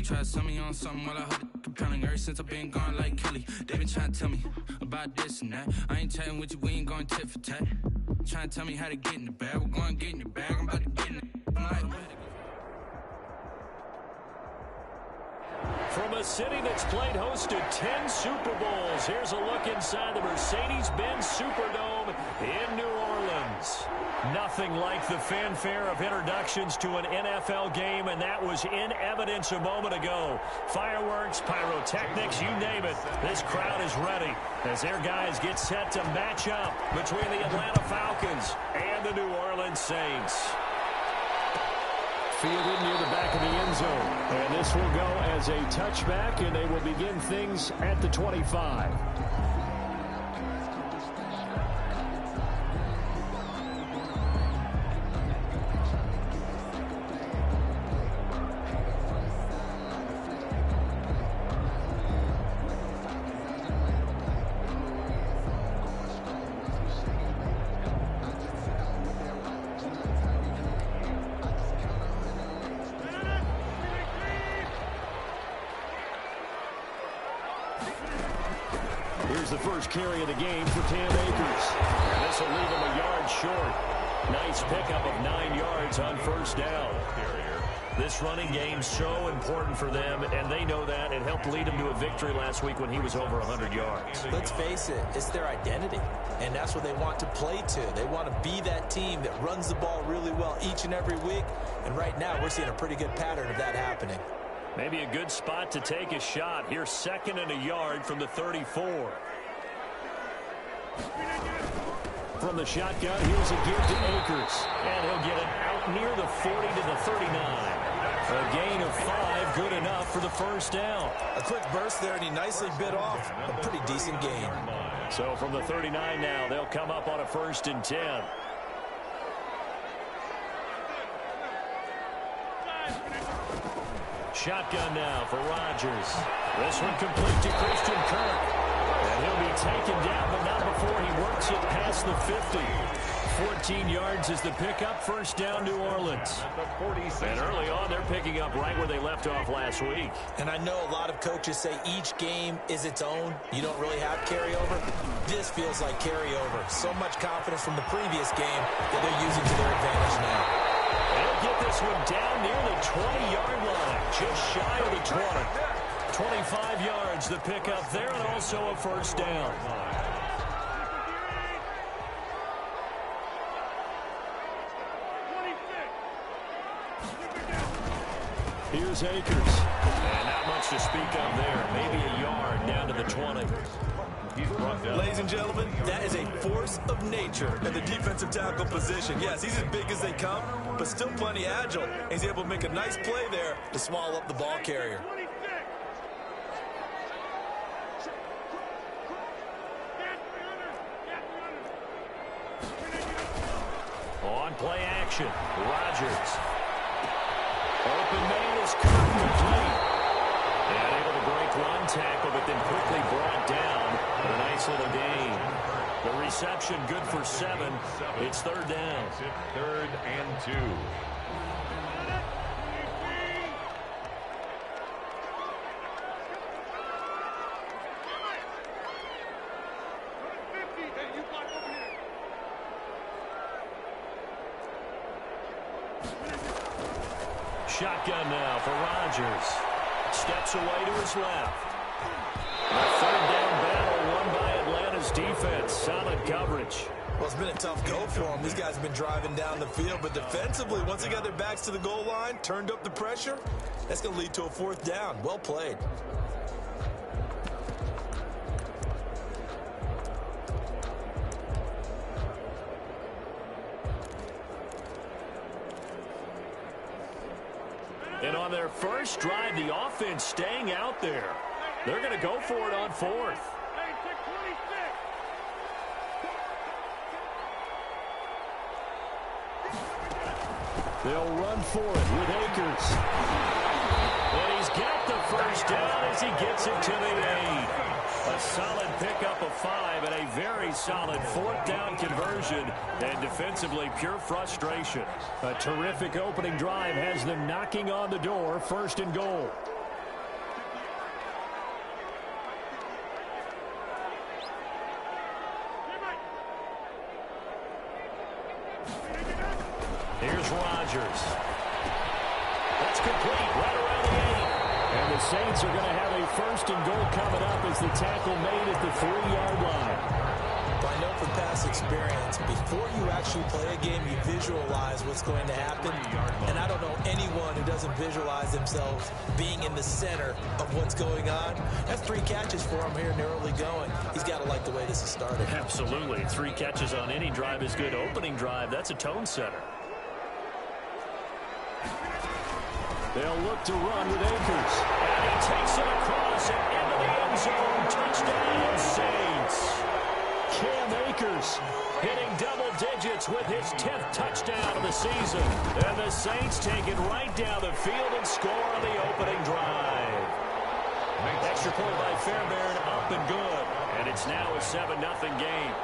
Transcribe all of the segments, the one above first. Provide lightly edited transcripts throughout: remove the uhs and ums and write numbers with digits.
try to sell me on something while I hold it compelling. Ever since I've been gone like Kelly, they been trying to tell me about this and that. I ain't chatting with you, we ain't going tit for tat. Trying to tell me how to get in the bag. We're going to get in the bag, I'm about to get in it. From a city that's played host to 10 Super Bowls, here's a look inside the Mercedes-Benz Superdome in New Orleans. Nothing like the fanfare of introductions to an NFL game, and that was in evidence a moment ago. Fireworks, pyrotechnics, you name it. This crowd is ready as their guys get set to match up between the Atlanta Falcons and the New Orleans Saints. Fielded near the back of the end zone. And this will go as a touchback, and they will begin things at the 25. Here's the first carry of the game for Cam Akers. And this will leave him a yard short. Nice pickup of 9 yards on first down. This running game so important for them, and they know that. It helped lead them to a victory last week when he was over 100 yards. Let's face it, it's their identity, and that's what they want to play to. They want to be that team that runs the ball really well each and every week, and right now we're seeing a pretty good pattern of that happening. Maybe a good spot to take a shot. Here's 2nd and a yard from the 34. From the shotgun, here's a give to Akers. And he'll get it out near the 40 to the 39. A gain of 5, good enough for the first down. A quick burst there, and he nicely bit off a pretty decent gain. So from the 39 now, they'll come up on a 1st and 10. Shotgun now for Rodgers. This one complete to Christian Kirk. And he'll be taken down, but not before he works it past the 50. 14 yards is the pickup. First down, New Orleans. And early on, they're picking up right where they left off last week. And I know a lot of coaches say each game is its own. You don't really have carryover. This feels like carryover. So much confidence from the previous game that they're using to their advantage now. They'll get this one down near the 20-yard line, just shy of the 20. 25 yards the pickup there, and also a first down. Here's Akers. And not much to speak of there. Maybe a yard down to the 20. Ladies and gentlemen, that is a force of nature in the defensive tackle position. Yes, he's as big as they come, but still plenty agile. He's able to make a nice play there to swallow up the ball carrier. On play action, Rodgers. Open man is Kirk complete. And able to break one tackle, but then quickly brought down. But a nice little gain. The reception good for 7. It's 3rd down. 3rd and 2. Shotgun now for Rodgers. Steps away to his left. A 3rd down battle won by Atlanta's defense. Solid coverage. Well, it's been a tough go for them. These guys have been driving down the field, but defensively, once they got their backs to the goal line, turned up the pressure, that's going to lead to a 4th down. Well played. And on their first drive, the offense staying out there. They're going to go for it on 4th. They'll run for it with Akers. And he's got the first down as he gets it to the 8. A solid pickup of 5 and a very solid 4th down conversion. And defensively, pure frustration. A terrific opening drive has them knocking on the door. 1st and goal. Here's Rodgers. That's complete right around the 8. And the Saints are going to have a first and goal coming up as the tackle made at the 3-yard line. I know from past experience, before you actually play a game, you visualize what's going to happen. And I don't know anyone who doesn't visualize themselves being in the center of what's going on. That's 3 catches for him here in the early going. He's got to like the way this is started. Absolutely. 3 catches on any drive is good. Opening drive, that's a tone setter. They'll look to run with Akers. And he takes it across and into the end zone. Touchdown, Saints. Cam Akers hitting double digits with his 10th touchdown of the season. And the Saints take it right down the field and score on the opening drive. Extra point by Fairbairn, up and good. And it's now a 7-0 game.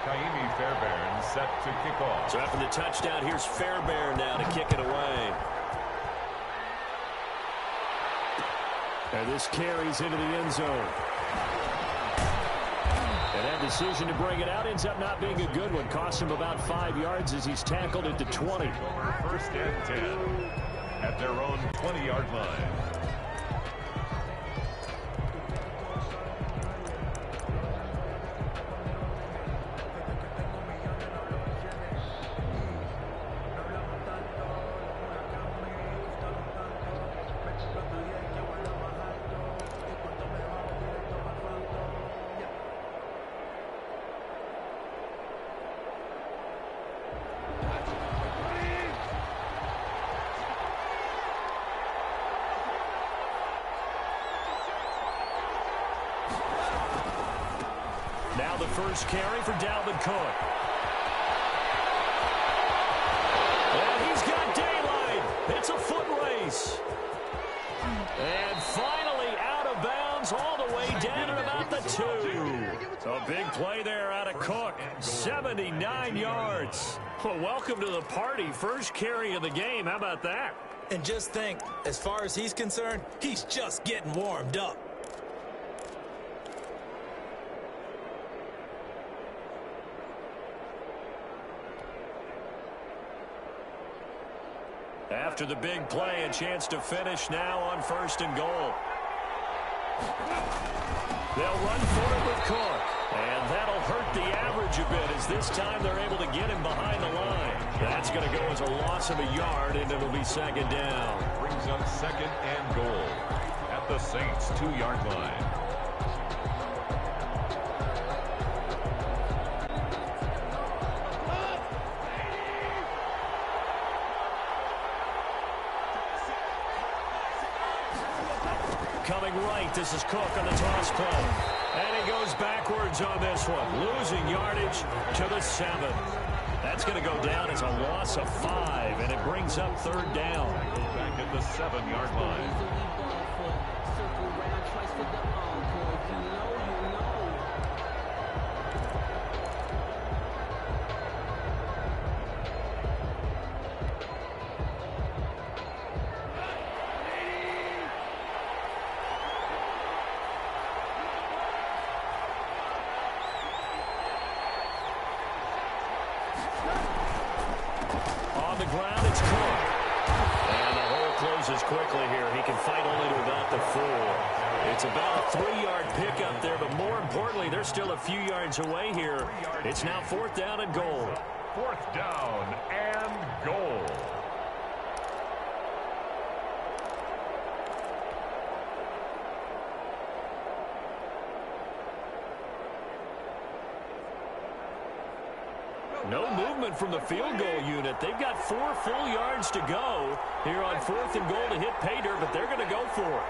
Kaimi Fairbairn set to kick off. So after the touchdown, here's Fairbairn now to kick it away. And this carries into the end zone. And that decision to bring it out ends up not being a good one. Costs him about 5 yards as he's tackled at the 20. First and 10 at their own 20-yard line. Now the first carry for Dalvin Cook. And he's got daylight. It's a foot race. And finally out of bounds all the way down at about the 2. A big play there out of Cook. 79 yards. Well, welcome to the party. First carry of the game. How about that? And just think, as far as he's concerned, he's just getting warmed up. After the big play, a chance to finish now on first and goal. They'll run for it with Cook. And that'll hurt the average a bit as this time they're able to get him behind the line. That's going to go as a loss of a yard, and it'll be second down. Brings up second and goal at the Saints' 2-yard line. Coming right, this is Cook on the toss play. And he goes backwards on this one, losing yardage to the 7. That's going to go down as a loss of 5, and it brings up third down. Back at the 7-yard line. Quickly here. He can fight only to about the 4. It's about a 3-yard pickup there, but more importantly, they're still a few yards away here. It's now 4th down and goal. 4th down and goal. No movement from the field goal unit. They've got 4 full yards to go here on 4th and goal to hit pay dirt, but they're going to go for it.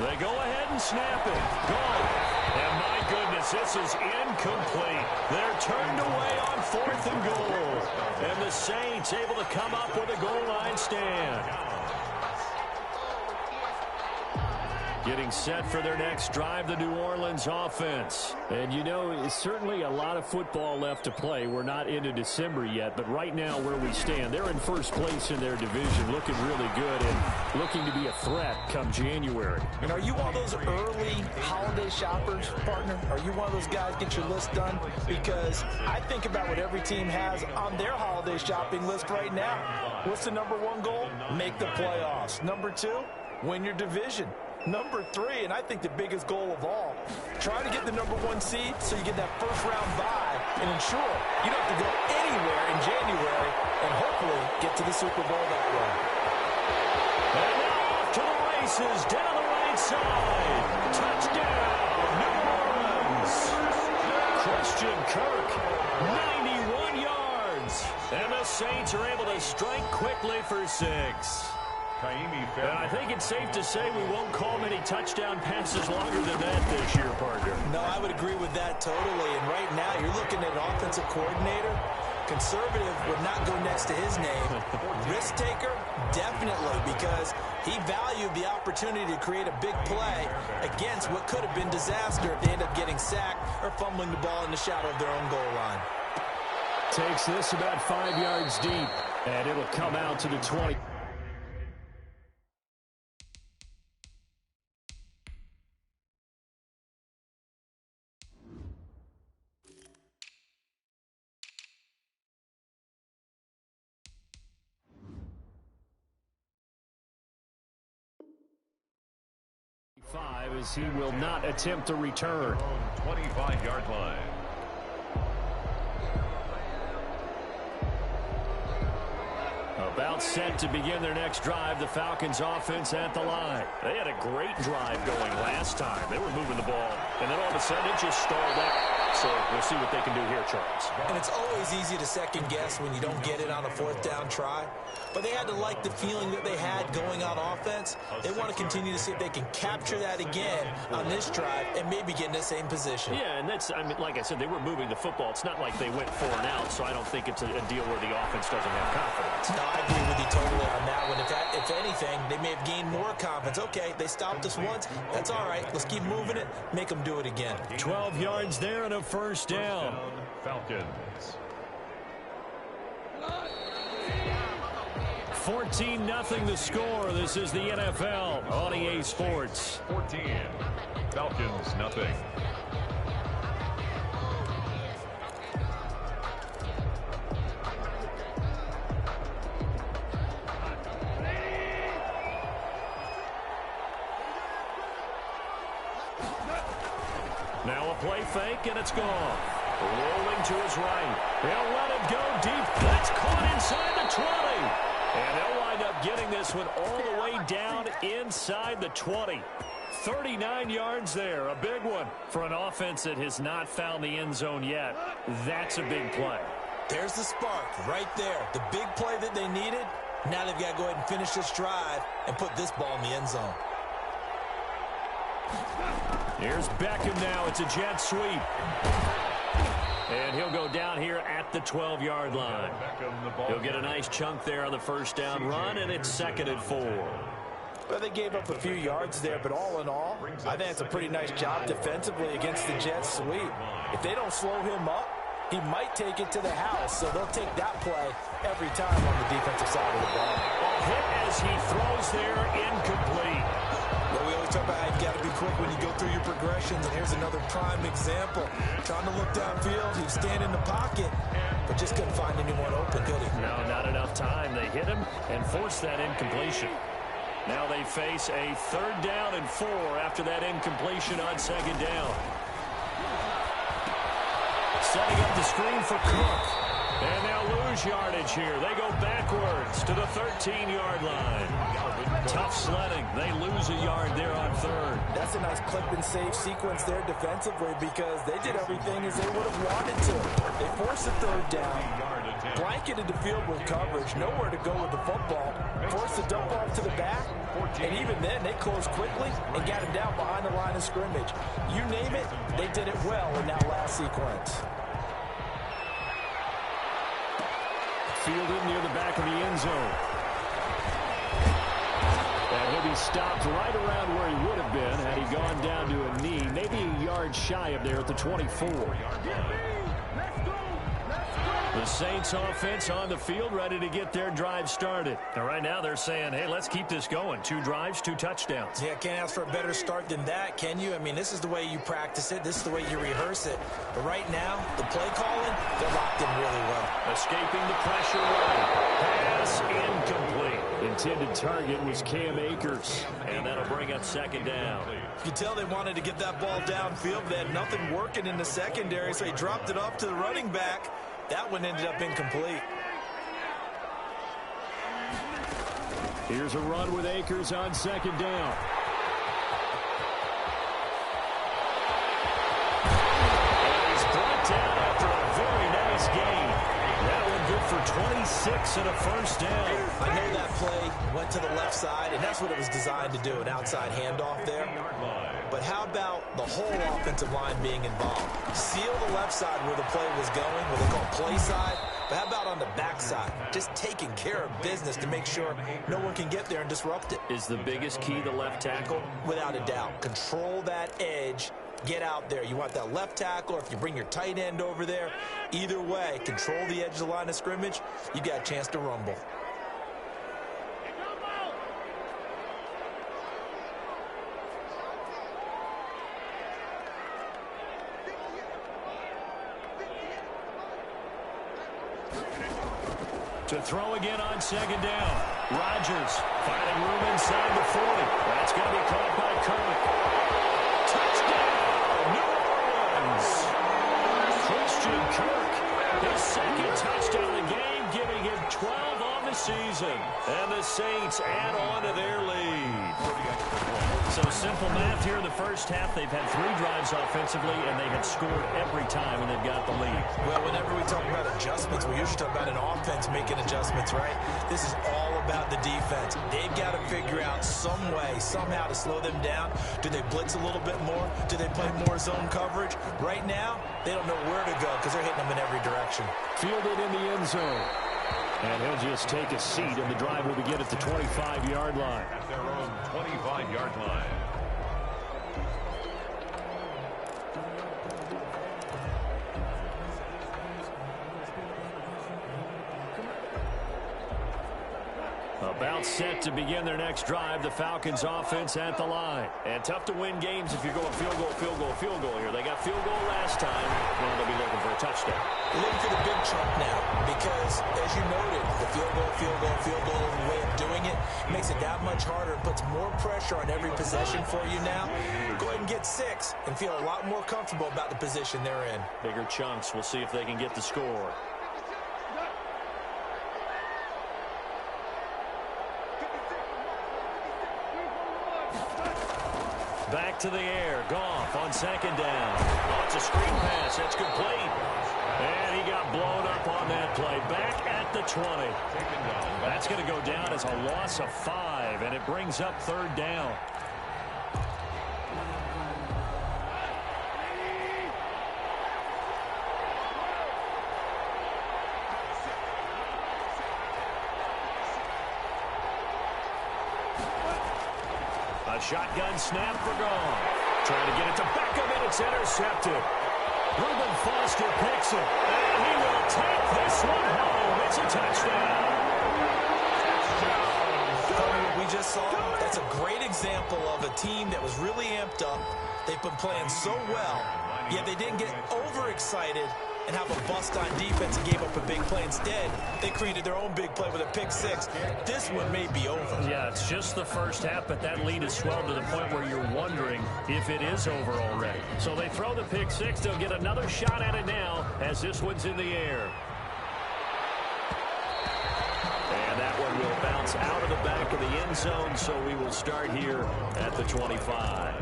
They go ahead and snap it. Gone. And my goodness, this is incomplete. They're turned away on 4th and goal. And the Saints able to come up with a goal line stand. Getting set for their next drive, the New Orleans offense. And, you know, it's certainly a lot of football left to play. We're not into December yet, but right now where we stand, they're in first place in their division, looking really good and looking to be a threat come January. And are you one of those early holiday shoppers, partner? Are you one of those guys get your list done? Because I think about what every team has on their holiday shopping list right now. What's the number one goal? Make the playoffs. Number two, win your division. Number three, and I think the biggest goal of all, try to get the number one seed so you get that first round bye and ensure you don't have to go anywhere in January and hopefully get to the Super Bowl that way. And now off to the races, down the right side. Touchdown, New Orleans. Christian Kirk, 91 yards. And the Saints are able to strike quickly for 6. And I think it's safe to say we won't call many touchdown passes longer than that this year, partner. No, I would agree with that totally. And right now, you're looking at an offensive coordinator. Conservative would not go next to his name. Risk taker, definitely, because he valued the opportunity to create a big play against what could have been disaster if they end up getting sacked or fumbling the ball in the shadow of their own goal line. Takes this about 5 yards deep, and it'll come out to the 20. As he will not attempt to return. 25-yard line. About set to begin their next drive, the Falcons offense at the line. They had a great drive going last time. They were moving the ball, and then all of a sudden it just stalled out. So we'll see what they can do here, Charles. And it's always easy to second guess when you don't get it on a fourth down try. But they had to like the feeling that they had going on offense. They want to continue to see if they can capture that again on this drive and maybe get in the same position. Yeah, and that's, I mean, like I said, they were moving the football. It's not like they went 4 and out, so I don't think it's a deal where the offense doesn't have confidence. No, I agree with you totally on that one. If anything, they may have gained more confidence. Okay, they stopped us once. That's all right. Let's keep moving it. Make them do it again. 12 yards there and a first down. Falcons. 14-0 the score. This is the NFL on EA Sports. 14. Falcons, nothing. Now a play fake, and it's gone. Rolling to his right. He'll let it go deep. That's caught inside the 20. And they'll wind up getting this one all the way down inside the 20. 39 yards there, a big one for an offense that has not found the end zone yet. That's a big play. There's the spark right there. The big play that they needed. Now they've got to go ahead and finish this drive and put this ball in the end zone. Here's Beckham now. It's a jet sweep. And he'll go down here at the 12-yard line. He'll get a nice chunk there on the first down run, and it's 2nd and 4. Well, they gave up a few yards there, but all in all, I think it's a pretty nice job defensively against the jet sweep. If they don't slow him up, he might take it to the house, so they'll take that play every time on the defensive side of the ball. A hit as he throws there, incomplete. Well, we always talk about how you've got to be quick when you go through your progressions, and here's another prime example. Trying to look downfield, he'd stand in the pocket, but just couldn't find anyone open, could he? No, not enough time. They hit him and forced that incompletion. Now they face a 3rd down and 4 after that incompletion on 2nd down. Setting up the screen for Cook. And they'll lose yardage here. They go backwards to the 13-yard line. Tough sledding. They lose a yard there on 3rd. That's a nice clip and save sequence there defensively because they did everything as they would have wanted to. They forced a 3rd down, blanketed the field with coverage, nowhere to go with the football, forced the dump off to the back, and even then they closed quickly and got him down behind the line of scrimmage. You name it, they did it well in that last sequence. Fielded near the back of the end zone. And he'll be stopped right around where he would have been had he gone down to a knee, maybe a yard shy of there at the 24. The Saints offense on the field, ready to get their drive started. And right now they're saying, hey, let's keep this going. 2 drives, 2 touchdowns. Yeah, can't ask for a better start than that, can you? I mean, this is the way you practice it. This is the way you rehearse it. But right now, the play calling, they're locked in really well. Escaping the pressure right. Pass incomplete. Intended target was Cam Akers. And that'll bring up second down. You can tell they wanted to get that ball downfield. They had nothing working in the secondary, so he dropped it off to the running back. That one ended up incomplete. Here's a run with Akers on second down. And he's brought down after a very nice gain. That one good for 26 and a first down. I know that play went to the left side, and that's what it was designed to do, an outside handoff there. But how about the whole offensive line being involved? Seal the left side where the play was going, what they call play side. But how about on the backside? Just taking care of business to make sure no one can get there and disrupt it. Is the biggest key the left tackle? Without a doubt. Control that edge. Get out there. You want that left tackle, or if you bring your tight end over there, either way, control the edge of the line of scrimmage, you got a chance to rumble. To throw again on second down. Rodgers finding room inside the 40. That's going to be caught by Kirk. Touchdown, New Orleans. Christian Kirk, his second touchdown of the game, giving him 12 on the season. And the Saints add on to their lead. So simple math here in the first half. They've had 3 drives offensively, and they had scored every time when they've got the lead. Well, whenever we talk about adjustments, we usually talk about an offense making adjustments, right? This is all about the defense. They've got to figure out some way, somehow to slow them down. Do they blitz a little bit more? Do they play more zone coverage? Right now, they don't know where to go because they're hitting them in every direction. Fielded in the end zone. And he'll just take a seat, and the drive will begin at the 25-yard line. At their own 25-yard line. About set to begin their next drive. The Falcons offense at the line. And tough to win games if you're going field goal, field goal, field goal here. They got field goal last time. Now they'll be looking for a touchdown. They're looking for the big chunk now because, as you noted, the field goal way of doing it makes it that much harder. It puts more pressure on every possession for you now. Go ahead and get 6 and feel a lot more comfortable about the position they're in. Bigger chunks. We'll see if they can get the score. Back to the air. Goff on second down. Oh, it's a screen pass. That's complete. And he got blown up on that play. Back at the 20. That's going to go down as a loss of 5, and it brings up third down. A shotgun snap for Goff. Trying to get it to Beckham, and it's intercepted. Reuben Foster picks it, and he will take this one home. It's a touchdown. What we just saw, that's a great example of a team that was really amped up. They've been playing so well, yet they didn't get overexcited and have a bust on defense and gave up a big play. Instead, they created their own big play with a pick 6. This one may be over. Yeah, it's just the first half, but that lead has swelled to the point where you're wondering if it is over already. So they throw the pick 6. They'll get another shot at it now as this one's in the air. And that one will bounce out of the back of the end zone, so we will start here at the 25.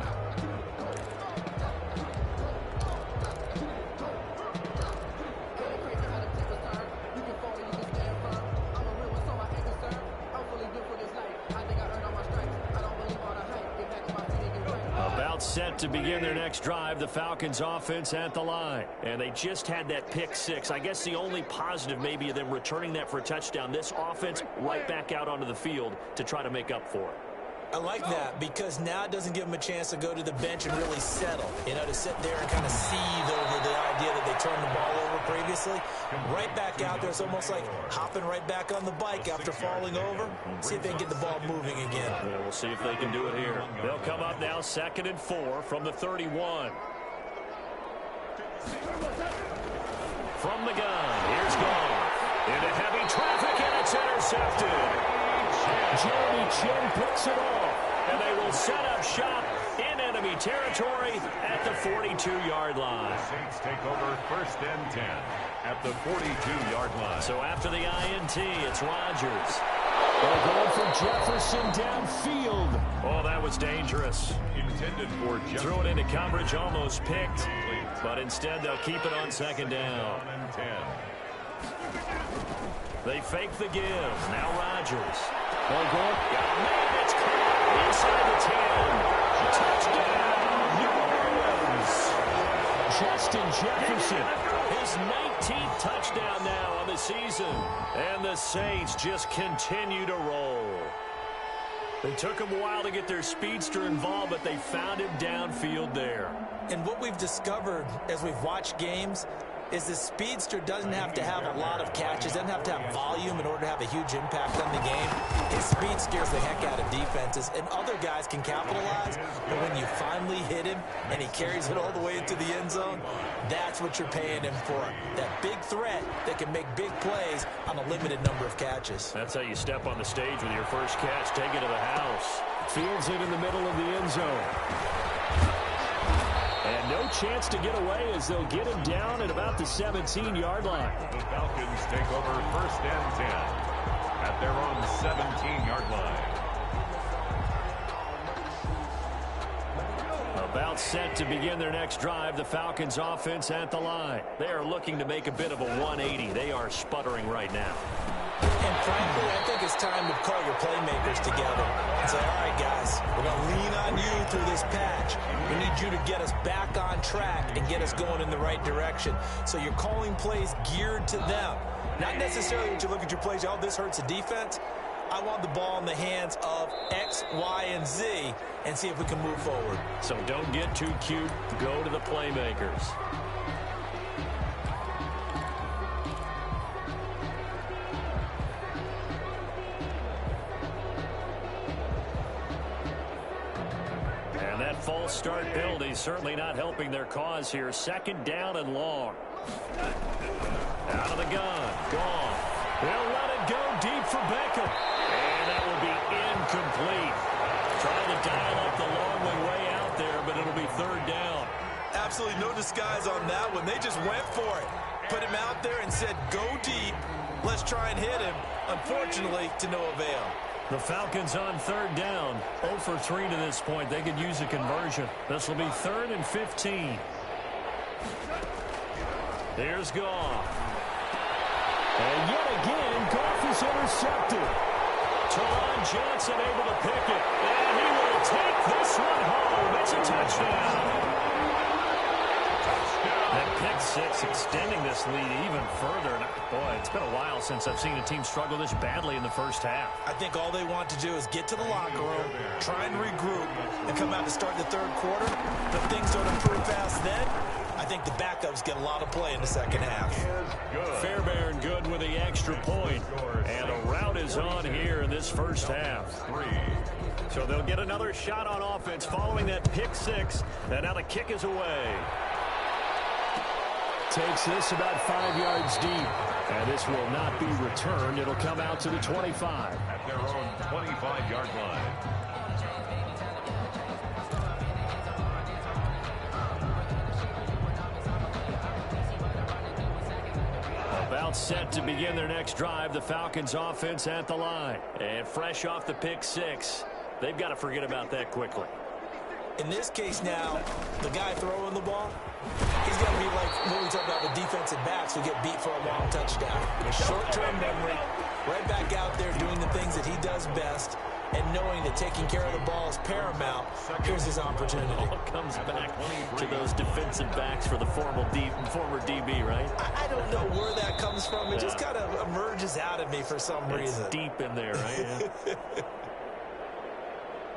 Set to begin their next drive. The Falcons offense at the line. And they just had that pick 6. I guess the only positive maybe of them returning that for a touchdown. This offense right back out onto the field to try to make up for it. I like that because now it doesn't give them a chance to go to the bench and really settle. You know, to sit there and kind of seethe over the idea that they turned the ball over previously. Right back out there. It's almost like hopping right back on the bike after falling over. See if they can get the ball moving again. Yeah, we'll see if they can do it here. They'll come up now 2nd and 4 from the 31. From the gun, here's Goff. Into heavy traffic, and it's intercepted. Jeremy Chin picks it off, and they will set up shop in enemy territory at the 42-yard line. Saints take over 1st and 10 at the 42-yard line. So after the INT, it's Rodgers. They're going for Jefferson downfield. Oh, that was dangerous. Intended for Jefferson. Threw it into coverage, almost picked. But instead, they'll keep it on 2nd down. 10. They fake the give. Now Rodgers. Got a man. It's caught inside the 10. Touchdown, New Orleans. Justin Jefferson. His 19th touchdown now on the season. And the Saints just continue to roll. It took them a while to get their speedster involved, but they found him downfield there. And what we've discovered as we've watched games is the speedster doesn't have to have a lot of catches, doesn't have to have volume in order to have a huge impact on the game. His speed scares the heck out of defenses, and other guys can capitalize, but when you finally hit him and he carries it all the way into the end zone, that's what you're paying him for. That big threat that can make big plays on a limited number of catches. That's how you step on the stage with your first catch, take it to the house. Fields it in the middle of the end zone. And no chance to get away as they'll get him down at about the 17-yard line. The Falcons take over 1st and 10 at their own 17-yard line. About set to begin their next drive, the Falcons offense at the line. They are looking to make a bit of a 180. They are sputtering right now. And frankly, I think it's time to call your playmakers together and say, all right, guys, we're going to lean on you through this patch. We need you to get us back on track and get us going in the right direction. So you're calling plays geared to them. Not necessarily when you look at your plays, oh, this hurts the defense. I want the ball in the hands of X, Y, and Z and see if we can move forward. So don't get too cute. Go to the playmakers. And that false start penalty certainly not helping their cause here. 2nd down and long. Out of the gun. Gone. They'll let it go deep for Beckham. And that will be incomplete. Trying to dial up the long way out there, but it'll be 3rd down. Absolutely no disguise on that one. They just went for it. Put him out there and said, go deep. Let's try and hit him. Unfortunately, to no avail. The Falcons on 3rd down. 0 for 3 to this point. They could use a conversion. This will be 3rd and 15. Here's Goff. And yet again, Goff is intercepted. Teron Johnson able to pick it. And he will take this one home. It's a touchdown. That pick six extending this lead even further. And boy, it's been a while since I've seen a team struggle this badly in the first half. I think all they want to do is get to the locker room, try and regroup, and come out to start the 3rd quarter. If things don't improve fast then, I think the backups get a lot of play in the 2nd half. Fairbairn good with the extra point. And a rout is on here in this first half. So they'll get another shot on offense following that pick six. And now the kick is away. Takes this about 5 yards deep. And this will not be returned. It'll come out to the 25. At their own 25-yard line. About set to begin their next drive. The Falcons offense at the line. And fresh off the pick six. They've got to forget about that quickly. In this case now, the guy throwing the ball, he's going to be like what we talk about with defensive backs who get beat for a long touchdown. Short-term memory, right back out there doing the things that he does best, and knowing that taking care of the ball is paramount. Here's his opportunity. All comes back to those defensive backs for the former DB, right? I don't know where that comes from. It just kind of emerges out of me for some reason. It's deep in there, right? Yeah.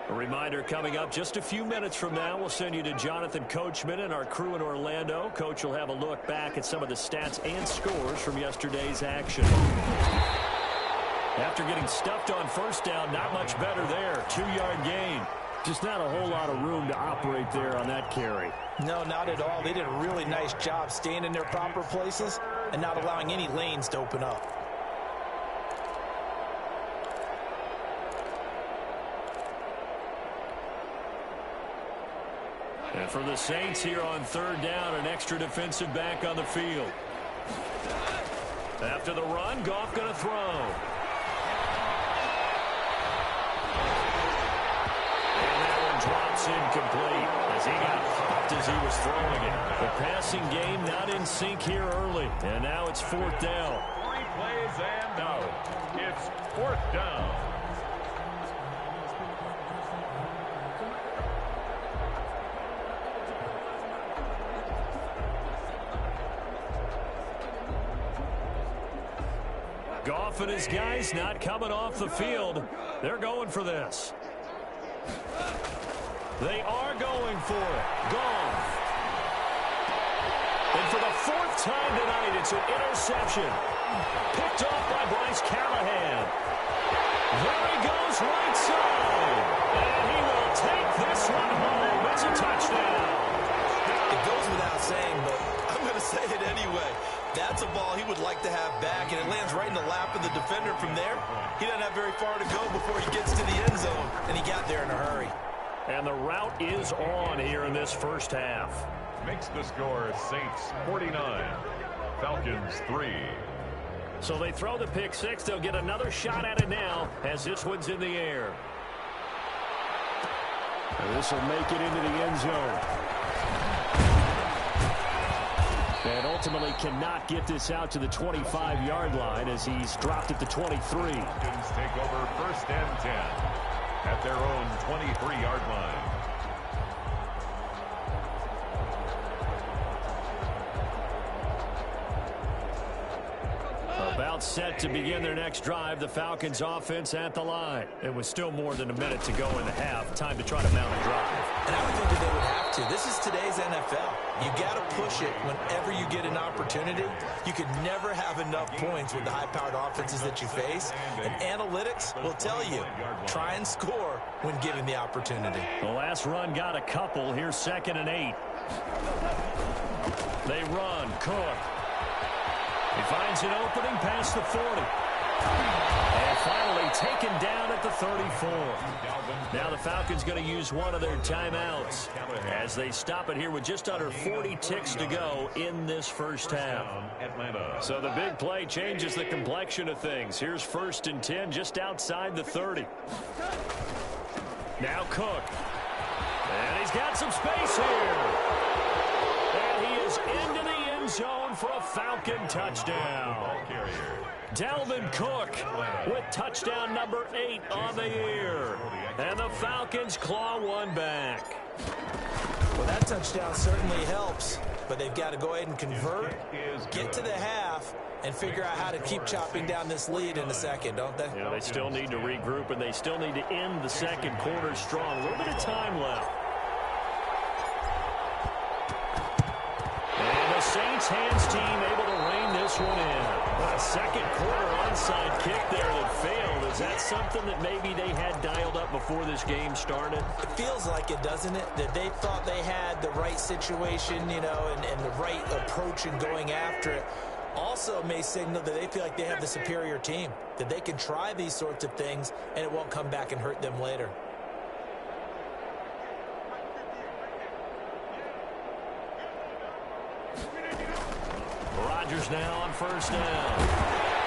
A reminder coming up just a few minutes from now, we'll send you to Jonathan Coachman and our crew in Orlando. Coach will have a look back at some of the stats and scores from yesterday's action. After getting stuffed on first down, not much better there. 2-yard gain. Just not a whole lot of room to operate there on that carry. No, not at all. They did a really nice job staying in their proper places and not allowing any lanes to open up. And for the Saints here on 3rd down, an extra defensive back on the field. After the run, Goff going to throw. Drops incomplete as he got popped as he was throwing it. The passing game not in sync here early, and now it's 4th down. 3 plays and out. It's 4th down. Goff and his guys not coming off the field. They're going for this. They are going for it. Goff. And for the 4th time tonight, it's an interception. Picked off by Bryce Callahan. There he goes right side. And he will take this one home. It's a touchdown. It goes without saying, but I'm going to say it anyway. That's a ball he would like to have back, and it lands right in the lap of the defender from there. He doesn't have very far to go before he gets to the end zone, and he got there in a hurry. And the route is on here in this first half. Makes the score Saints 49, Falcons 3. So they throw the pick six. They'll get another shot at it now as this one's in the air. And this will make it into the end zone. And ultimately cannot get this out to the 25-yard line as he's dropped at the 23. Falcons take over 1st and 10 at their own 23-yard line. About set to begin their next drive, the Falcons offense at the line. It was still more than a minute to go in the half. Time to try to mount a drive. And I would think that they would have to. This is today's NFL. You got to push it whenever you get an opportunity. You could never have enough points with the high-powered offenses that you face. And analytics will tell you, try and score when given the opportunity. The last run got a couple. Here's 2nd and 8. They run. Cook. He finds an opening past the 40. And finally taken down at the 34. Now the Falcons going to use one of their timeouts as they stop it here with just under 40 ticks to go in this first half. So the big play changes the complexion of things. Here's 1st and 10 just outside the 30. Now Cook. And he's got some space here. And he is into the end zone for a Falcon touchdown. Dalvin Cook with touchdown number 8 on the year. And the Falcons claw one back. Well, that touchdown certainly helps, but they've got to go ahead and convert, get to the half, and figure out how to keep chopping down this lead in the second, don't they? Yeah, they still need to regroup, and they still need to end the second quarter strong. A little bit of time left. And the Saints hands team able to rein this one in. A second quarter onside kick there that failed. Is that something that maybe they had dialed up before this game started? It feels like it, doesn't it? That they thought they had the right situation, you know, and the right approach in going after it. Also may signal that they feel like they have the superior team, that they can try these sorts of things and it won't come back and hurt them later. Rodgers now on 1st down.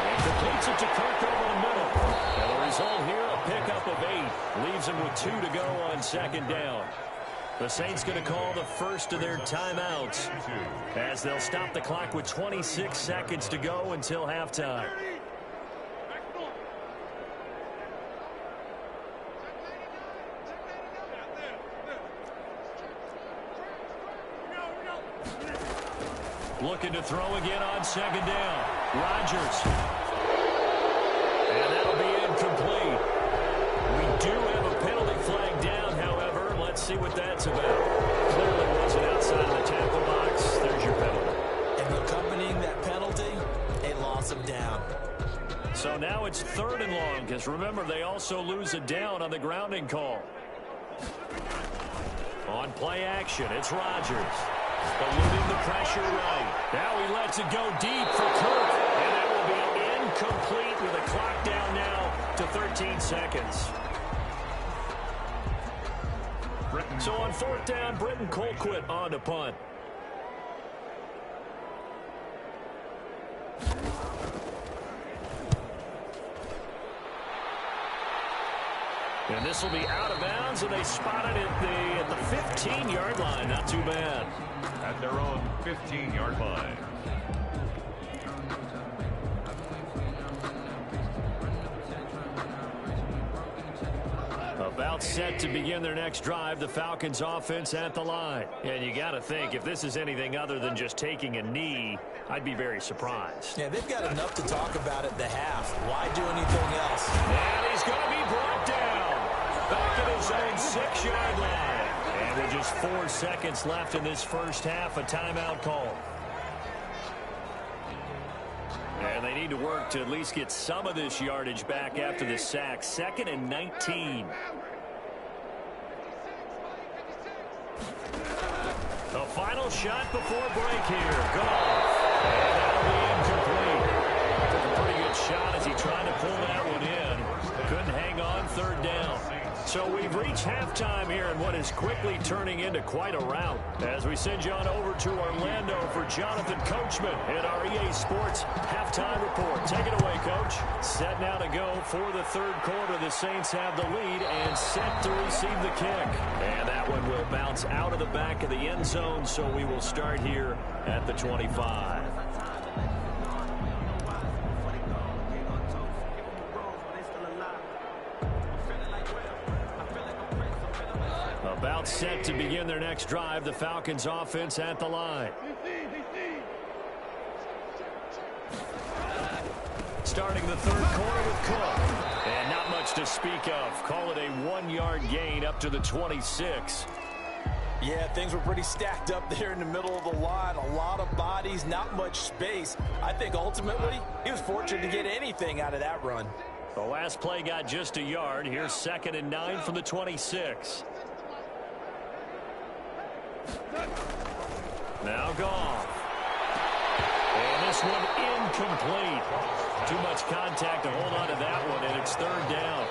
And completes it to Kirk over the middle. And the result here, a pickup of 8. Leaves him with 2 to go on 2nd down. The Saints going to call the first of their timeouts as they'll stop the clock with 26 seconds to go until halftime. Looking to throw again on 2nd down. Rodgers. And that'll be incomplete. We do have a penalty flag down see what that's about. Clearly wasn't outside of the tackle box. There's your penalty. And accompanying that penalty, a loss of down. So now it's 3rd and long, because remember, they also lose a down on the grounding call. On play action, it's Rodgers. Eluding the pressure right. Now he lets it go deep for Kirk. And that will be incomplete with a clock down now to 13 seconds. So on 4th down, Britton Colquitt on to punt. And this will be out of bounds, and they spotted it at the 15-yard line. Not too bad. At their own 15-yard line. About set to begin their next drive, the Falcons offense at the line. And you got to think, if this is anything other than just taking a knee, I'd be very surprised. Yeah, they've got enough to talk about at the half. Why do anything else? And he's going to be brought down. Back at his own 6-yard line. And with just 4 seconds left in this first half, a timeout call. And they need to work to at least get some of this yardage back after the sack. 2nd and 19. The final shot before break here. Goff. And that'll be incomplete. Took a pretty good shot as he tried to pull that one in. Couldn't hang on 3rd down. So we've reached halftime here in what is quickly turning into quite a rout. As we send you on over to Orlando for Jonathan Coachman at our EA Sports Halftime Report. Take it away, Coach. Set now to go for the 3rd quarter. The Saints have the lead and set to receive the kick. And that one will bounce out of the back of the end zone, so we will start here at the 25. About set to begin their next drive, the Falcons offense at the line. Starting the 3rd quarter with Cook. And not much to speak of. Call it a 1-yard gain up to the 26. Yeah, things were pretty stacked up there in the middle of the line. A lot of bodies, not much space. I think ultimately he was fortunate to get anything out of that run. The last play got just a yard. Here's 2nd and 9 from the 26. Now Goff. And this one incomplete. Too much contact to hold on to that one, and it's 3rd down.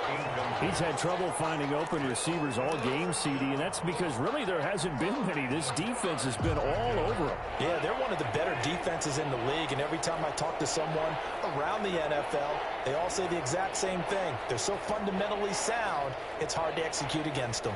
He's had trouble finding open receivers all game, CD, and that's because really there hasn't been many. This defense has been all over him. Yeah, they're one of the better defenses in the league, and every time I talk to someone around the NFL, they all say the exact same thing. They're so fundamentally sound, it's hard to execute against them.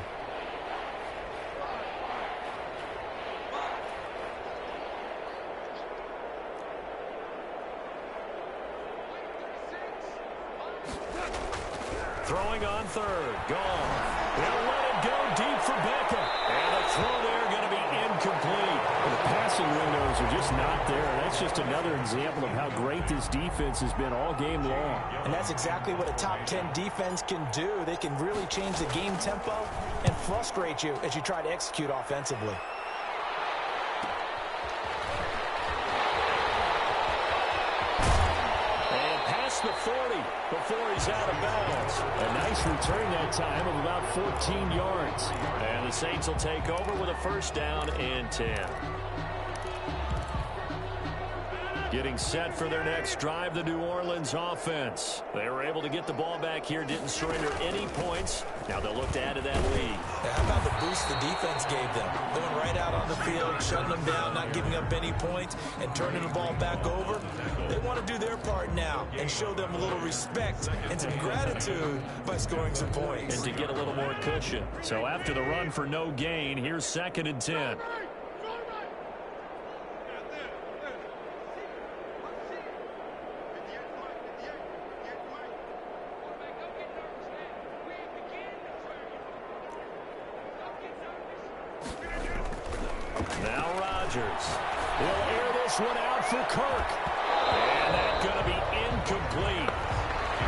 Throwing on 3rd. Gone. They'll let it go deep for Beckham. And the throw there going to be incomplete. The passing windows are just not there. That's just another example of how great this defense has been all game long. And that's exactly what a top 10 defense can do. They can really change the game tempo and frustrate you as you try to execute offensively. The 40 before he's out of bounds. A nice return that time of about 14 yards. And the Saints will take over with a 1st down and 10. Getting set for their next drive, the New Orleans offense. They were able to get the ball back here, didn't surrender any points. Now they'll look to add to that lead. How about the boost the defense gave them? Going right out on the field, shutting them down, not giving up any points, and turning the ball back over. They want to do their part now and show them a little respect and some gratitude by scoring some points. And to get a little more cushion. So after the run for no gain, here's 2nd and 10. Now Rodgers. He'll air this one out for Kirk. And that's going to be incomplete.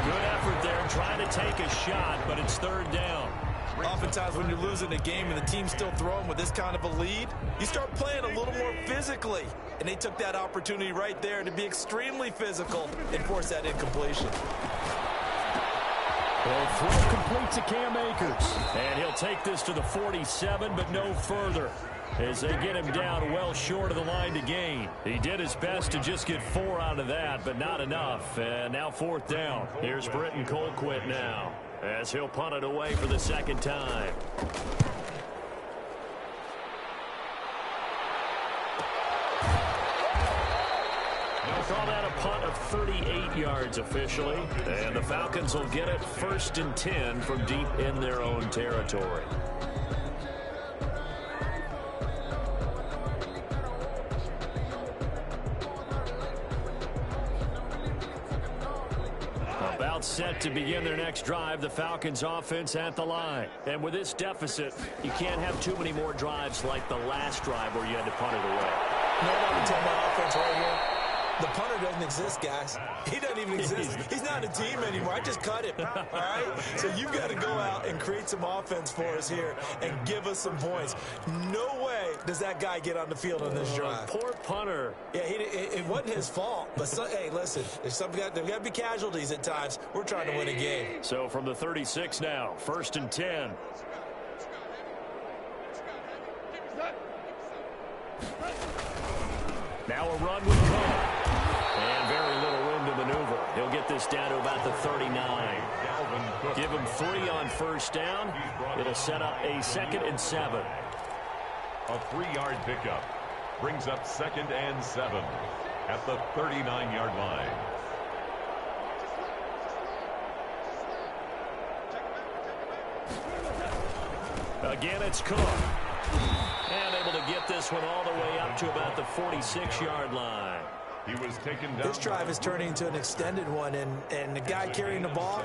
Good effort there trying to take a shot, but it's 3rd down. Oftentimes when you're losing a game and the team's still throwing with this kind of a lead, you start playing a little more physically. And they took that opportunity right there to be extremely physical and force that incompletion. Well, throw complete to Cam Akers. And he'll take this to the 47, but no further, as they get him down well short of the line to gain. He did his best to just get 4 out of that, but not enough. And now 4th down. Here's Britton Colquitt now, as he'll punt it away for the 2nd time. They'll call that a punt of 38 yards officially. And the Falcons will get it 1st and 10 from deep in their own territory. About set to begin their next drive, the Falcons offense at the line. And with this deficit, you can't have too many more drives like the last drive where you had to punt it away. No, I'm telling my offense right here. The punter doesn't exist, guys. He doesn't even exist. He's not a team anymore. I just cut him, all right? So you've got to go out and create some offense for us here and give us some points. No way does that guy get on the field on this drive. Poor punter. Yeah, it wasn't his fault. But, hey, listen, there's got to be casualties at times. We're trying to win a game. So from the 36 now, 1st and 10. Now a run with Cook. And very little room to maneuver. He'll get this down to about the 39. Give him 3 on 1st down. It'll set up a 2nd and 7. A 3-yard pickup brings up 2nd and 7 at the 39-yard line. Again, it's Cook. And able to get this one all the way up to about the 46-yard line. He was taken down. This drive is turning into an extended one, and the guy carrying the ball,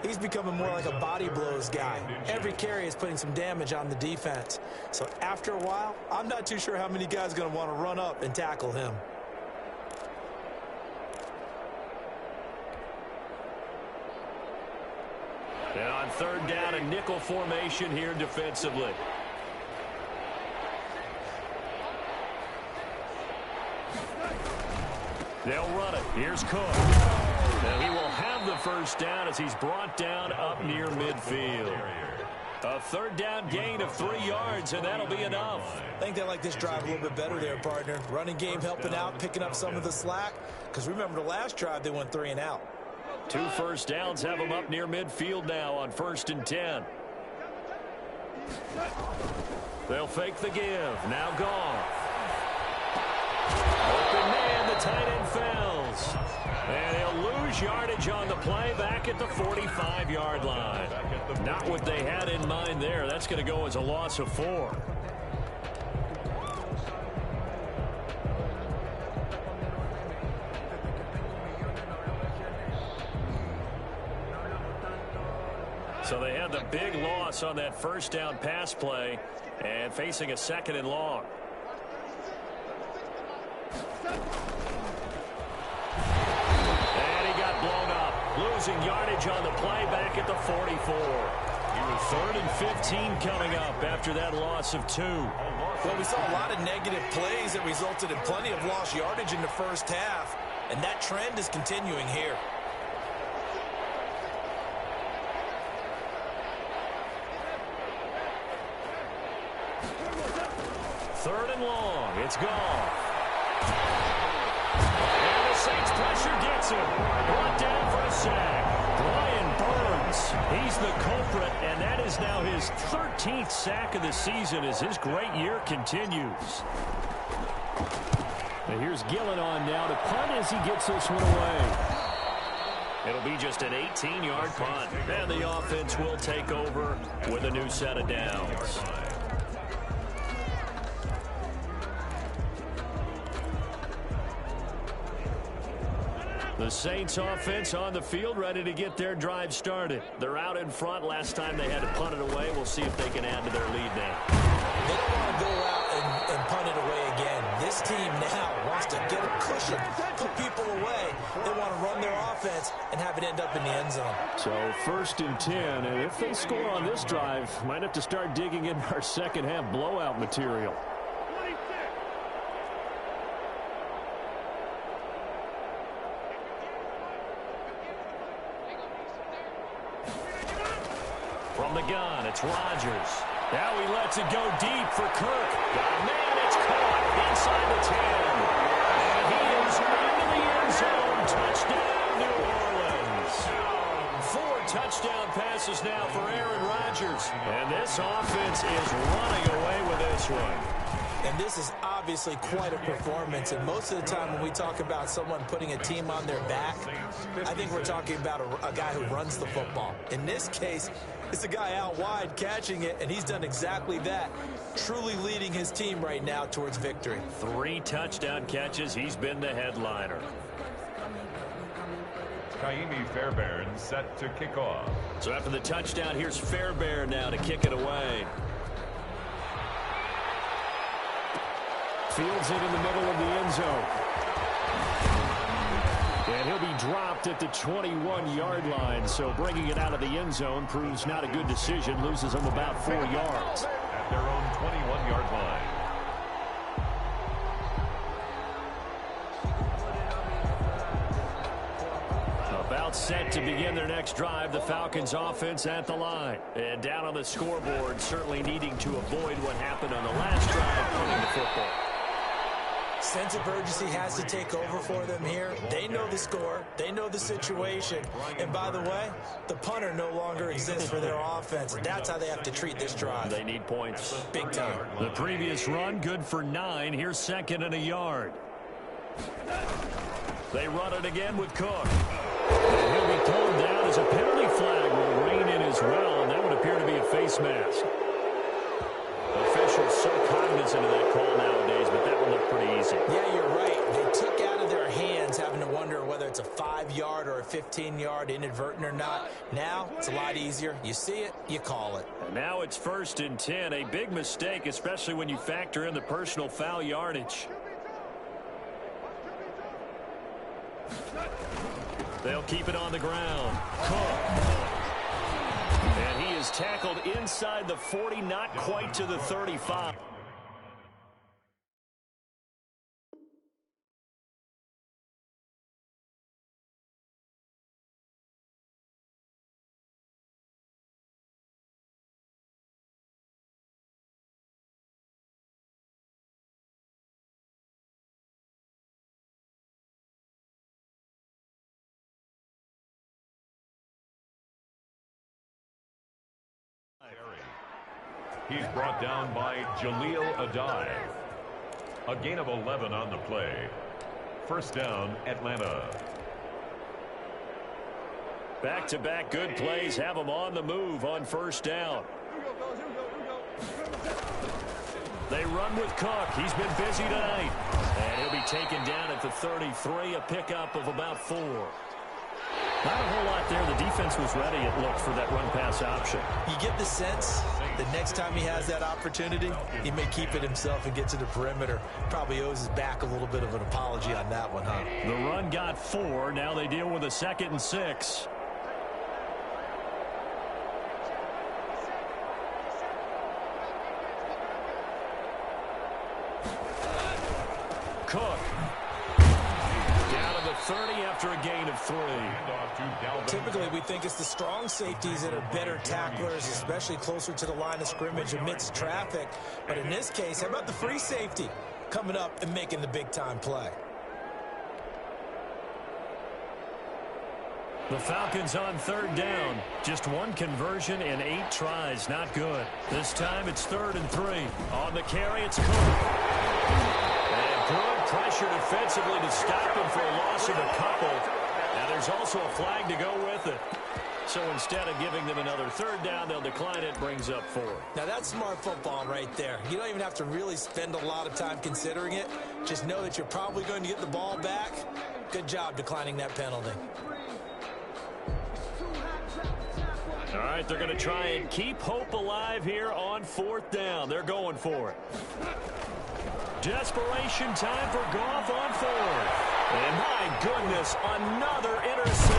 he's becoming more like a body blows guy. Every carry is putting some damage on the defense. So after a while, I'm not too sure how many guys are going to want to run up and tackle him. And on 3rd down, a nickel formation here defensively. They'll run it. Here's Cook. Now he will have the 1st down as he's brought down up near midfield. A 3rd down gain of 3 yards, and that'll be enough. I think they like this drive a little bit better there, partner. Running game helping out, picking up some of the slack. Because remember, the last drive, they went 3 and out. 2 1st downs have them up near midfield now on 1st and 10. They'll fake the give. Now gone. Open man, the tight end fails. And he'll lose yardage on the play back at the 45-yard line. Not what they had in mind there. That's going to go as a loss of 4. So they had the big loss on that 1st down pass play and facing a 2nd and long. And he got blown up. Losing yardage on the play back at the 44. 3rd and 15 coming up after that loss of 2. Well, we saw a lot of negative plays that resulted in plenty of lost yardage in the 1st half. And that trend is continuing here. 3rd and long. It's gone. And the Saints pressure gets him. Brought down for a sack. Brian Burns. He's the culprit, and that is now his 13th sack of the season as his great year continues. Now here's Gillen on now to punt as he gets this one away. It'll be just an 18-yard punt. And the offense will take over with a new set of downs. The Saints offense on the field ready to get their drive started. They're out in front. Last time they had to punt it away. We'll see if they can add to their lead now. They don't want to go out and punt it away again. This team now wants to get a cushion, put people away. They want to run their offense. offense and have it end up in the end zone. So 1st and 10, and if they score on this drive, might have to start digging in our second half blowout material. From the gun, it's Rodgers. Now he lets it go deep for Kirk. Man, it's caught inside the 10. And he is into the end zone. Touchdown, New Orleans. 4 touchdown passes now for Aaron Rodgers. And this offense is running away with this one. And this is obviously quite a performance. And most of the time when we talk about someone putting a team on their back, I think we're talking about a guy who runs the football. In this case, it's a guy out wide catching it, and he's done exactly that, truly leading his team right now towards victory. 3 touchdown catches. He's been the headliner. Kaimi Fairbairn set to kick off. So after the touchdown, here's Fairbairn now to kick it away. Fields it in the middle of the end zone. And he'll be dropped at the 21-yard line. So bringing it out of the end zone proves not a good decision. Loses him about 4 yards. At their own 21-yard line. About set to begin their next drive. The Falcons offense at the line. And down on the scoreboard, certainly needing to avoid what happened on the last drive, punting the football. Sense of urgency has to take over for them here. They know the score. They know the situation. And by the way, the punter no longer exists for their offense. That's how they have to treat this drive. They need points. Big time. The previous run, good for 9. Here's 2nd and a yard. They run it again with Cook. And he'll be pulled down as a penalty flag will rain in as well, and that would appear to be a face mask. Officials so cognizant of that call nowadays, but that would look pretty easy. Yeah, you're right. They took out of their hands having to wonder whether it's a 5-yard or a 15-yard inadvertent or not. Now, it's a lot easier. You see it, you call it. And now it's 1st and 10. A big mistake, especially when you factor in the personal foul yardage. They'll keep it on the ground. Cook. And he is tackled inside the 40, not quite to the 35. He's brought down by Jaleel Adai. A gain of 11 on the play. 1st down, Atlanta. Back-to-back good plays have them on the move on 1st down. They run with Cook. He's been busy tonight. And he'll be taken down at the 33, a pickup of about 4. Not a whole lot there. The defense was ready, it looked, for that run-pass option. You get the sense that next time he has that opportunity, he may keep it himself and get to the perimeter. Probably owes his back a little bit of an apology on that one, huh? The run got 4. Now they deal with a 2nd and 6. Cook. Down to the 30 after a gain of 3. Typically, we think it's the strong safeties that are better tacklers, especially closer to the line of scrimmage amidst traffic. But in this case, how about the free safety coming up and making the big-time play? The Falcons on 3rd down. Just 1 conversion and 8 tries. Not good. This time it's 3rd and 3. On the carry, it's Cook. And good pressure defensively to stop him for a loss of a couple. Now there's also a flag to go with it. So instead of giving them another 3rd down, they'll decline it. Brings up 4. Now that's smart football right there. You don't even have to really spend a lot of time considering it. Just know that you're probably going to get the ball back. Good job declining that penalty. All right, they're going to try and keep hope alive here on 4th down. They're going for it. Desperation time for Goff on 4th. And my goodness, another interception.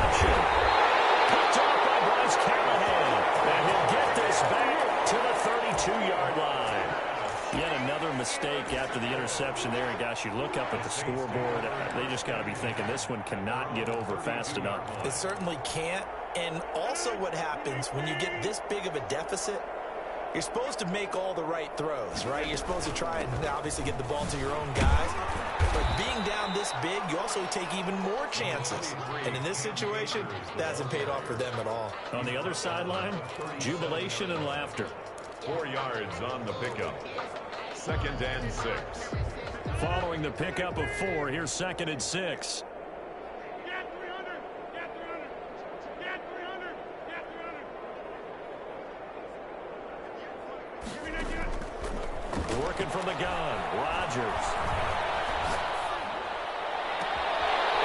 Goes back to the 32-yard line. Yet another mistake after the interception there. And, gosh, you look up at the scoreboard. They just got to be thinking this one cannot get over fast enough. It certainly can't. And also what happens when you get this big of a deficit, you're supposed to make all the right throws, right? You're supposed to try and obviously get the ball to your own guys. But being down this big, you also take even more chances. And in this situation, that hasn't paid off for them at all. On the other sideline, jubilation and laughter. 4 yards on the pickup. 2nd and 6. Following the pickup of 4, here's 2nd and 6. Working from the gun, Rodgers.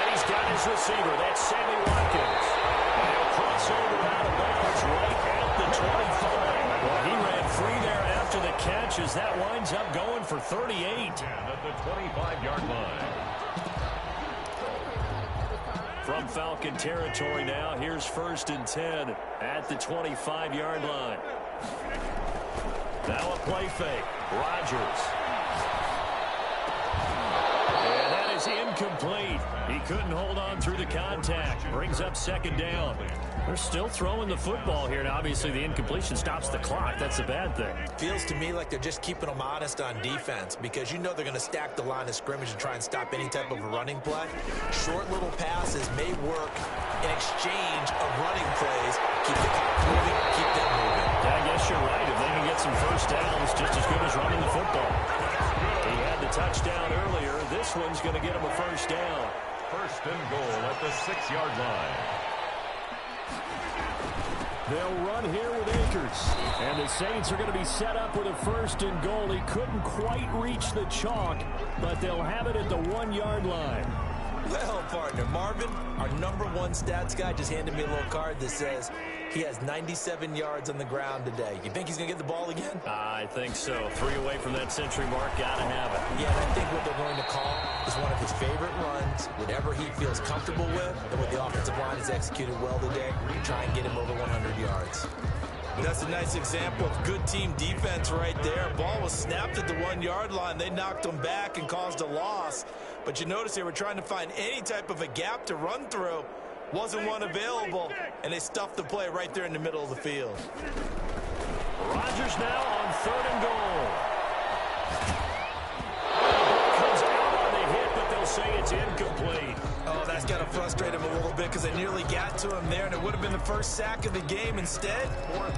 And he's got his receiver. That's Sammy Watkins. And he'll cross over out of bounds right at the 25. Well, he ran free there after the catch as that winds up going for 38. At the 25-yard line. From Falcon territory now, here's 1st and 10 at the 25-yard line. Now a play fake. Rodgers. And that is incomplete. He couldn't hold on through the contact. Brings up 2nd down. They're still throwing the football here. Now, obviously, the incompletion stops the clock. That's a bad thing. Feels to me like they're just keeping them honest on defense because you know they're going to stack the line of scrimmage and try and stop any type of a running play. Short little passes may work in exchange of running plays. Keep the clock moving, keep them moving. Yeah, I guess you're right. If they can get some first downs, just as good as running the football. He had the touchdown earlier. This one's going to get him a first down. 1st and goal at the 6-yard line. They'll run here with Akers. And the Saints are going to be set up with a 1st and goal. He couldn't quite reach the chalk, but they'll have it at the 1-yard line. Well, partner, Marvin, our #1 stats guy, just handed me a little card that says he has 97 yards on the ground today. You think he's going to get the ball again? I think so. 3 away from that century mark. Got to have it. Yeah, and I think what they're going to call is one of his favorite runs, whatever he feels comfortable with, and what the offensive line has executed well today, try and get him over 100 yards. That's a nice example of good team defense right there. Ball was snapped at the 1-yard line. They knocked him back and caused a loss. But you notice they were trying to find any type of a gap to run through. Wasn't one available, and they stuffed the play right there in the middle of the field. Rodgers now on 3rd and goal. Comes out on the hit, but they'll say it's incomplete. Oh, that's got to frustrate him a little bit because they nearly got to him there, and it would have been the first sack of the game. Instead,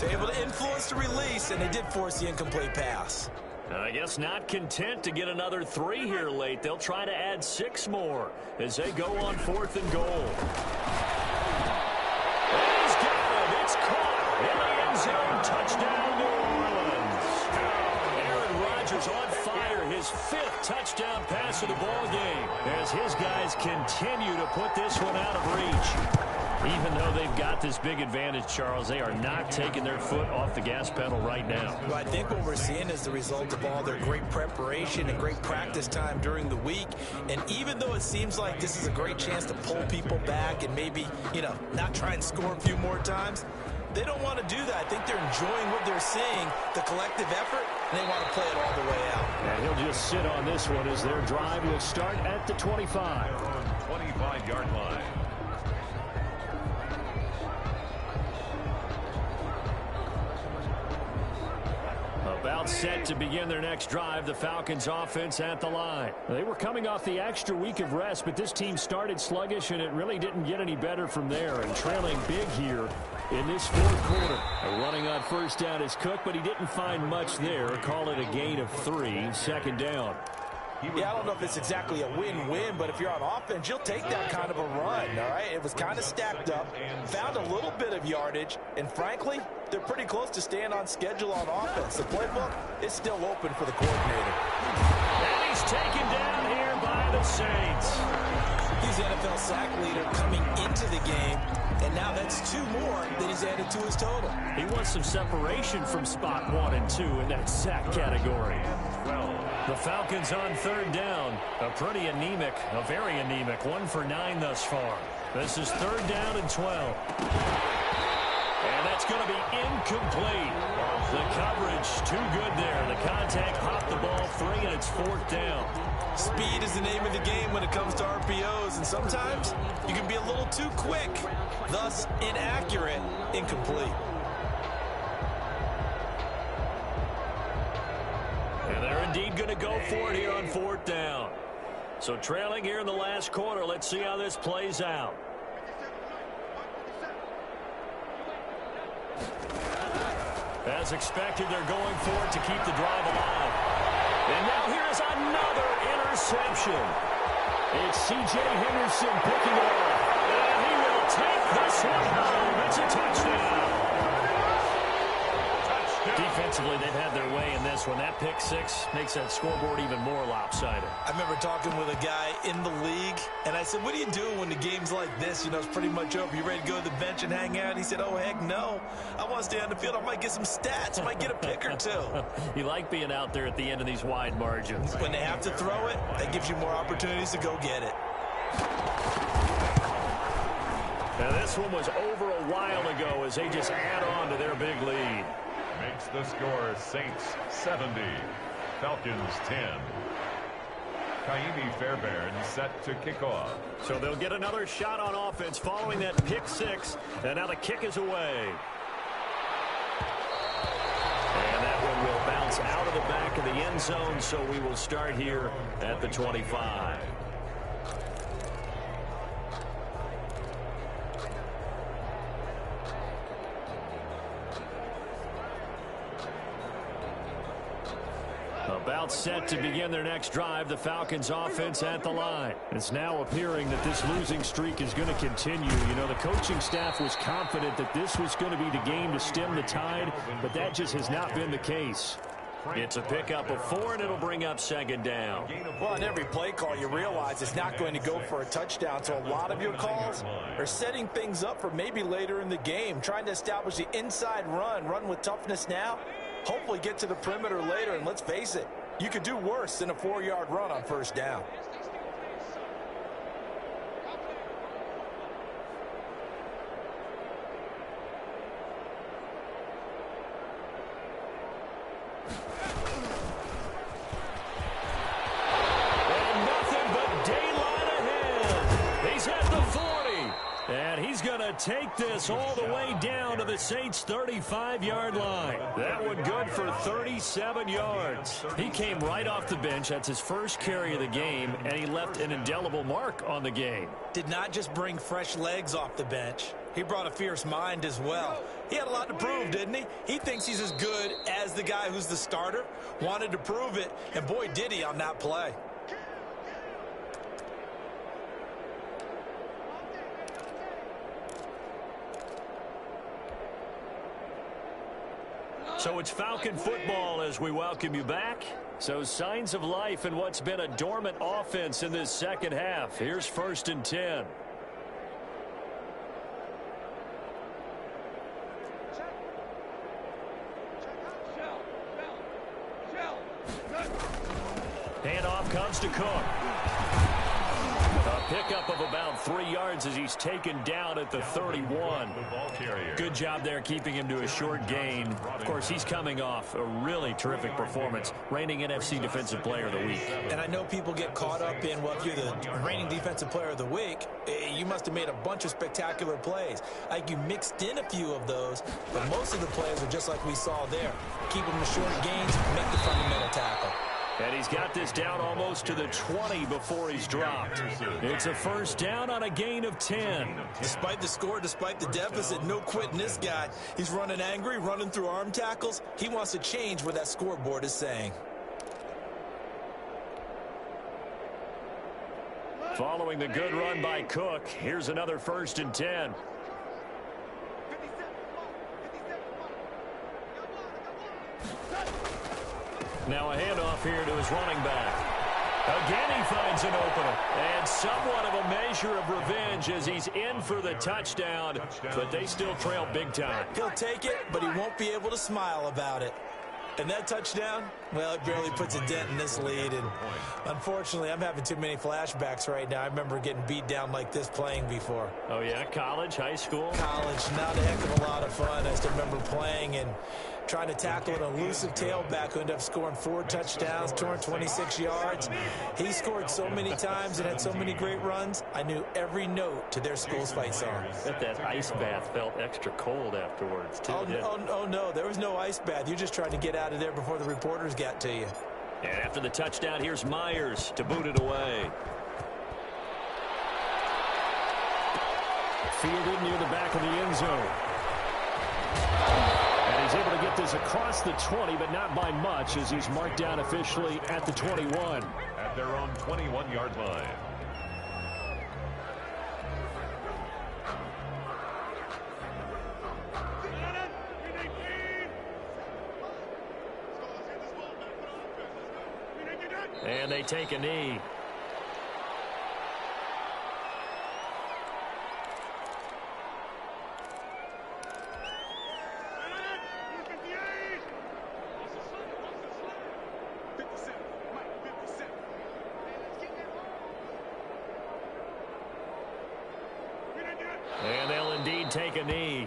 they're able to influence the release, and they did force the incomplete pass. I guess not content to get another 3 here late. They'll try to add 6 more as they go on 4th and goal. And he's got it. It's caught in the end zone. Touchdown, New Orleans. Aaron Rodgers on fire. His 5th touchdown pass of the ball game as his guys continue to put this one out of reach. Even though they've got this big advantage, Charles, they are not taking their foot off the gas pedal right now. Well, I think what we're seeing is the result of all their great preparation and great practice time during the week. And even though it seems like this is a great chance to pull people back and maybe, not try and score a few more times, they don't want to do that. I think they're enjoying what they're seeing, the collective effort, and they want to play it all the way out. And he'll just sit on this one as their drive will start at the 25. 25-yard line. About set to begin their next drive, the Falcons offense at the line. They were coming off the extra week of rest, but this team started sluggish, and it really didn't get any better from there. And trailing big here in this 4th quarter. Running on 1st down is Cook, but he didn't find much there. Call it a gain of 3, 2nd down. Yeah, I don't know if it's exactly a win-win, but if you're on offense, you'll take that kind of a run, all right? It was kind of stacked up, found a little bit of yardage, and frankly, they're pretty close to staying on schedule on offense. The playbook is still open for the coordinator. And he's taken down here by the Saints. He's the NFL sack leader coming into the game, and now that's 2 more that he's added to his total. He wants some separation from spot 1 and 2 in that sack category. The Falcons on 3rd down. A very anemic 1 for 9 thus far. This is 3rd down and 12. And that's going to be incomplete. The coverage too good there. The contact popped the ball free, and it's 4th down. Speed is the name of the game when it comes to RPOs, and sometimes you can be a little too quick, thus inaccurate, incomplete. And they're indeed going to go for it here on 4th down. So trailing here in the last quarter, let's see how this plays out. As expected, they're going for it to keep the drive alive. And now here's another interception. It's C.J. Henderson picking it up. And he will take this one home. It's a touchdown. Defensively, they've had their way in this one. That pick six makes that scoreboard even more lopsided. I remember talking with a guy in the league, and I said, what do you do when the game's like this? You know, it's pretty much over. You ready to go to the bench and hang out? He said, oh, heck no. I want to stay on the field. I might get some stats. I might get a pick or two. You like being out there at the end of these wide margins. When they have to throw it, that gives you more opportunities to go get it. Now, this one was over a while ago as they just add on to their big lead. Makes the score Saints 70, Falcons 10. Kaimi Fairbairn set to kick off. So they'll get another shot on offense following that pick six. And now the kick is away. And that one will bounce out of the back of the end zone. So we will start here at the 25. About set to begin their next drive, the Falcons offense at the line. It's now appearing that this losing streak is going to continue. You know, the coaching staff was confident that this was going to be the game to stem the tide, but that just has not been the case. It's a pickup of 4, and it'll bring up 2nd down. Well, on every play call, you realize it's not going to go for a touchdown, so a lot of your calls are setting things up for maybe later in the game, trying to establish the inside run with toughness now, hopefully get to the perimeter later, and let's face it, you could do worse than a 4-yard run on 1st down. And nothing but daylight ahead. He's at the 40. And he's going to take this all the way down to the Saints' 35-yard line. That one good for 37 yards. He came right off the bench. That's his first carry of the game, and he left an indelible mark on the game. Did not just bring fresh legs off the bench. He brought a fierce mind as well. He had a lot to prove, didn't he? He thinks he's as good as the guy who's the starter. Wanted to prove it, and boy, did he on that play. So it's Falcon football as we welcome you back. So signs of life in what's been a dormant offense in this second half. Here's 1st and 10. Handoff comes to Cook. A pickup of about 3 yards as he's taken down at the 31. Good job there keeping him to a short gain. Of course, he's coming off a really terrific performance, reigning NFC Defensive Player of the Week. And I know people get caught up in, well, if you're the reigning Defensive Player of the Week, you must have made a bunch of spectacular plays. Like you mixed in a few of those, but most of the plays are just like we saw there. Keep them to short gains, make the fundamental tackle. And he's got this down almost to the 20 before he's dropped. It's a 1st down on a gain of 10. Despite the score, despite the deficit, no quitting this guy. He's running angry, running through arm tackles. He wants to change what that scoreboard is saying. Following the good run by Cook, here's another 1st and 10. Now a handoff here to his running back. Again, he finds an opener. And somewhat of a measure of revenge as he's in for the touchdown. But they still trail big time. He'll take it, but he won't be able to smile about it. And that touchdown, well, it barely puts a dent in this lead. And unfortunately, I'm having too many flashbacks right now. I remember getting beat down like this playing before. Oh, yeah? College, high school? College, not a heck of a lot of fun. I just remember playing and trying to tackle an elusive tailback who ended up scoring 4 touchdowns, 226 yards. He scored so many times and had so many great runs, I knew every note to their school's fight song. I bet that ice bath felt extra cold afterwards, too. Oh, no, there was no ice bath. You just tried to get out of there before the reporters got to you. And after the touchdown, here's Myers to boot it away. Fielded near the back of the end zone. And he's able to get this across the 20, but not by much, as he's marked down officially at the 21. At their own 21-yard line. And they take a knee. And they'll indeed take a knee.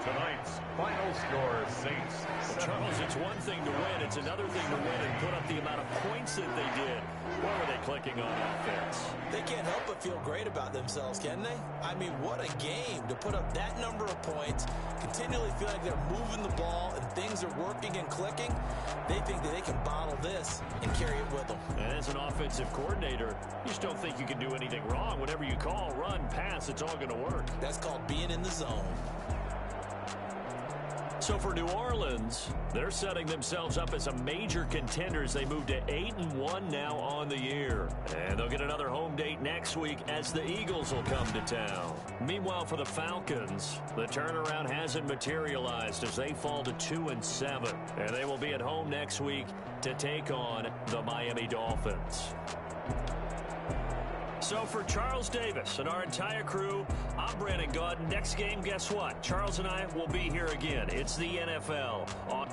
Tonight's final score, Saints. Charles, it's one thing to win. It's another thing to win and put up the amount of points that they did. Where were they clicking on offense? They can't help but feel great about themselves, can they? I mean, what a game to put up that number of points, continually feel like they're moving the ball and things are working and clicking. They think that they can bottle this and carry it with them. And as an offensive coordinator, you just don't think you can do anything wrong. Whatever you call, run, pass, it's all going to work. That's called being in the zone. So for New Orleans, they're setting themselves up as a major contender as they move to 8-1 now on the year. And they'll get another home date next week as the Eagles will come to town. Meanwhile, for the Falcons, the turnaround hasn't materialized as they fall to 2-7. And they will be at home next week to take on the Miami Dolphins. So for Charles Davis and our entire crew, I'm Brandon Gaudin. Next game, guess what? Charles and I will be here again. It's the NFL on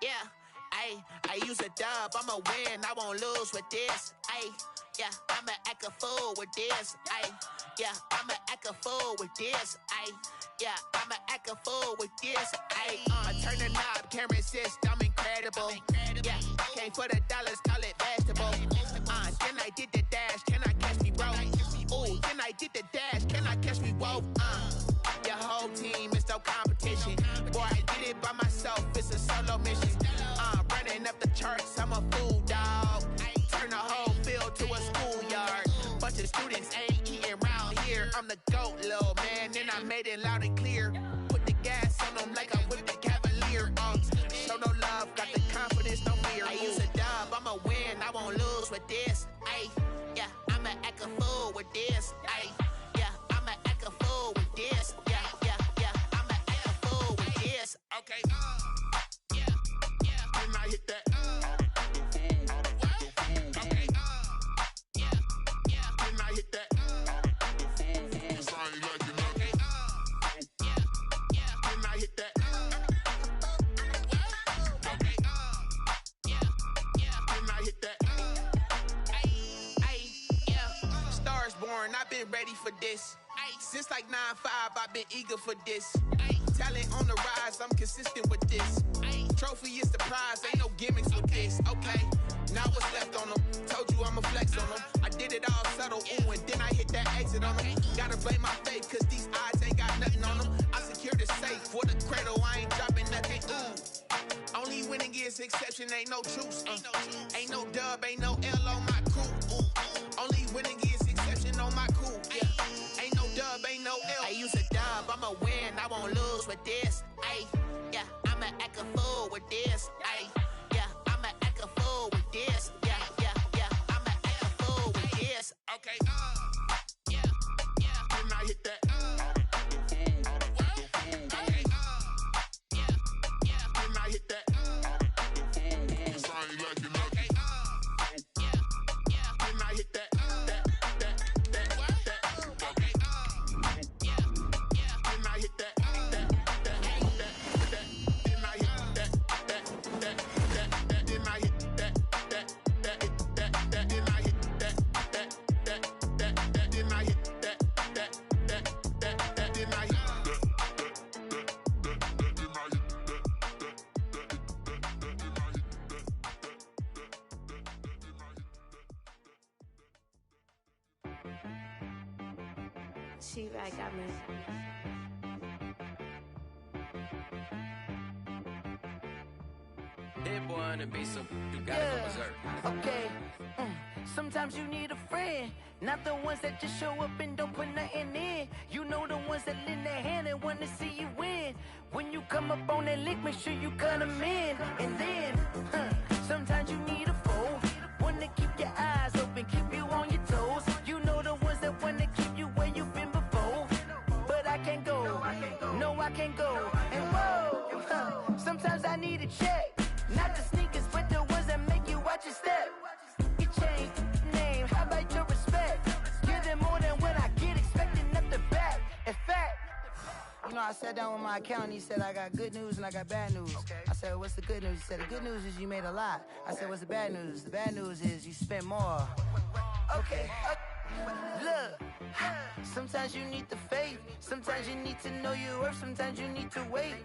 Yeah, I use a dub, I'ma win, I won't lose with this. Yeah, I'ma act a fool with this. Yeah, I'ma act a fool with this. Yeah, I'ma act a fool with this. I turn the knob, can't resist, I'm incredible. Yeah, came for the dollars, call it vegetable. Then I did the dash, can I catch me, bro? Ooh, then I did the dash, can I catch me, whoa? Your whole team is no competition. Boy, I did it by myself, it's a solo mission. Running up the charts, I'm a fool, dog. Turn the whole field to a schoolyard. Bunch of students ain't eating round here. I'm the GOAT, little man, and I made it loud and clear. Put the gas on them like I'm with the Cavalier. Show no love, got the confidence, no fear. I use a dub, I'ma win, I won't lose with this. Yeah, I'ma act a fool with this. Yeah, I'ma act a fool with this. Yeah, I'ma act a fool with this. Okay, yeah, then I hit that. Okay, yeah, then I hit that. Cause I ain't like it nothing. Yeah, then I hit that. Okay, yeah, then I hit that. Yeah, stars born, I've been ready for this. Since like 9-5, I've been eager for this. Talent on the rise, I'm consistent with this. Trophy is the prize, ain't no gimmicks with this. Okay, now what's left on them? Told you I'ma flex on them. I did it all subtle, ooh, and then I hit that exit on them. Gotta blame my faith, cause these odds ain't got nothing on them. I secured the safe for the cradle, I ain't dropping nothing, ooh. Only winning is exception, ain't no truce. Ain't no dub, ain't no L on my crew. Only winning is exception on my crew. Yeah, ain't no dub, ain't no L. I use a dub, I'ma win, I won't lose with this. Yeah, I'ma act a fool with this. Yeah, I'ma act a fool with this. Yeah, I'ma act a fool with this. Okay, yeah, then I hit that. Okay, yeah, then I hit that. Cause I ain't like it nothing. Okay, yeah, then I hit that. Okay, yeah, then I hit that. She right, got me. That boy on the beat, so you gotta go berserk. Okay. Sometimes you need a friend, not the ones that just show up and don't put nothing in. You know the ones that lend their hand and want to see you win. When you come up on that lick, make sure you cut them in. And then, sometimes you need a foe, one to keep your eyes open, keep you on your toes. You know the ones that want to keep you where you've been before. But I can't go, no I can't go. And whoa, sometimes I need a check. Not the sneakers, but the ones that make you watch your step. Your chain, name, how about your respect? Give them more than what I get, expecting up the back. In fact, you know, I sat down with my accountant, he said I got good news and I got bad news. I said, what's the good news? He said, the good news is you made a lot. I said, what's the bad news? The bad news is you spent more. Okay. Look, sometimes you need the faith, sometimes you need to know your worth, sometimes you need to wait.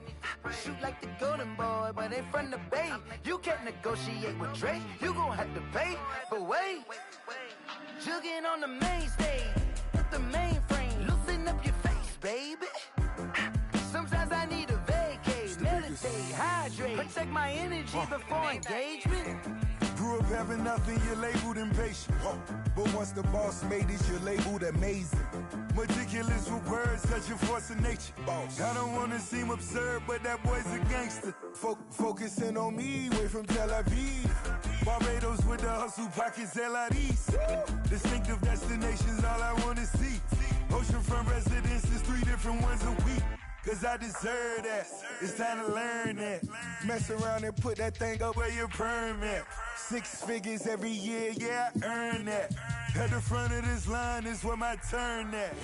Shoot like the golden boy, but ain't from the bay. You can't negotiate with Drake, you gon' have to pay. But wait, jugging on the main stage, with the mainframe, loosen up your face, baby. Sometimes I need a vacate, meditate, hydrate, protect my energy before engagement. Grew up having nothing, you're labeled impatient. But once the boss made it, you're labeled amazing. Meticulous with words, such a force of nature. I don't wanna seem absurd, but that boy's a gangster. Focusing on me, way from Tel Aviv. Barbados with the hustle pockets, LIDs. Distinctive destinations, all I wanna see. Oceanfront residences, 3 different ones a week. Cause I deserve that, it's time to learn that. Mess around and put that thing up where your perm at. 6 figures every year, yeah, I earn that. At the front of this line is where my turn at.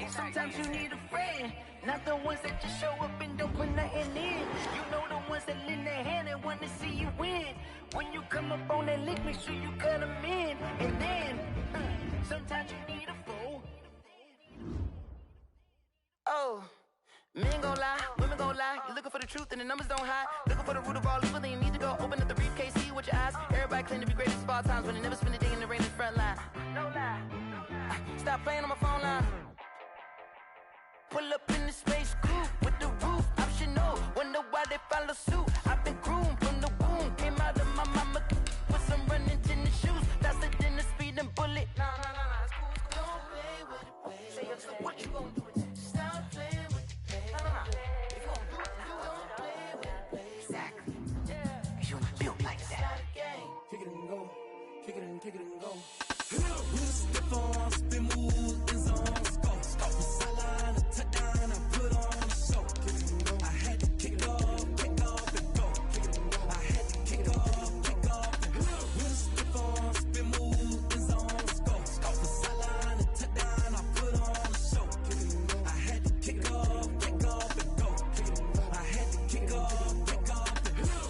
Sometimes you need a friend, not the ones that just show up and don't put nothing in. You know the ones that lend their hand and want to see you win. When you come up on that lick, make sure you cut them in. And then, sometimes you need a fool. Oh, men gon' lie, women gon' lie. You're looking for the truth and the numbers don't hide. Looking for the root of all evil, then you need to go open up the briefcase, see with your eyes. Everybody claim to be greatest of all times, but they never spend a day in the rain in the front line. No lie. Stop playing on my phone line. Pull up in the space coupe with the roof optional. Wonder why they follow suit. I've been groomed from the womb. Came out of my mama with some running tennis shoes. Faster than the speeding bullet. Nah, it's cool. Don't play with it, baby. So what you gon' do with it? Stop playing with it, baby. Nah. If you gon' do it, you don't play with it, baby. Exactly. Yeah. Cause you ain't built like that. Kick it and go. Kick it and go. We'll step on, spin, move, in zones, go. Sideline, a touchdown, I put on a show. I had to kick off and go. I had to kick off and go. We'll step on, spin, move, in zones, go. Sideline, a touchdown, I put on a show. I had to kick off and go. I had to kick off and go.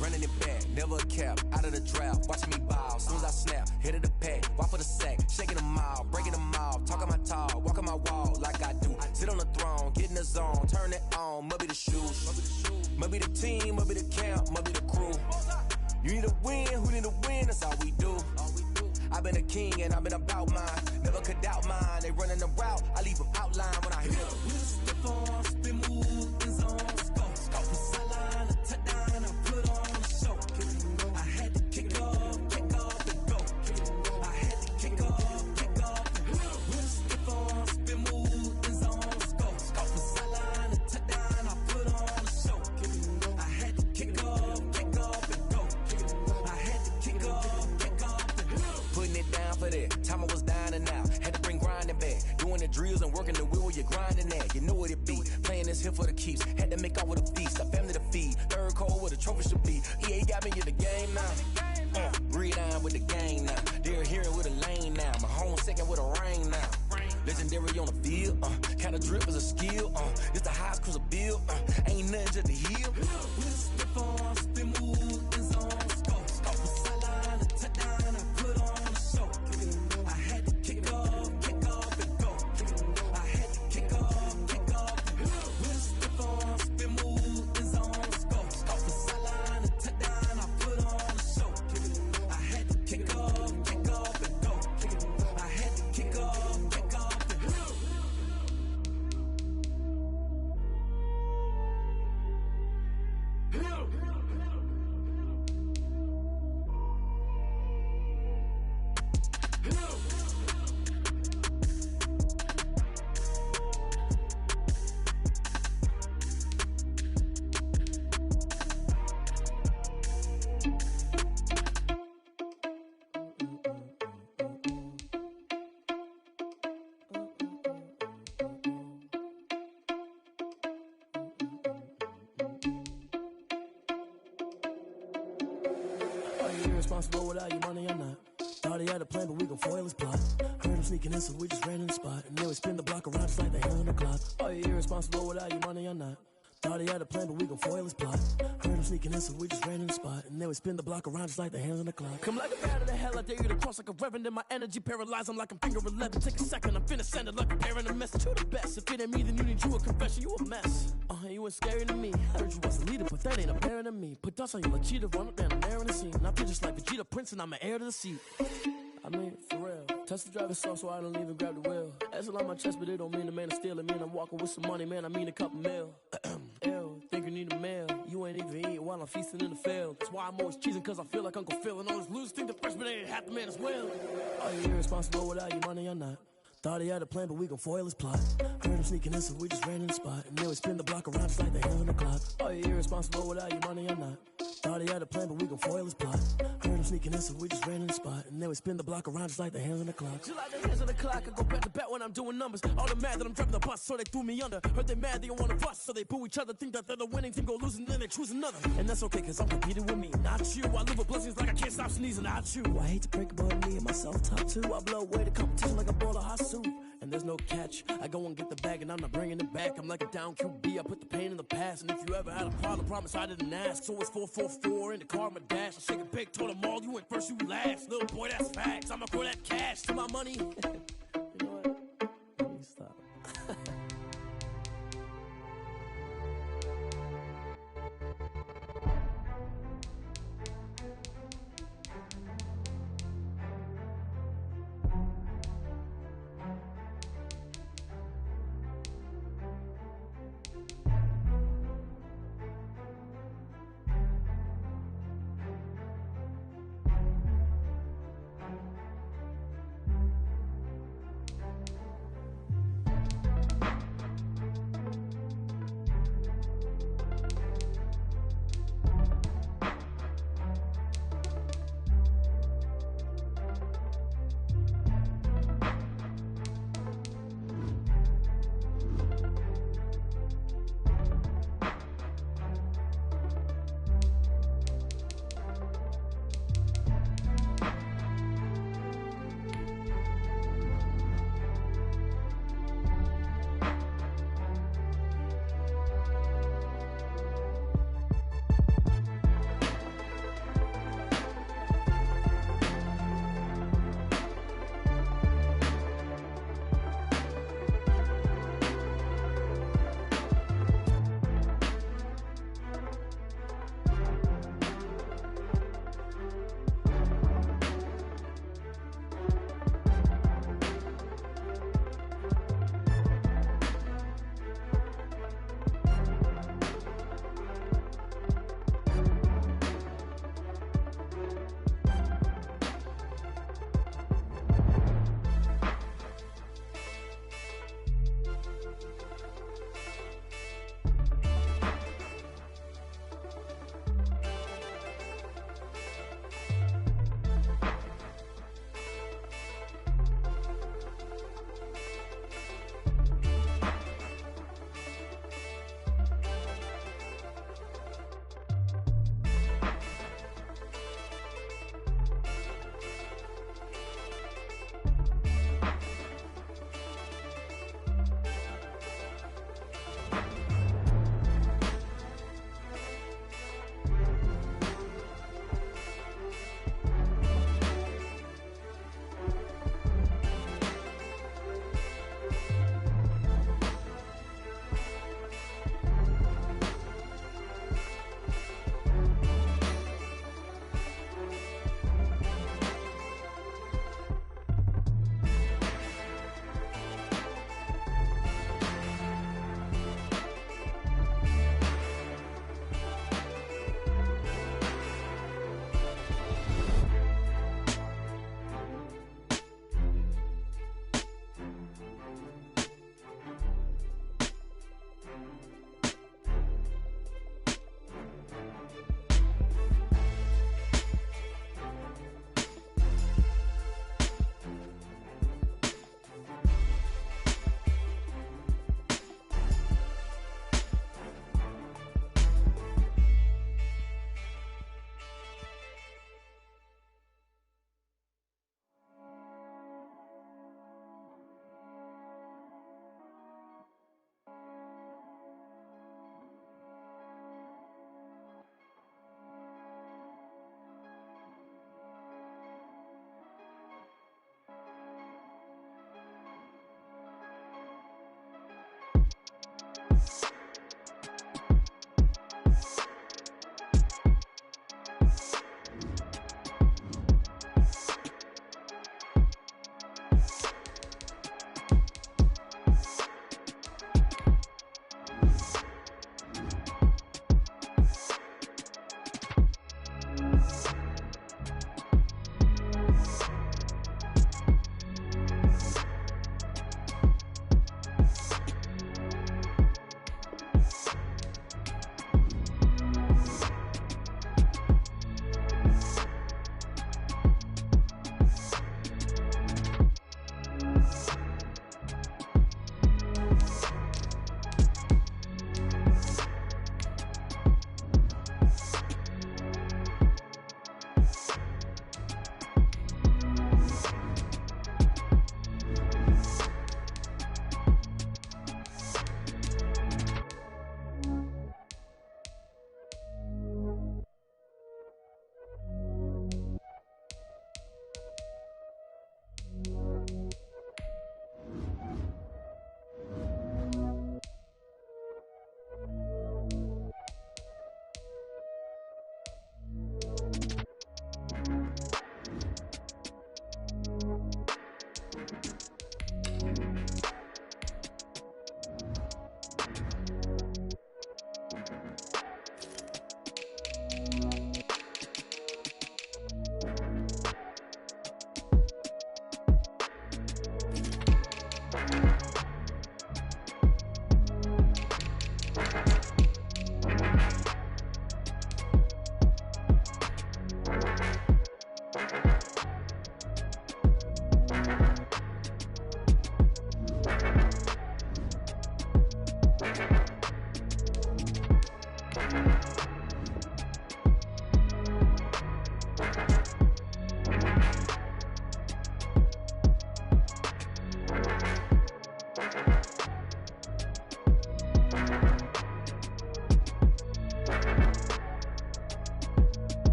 Running it back, never a cap, out of the draft, watching me ball. Soon as I snap, hit of the pack, walk for the sack, shaking them all, breaking them off, talking my talk, walking my wall like I do. Sit on the throne, get in the zone, turn it on, must be the shoes, must be the team, must be the camp, must be the crew. You need a win, who need a win, that's all we do. I've been a king and I've been about mine, never could doubt mine. They running the route, I leave them outline when I hit them. We'll step on, spin, move, in zones, go. Sideline, a touchdown, I put on a show. I had to kick off and go. I had to kick off and go. We'll step on, spin, move, in zones, go. Sideline, a touchdown, I put on a show. I had to kick off and go. I had to kick off and go. Putting it down for that, time I was dying and out. Had to bring grinding back, doing the drills and working the wheel where you're grinding at. You know what it be, playing this here for the keeps. Had to make out with a feast, a family to feed. Third cold where the trophy should be. EA got me in the game now. Breed on with the game now. They're hearing with a lane now. My home second with a rain now. Legendary on the field, kind of drip is a skill. It's the highest cruiser bill, ain't nothing just to heal. We'll step on, spin, move, in zones, go. Sideline, a touchdown, I put on a show. I had to kick off and go. I had to kick off and go. We'll step on, spin, move, in zones, go. Sideline, a touchdown, I put on a show. I had to kick off and go. I had to kick off and go. Irresponsible without your money or not. Thought he had a plan, but we gon' foil his plot. Heard him sneaking in, so we just ran in the spot. And then we spin the block around just like the hand on the clock. Are you irresponsible without your money or not? Thought he had a plan, but we gon' foil his plot. Heard him sneaking in, so we just ran in the spot. And then we spin the block around just like the hands on the clock. Come like a bat of the hell, I dare you to cross like a reverend. In my energy paralyzed, I'm like I'm finger 11. Take a second, I'm finna send it like a parent a message. You the best, if it ain't me, then you need you a confession. You a mess, you ain't scary to me. Heard you was a leader, but that ain't apparent to me. Put dust on you like cheetah, run up down the air in the scene. Now just like Vegeta Prince, and I'm an heir to the seat. I mean, for real. Touch the driver's soft so I don't even grab the wheel. That's on my chest, but it don't mean the man is stealing. Mean I'm walking with some money, man, I mean a couple mil. Ew, think you need a meal. You ain't even eating while I'm feasting in the field. That's why I'm always cheesing, cause I feel like Uncle Phil. And all this lose think the freshman ain't half the man as well. Are you irresponsible without your money or not? Thought he had a plan, but we gon' foil his plot. Heard him sneaking in, so we just ran in the spot. And then we spin the block around just like the hands on the clock. Are you irresponsible without your money or not? Thought he had a plan, but we gon' foil his plot. Heard him sneaking in, so we just ran in the spot. And then we spin the block around just like the hands on the clock. Just like the hands on the clock, I go back to back when I'm doing numbers. All the mad that I'm driving the bus, so they threw me under. Heard they mad, they don't wanna bust, so they boo each other. Think that they're the winning team, go losing, then they choose another. And that's okay, cause I'm competing with me, not you. I live with blessings like I can't stop sneezing, not you. I hate to break it, but me and myself top two. I blow away the competition like a bowl of hot soup. And there's no catch. I go and get the bag and I'm not bringing it back. I'm like a down QB, I put the pain in the past. And if you ever had a problem, promise I didn't ask. So it's 444 in the car, my dash. I shake a big, told them all, you went first, you last. Little boy, that's facts. I'ma throw that cash to my money. You know what? Let me stop.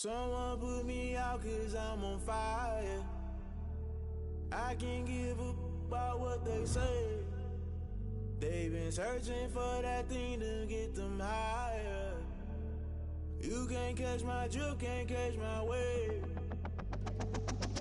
Someone put me out 'cause I'm on fire. I can't give a about what they say. They've been searching for that thing to get them higher. You can't catch my drift, can't catch my wave.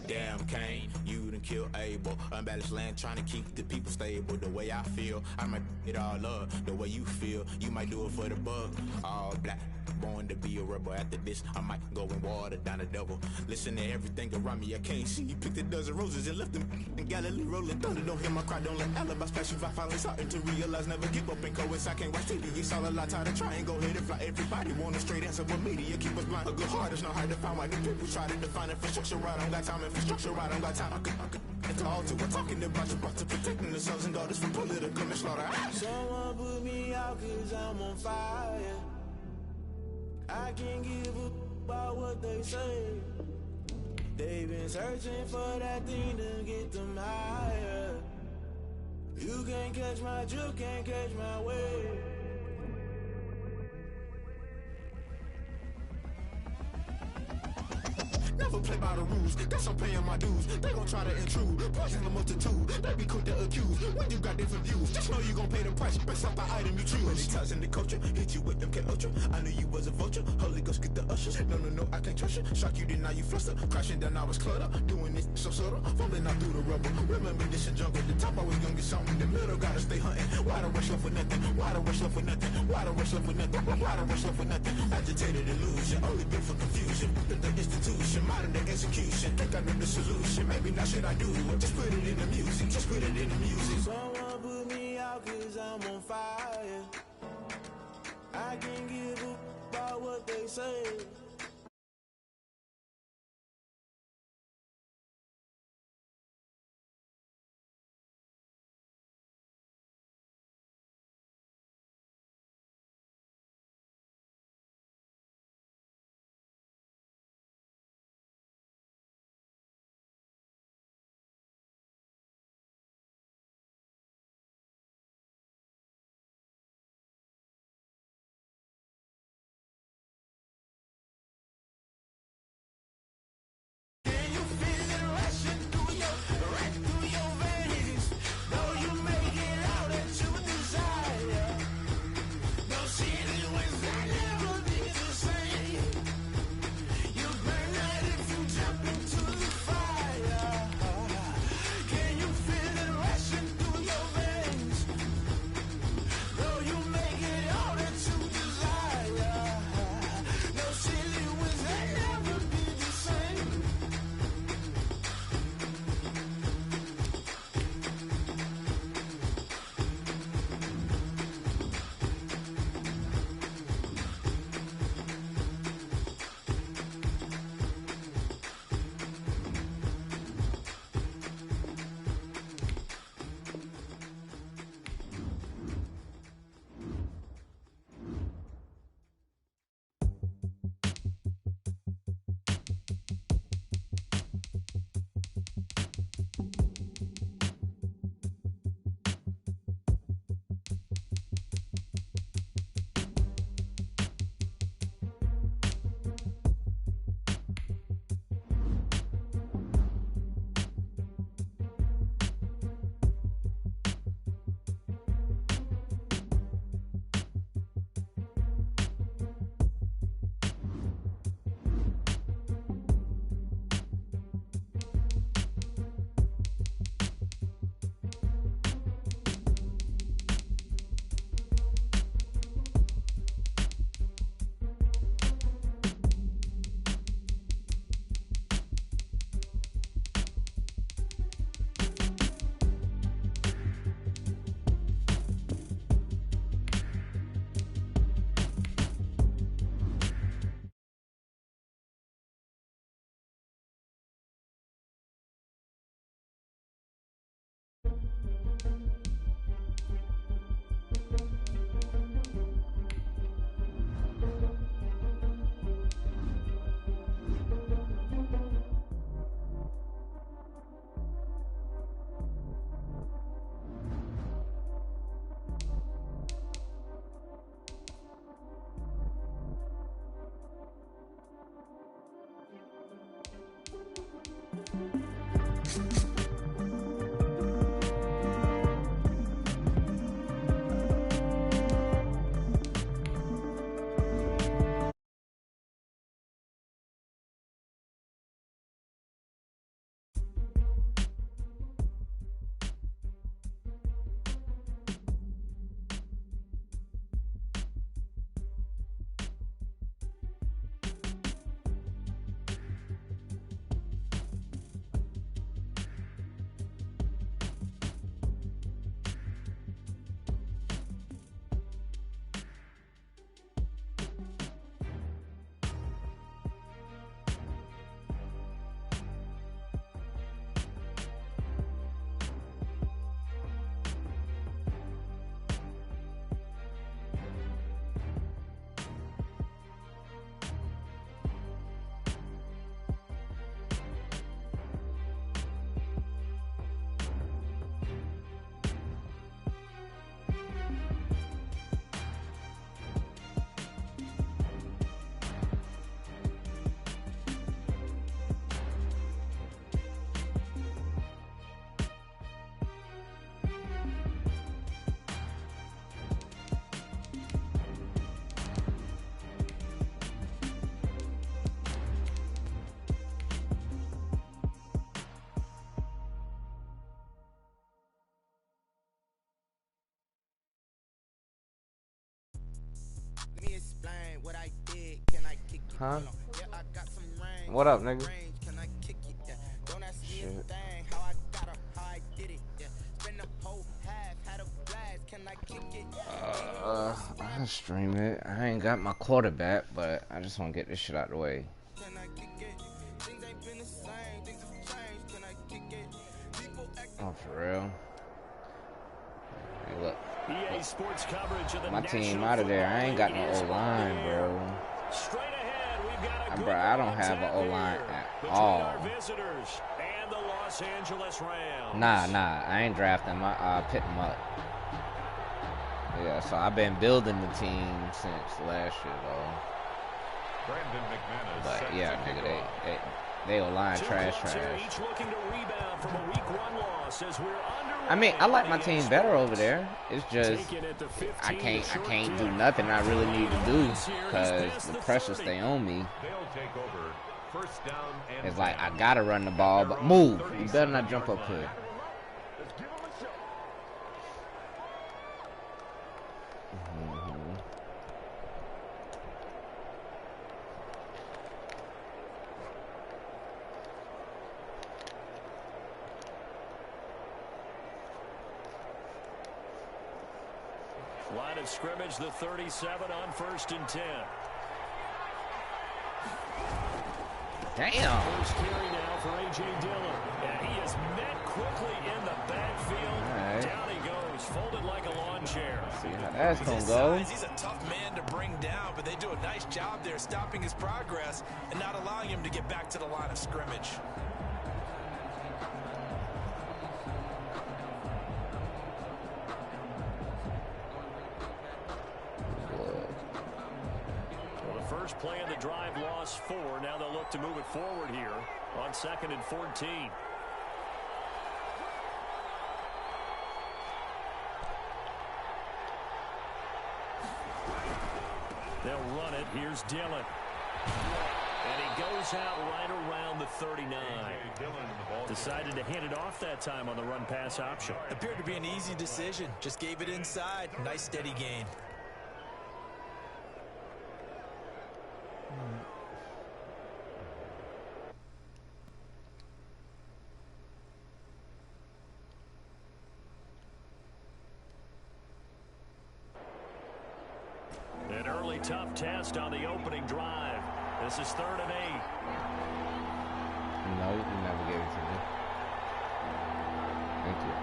Damn, Kane, you done killed Abel. Unbalanced land, trying to keep the people stable. The way I feel, I might it all up. The way you feel, you might do it for the buck. All black, born to be a rebel. After this, I might go and water down the devil. Listen to everything around me, I can't see. Picked a dozen roses and left them in Galilee rolling thunder. Don't hear my cry, don't let alibis pass you. I finally starting to realize, never give up and coincide. Can't watch TV, it's all a lot. Tired of trying, go ahead and fly. Everybody want a straight answer, but media keep us blind. A good heart is not hard to find. Why the people try to define infrastructure right? I don't got time, infrastructure right, I don't got time. I could at the altar, we're talking about you, about to protecting the sons and daughters from political manslaughter. Someone put me out 'cause I'm on fire. I can't give a about what they say. They've been searching for that thing to get them higher. You can't catch my drift, can't catch my wave. Never play by the rules, guess I'm paying my dues. They gon' try to intrude, poison the multitude. They be quick to accuse when you got different views. Just know you gon' pay the price based off the item you choose. Many times in the culture, hit you with them K Ultra. I knew you was a vulture. Holy Ghost get the ushers. No, I can't trust you. Shock you, then now you fluster. Crashing down, I was cluttered. Doing this so subtle, falling out through the rubble. Remember this in jungle. The top I was gonna get something. The middle gotta stay hunting. Why the rush left for nothing? Why the rush left for nothing? Why the rush left for nothing? Why the rush left for nothing? Agitated illusion, only built for confusion. The institution, modern day execution. Think I know the solution. Maybe now should I do it? Just put it in the music. Just put it in the music. Someone put me out 'cause I'm on fire. I can't give a about what they say. Huh? What up, nigga? Shit. I stream it. I ain't got my quarterback, but I just want to get this shit out the way. Oh, for real? Hey, look. EA Sports coverage of the my team out of there. I ain't got no O-line, bro. Straight ahead, we've got a Bro, I don't have an O-line at all. Visitors and the Los Angeles Rams. Nah. I ain't drafting them. I picked them up. Yeah, so I've been building the team since last year, though. Brandon McManus. But yeah, nigga, they O-line trash. Each looking to rebound from a week 1 loss as we're underway. I mean, I like my team better over there. It's just I can't do nothing I really need to do because the pressure stay on me. It's like I gotta run the ball, but move. You better not jump up here. Line of scrimmage, the 37 on 1st and 10. Damn. First carry now for A.J. Dillon. And he is met quickly in the backfield. Right. Down he goes, folded like a lawn chair. See how that's gonna go. He's a tough man to bring down, but they do a nice job there stopping his progress and not allowing him to get back to the line of scrimmage. First play of the drive, lost 4. Now they'll look to move it forward here on 2nd and 14. They'll run it. Here's Dillon. And he goes out right around the 39. Decided to hand it off that time on the run-pass option. Appeared to be an easy decision. Just gave it inside. Nice steady gain. An early tough test on the opening drive. This is 3rd and 8. No, you never gave it to me. Thank you.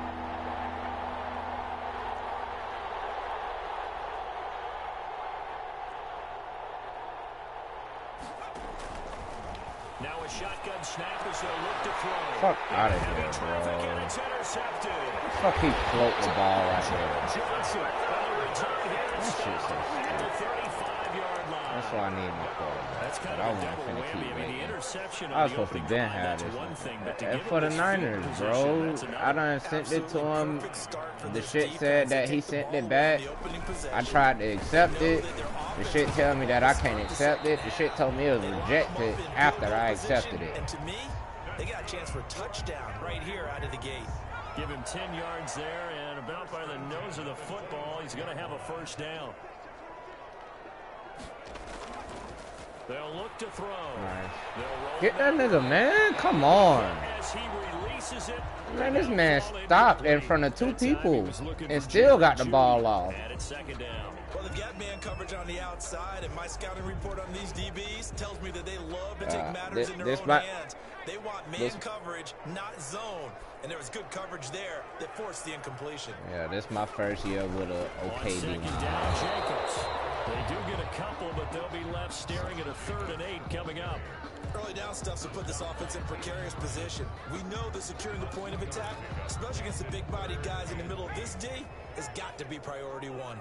Now a shotgun snap as they'll look to throw. Fuck out of here, bro. And it's intercepted. Fuck, he float the ball right there. Johnson on the return here. That shit's so At the stupid. 35-yard line. That's why I need my quarterback. That's kind I of a wasn't double finna whammy. keep I mean, the waiting. interception I was on the supposed to opening been drive, have that's this one thing, but to one. give For him the this Niners, field bro. position, I done sent it to him. The shit said that he sent it back. I tried to accept it. The shit tell me that I can't accept it. The shit told me it was rejected after I accepted it. And to me, they got a chance for a touchdown right here out of the gate. Give him 10 yards there, and about by the nose of the football, he's going to have a first down. They'll look to throw. Nice. Get that nigga, man. Come on. As he releases it, Man, this man stopped in front of 2 people and still got the ball off. and it's 2nd down. Well, they've got man coverage on the outside, and my scouting report on these DBs tells me that they love to take matters in their own hands. They want man coverage, not zone. And there was good coverage there that forced the incompletion. Yeah, this is my first year with a okay D line. Jacobs. They do get a couple, but they'll be left staring at a 3rd and 8 coming up. Early down stuff to put this offense in precarious position. We know that securing the point of attack, especially against the big-bodied guys in the middle of this D, has got to be priority 1.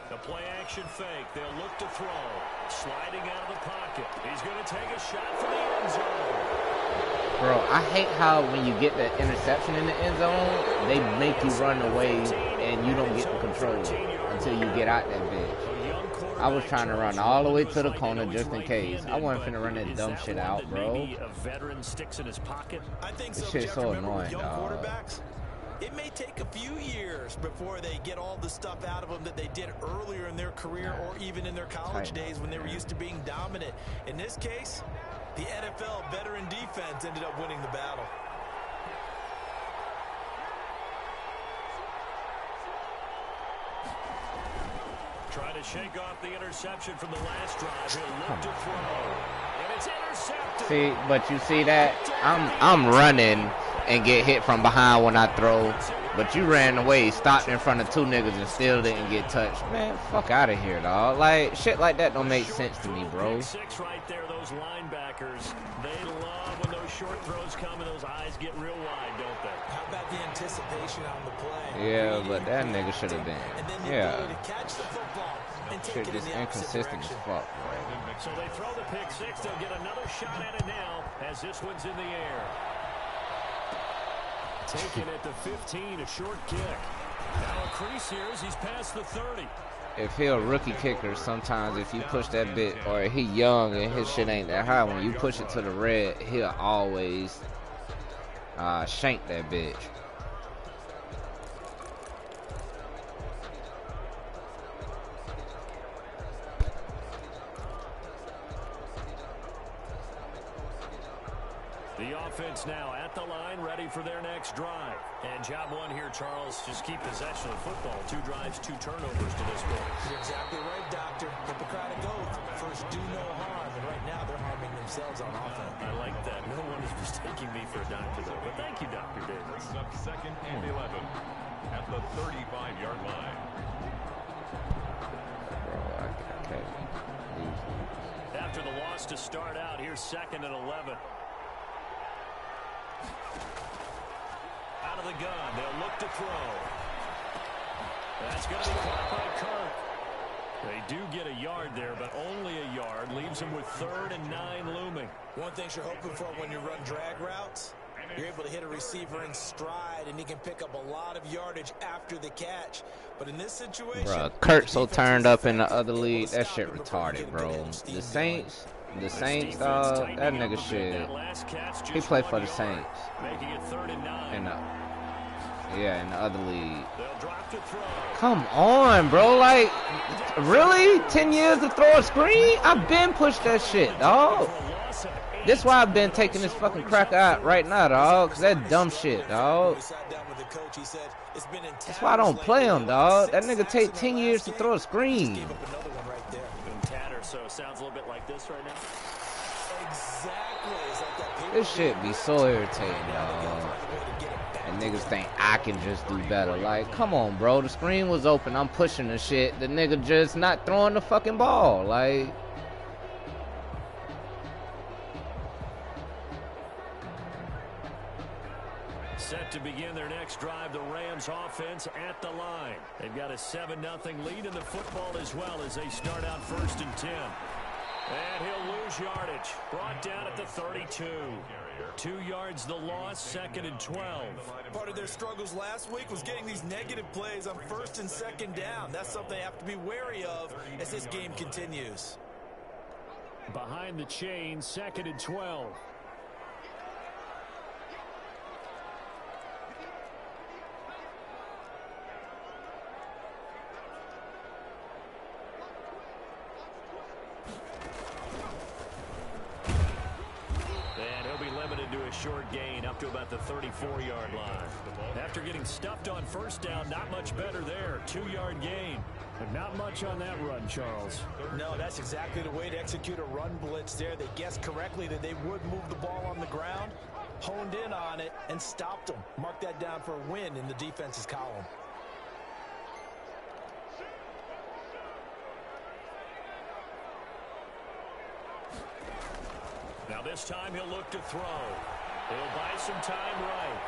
The play action fake. They'll look to throw. Sliding out of the pocket. He's going to take a shot for the end zone. Bro, I hate how when you get the interception in the end zone, they make you run away and you don't get the control until you get out that bitch. I was trying to run all the way to the corner just in case. I wasn't finna run that dumb shit out, bro. Maybe a veteran sticks in his pocket. This shit's so annoying, dog. It may take a few years before they get all the stuff out of them that they did earlier in their career or even in their college days when they were used to being dominant. In this case, the NFL veteran defense ended up winning the battle. Trying to shake off the interception from the last drive. He'll look to throw. And it's intercepted. See, but you see that? I'm running and get hit from behind when I throw. But you ran away, stopped in front of two niggas and still didn't get touched. Man, fuck out of here, dog. Like, shit like that don't make sense to me, bro. Six right there, those linebackers. They love when those short throws come and those eyes get real wide, don't they? How about the anticipation on the play? Yeah, but that nigga should have been. Yeah. Shit just inconsistent as fuck, bro. So they throw the pick six. They'll get another shot at it now as this one's in the air. Taken at the 15, a short kick. Now a crease here as he's past the 30. If he a rookie kicker, sometimes if you push that bit, or he young and his shit ain't that high, when you push it to the red, he'll always shank that bitch. The offense now at the line, ready for their next drive. And job one here, Charles, just keep possession of the football. 2 drives, 2 turnovers to this point. You're exactly right, Doctor. Hippocratic oath. First, do no harm. And right now, they're harming themselves on offense. I like that. No one is mistaking me for a doctor, though. But thank you, Dr. Davis. Up 2nd and 11 at the 35-yard line. Bro, I can't. After the loss to start out, here's 2nd and 11. Out of the gun, they'll look to throw. That's going to be caught by Kirk. They do get a yard there, but only a yard. Leaves them with 3rd and 9 looming. One thing you're hoping for when you run drag routes, you're able to hit a receiver in stride, and he can pick up a lot of yardage after the catch. But in this situation, bro, Kirk so turned up in the other league. That shit retarded, bro. The Saints, dog, that nigga shit. He played for the Saints. Making it 3rd and 9. In the other league. Come on, bro. Like, really? 10 years to throw a screen? I've been pushed that shit, dog. This why I've been taking this fucking crack out right now, dog. Cause that dumb shit, dog. That's why I don't play him, dog. That nigga take 10 years to throw a screen. So it sounds a little bit like this right now. This shit be so irritating, dog. And niggas think I can just do better. Like, come on, bro. The screen was open. I'm pushing the shit. The nigga just not throwing the fucking ball. Like, set to begin their next drive, the Rams offense at the line. They've got a 7-0 lead in the football as well as they start out 1st and 10. And he'll lose yardage. Brought down at the 32. 2 yards the loss, 2nd and 12. Part of their struggles last week was getting these negative plays on 1st and 2nd down. That's something they have to be wary of as this game continues. Behind the chain, 2nd and 12. Short gain up to about the 34-yard line. After getting stuffed on 1st down, not much better there. 2-yard gain. But not much on that run, Charles. No, that's exactly the way to execute a run blitz there. They guessed correctly that they would move the ball on the ground, honed in on it, and stopped them. Mark that down for a win in the defense's column. Now this time he'll look to throw. He'll buy some time right.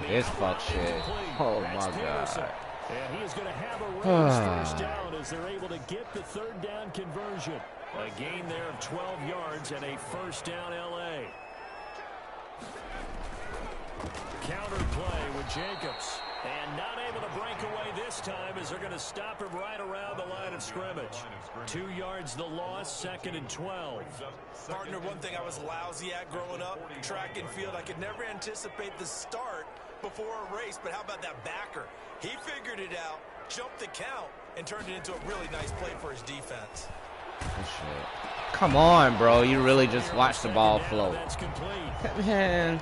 This fuck shit. Oh my God. And he is going to have a raised 1st down as they're able to get the 3rd down conversion. A gain there of 12 yards and a 1st down LA. Counter play with Jacobs. And not able to break away this this time as they're going to stop him right around the line of scrimmage. 2 yards the loss, 2nd and 12. Partner, one thing I was lousy at growing up, track and field, I could never anticipate the start before a race, but how about that backer? He figured it out, jumped the count, and turned it into a really nice play for his defense. Come on, bro. You really just watch the ball float. Man.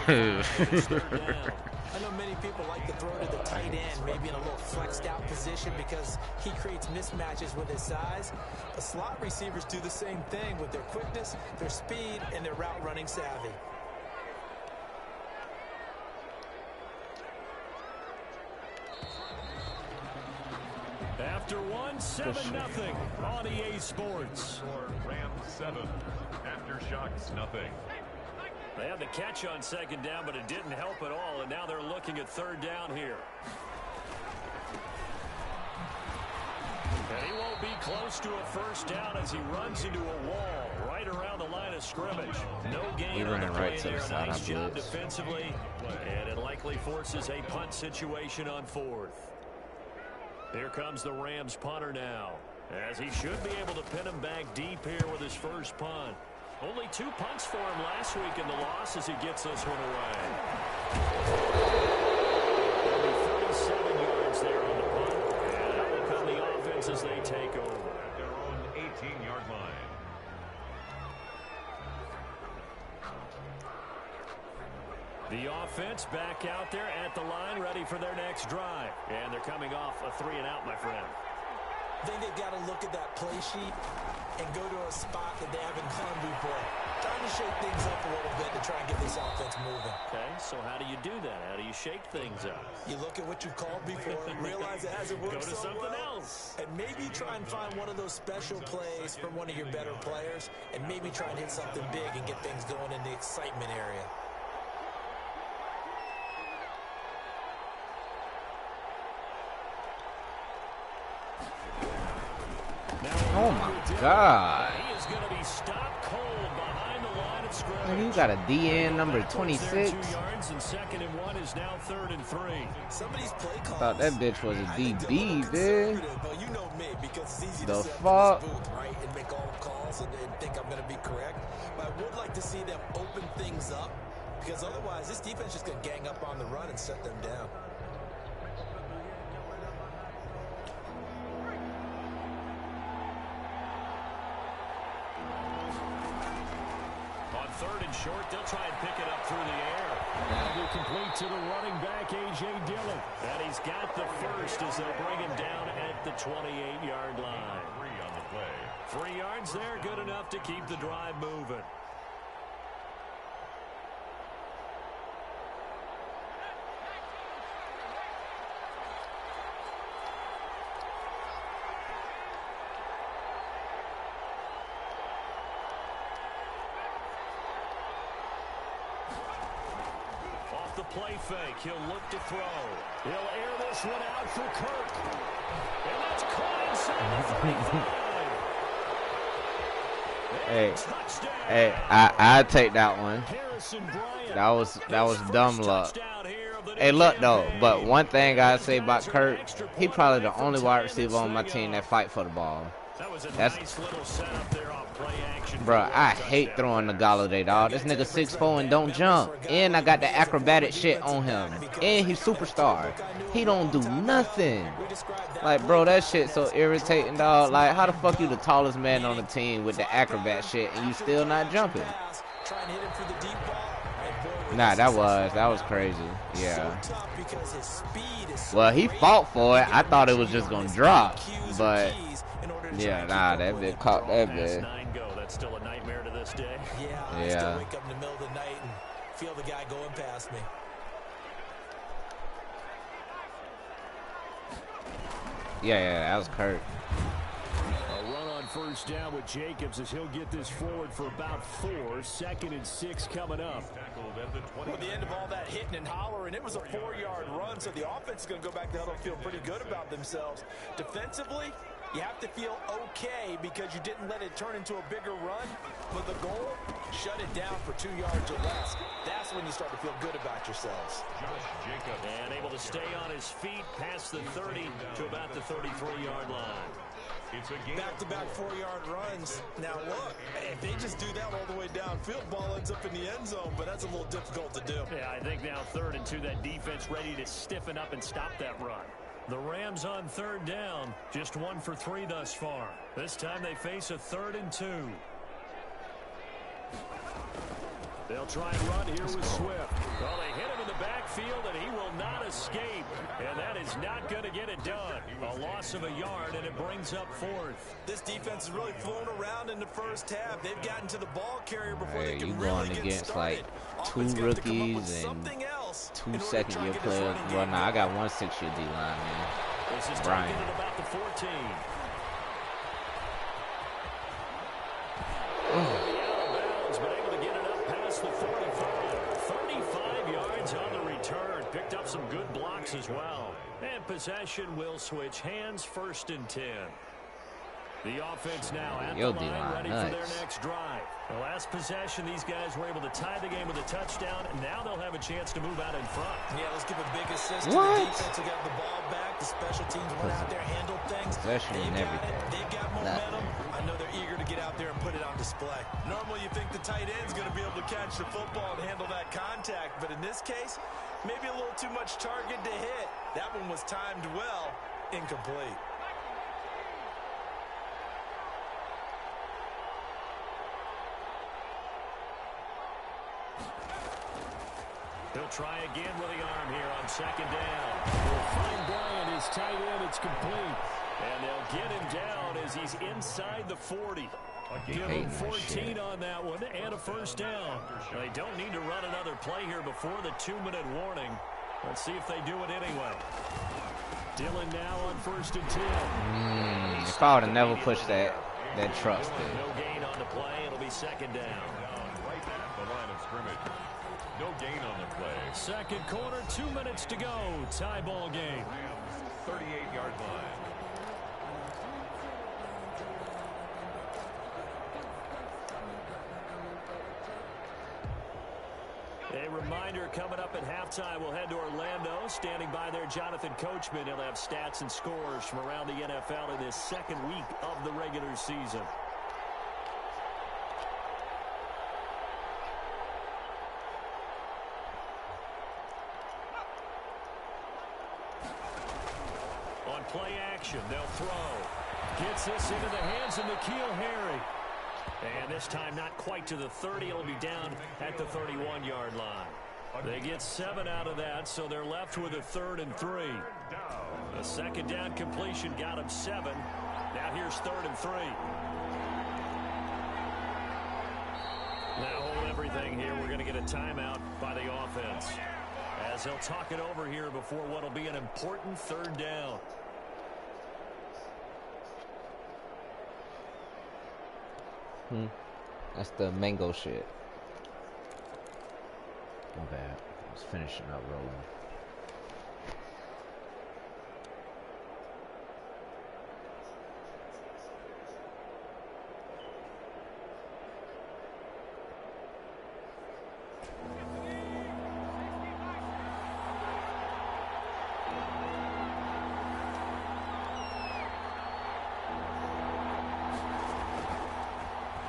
I know many people like to throw to the tight end, maybe in a little flexed out position because he creates mismatches with his size. But slot receivers do the same thing with their quickness, their speed, and their route running savvy. After 7-0 on EA Sports. Rams 7, Aftershocks nothing. They had the catch on 2nd down, but it didn't help at all, and now they're looking at 3rd down here. And he won't be close to a 1st down as he runs into a wall right around the line of scrimmage. No gain on the play there. Nice job defensively, and it likely forces a punt situation on 4th. Here comes the Rams punter now, as he should be able to pin him back deep here with his first punt. Only 2 punts for him last week in the loss as he gets this one away. Only 37 yards there on the punt, and out will come the offense as they take over. At their own 18-yard line. The offense back out there at the line, ready for their next drive. And they're coming off a 3-and-out, my friend. I think they've got to look at that play sheet and go to a spot that they haven't gone before. Trying to shake things up a little bit to try and get this offense moving. Okay, so how do you do that? How do you shake things up? You look at what you called before, realize it hasn't worked so so something well, else. and maybe try and find one of those special plays from one of your better players, and maybe try and hit something big and get things going in the excitement area. Oh my God. He is going to be stopped cold behind the line of scrimmage. Man, you got a DN number 26. 2 yards, and 2nd and 1 is now 3rd and 3. Somebody's play calls. Thought that bitch was a DB, man. But you know me, because it's easy the to sit fuck? in this booth, right, and make all the calls and think I'm going to be correct. But I would like to see them open things up, because otherwise this defense is just going to gang up on the run and shut them down. On 3rd and short, they'll try and pick it up through the air. That'll be complete to the running back, A.J. Dillon. And he's got the first as they'll bring him down at the 28-yard line. 3 on the play. 3 yards there, good enough to keep the drive moving. Play fake. He'll look to throw. He'll air this one out for Kirk. And that's caught inside the 35. Hey, I take that one. That was dumb luck. Hey, look though, but one thing I say about Kirk, he probably the only wide receiver on my team that fight for the ball. That's nice little setup there on play action. Bruh, I hate throwing the Galladay, dog. This nigga 6'4" and don't jump. And I got the acrobatic shit on him. And he's superstar. He don't do nothing. Like, bro, that shit so irritating, dog. Like, how the fuck you the tallest man on the team with the acrobat shit and you still not jumping? Nah, that was crazy. Yeah. Well, he fought for it. I thought it was just gonna drop, but yeah, nah, that bitch caught that bitch. That's still a nightmare to this day. Yeah, I still wake up in the middle of the night and feel the guy going past me. Yeah, that was Kurt. A run on 1st down with Jacobs as he'll get this forward for about 4. 2nd and 6 coming up. With the end of all that hitting and hollering, it was a 4-yard run, so the offense is going to go back to huddle and feel pretty good about themselves. Defensively, You have to feel okay because you didn't let it turn into a bigger run, but the goal, shut it down for 2 yards or less. That's when you start to feel good about yourselves. And able to stay on his feet past the 30 to about the 33-yard line. Back-to-back 4-yard runs. Now, look, if they just do that all the way downfield, ball ends up in the end zone, but that's a little difficult to do. Yeah, I think now 3rd and 2, that defense ready to stiffen up and stop that run. The Rams on 3rd down, just 1 for 3 thus far. This time they face a 3rd and 2. They'll try and run here with Swift. Well, they hit him in the backfield, and he will not escape. And that is not going to get it done. A loss of a yard, and it brings up 4th. This defense has really flown around in the first half. They've gotten to the ball carrier before they can you really going get against started. like 2 rookies and 2 second-year players. Well, nah, I got 1 6-year D-line, man. This is Brian. taken at about the 14. But able to get it up past the 45. 35 yards on the return. Picked up some good blocks as well. And possession will switch hands, 1st and 10. The offense now at the line, ready for their next drive. The last possession, these guys were able to tie the game with a touchdown, and now they'll have a chance to move out in front. Yeah, let's give a big assist to the defense who got the ball back. The special teams went out there, handled things. Possession and everything. They've got momentum. I know they're eager to get out there and put it on display. Normally you think the tight end's going to be able to catch the football and handle that contact, but in this case, maybe a little too much target to hit. That one was timed well, incomplete. He'll try again with the arm here on 2nd down. They'll find Bryant, his tight end. It's complete. And they'll get him down as he's inside the 40. Give him 14 on that one and a 1st down. They don't need to run another play here before the 2-minute warning. Let's see if they do it anyway. Dylan now on 1st and 10. If I would have never pushed that truck still. No gain on the play. It'll be 2nd down. Right at the line of scrimmage. No gain on the play. 2nd quarter, 2 minutes to go. Tie ball game. 38-yard line. A reminder coming up at halftime. We'll head to Orlando. Standing by there, Jonathan Coachman. He'll have stats and scores from around the NFL in this 2nd week of the regular season. On play action, they'll throw. Gets this into the hands of N'Keal Harry. And this time not quite to the 30. It'll be down at the 31-yard line. They get 7 out of that, so they're left with a 3rd and 3. The 2nd down completion got them 7. Now here's 3rd and 3. Now hold everything here. We're going to get a timeout by the offense, as they'll talk it over here before what will be an important 3rd down. That's the mango shit. My bad. I was finishing up rolling.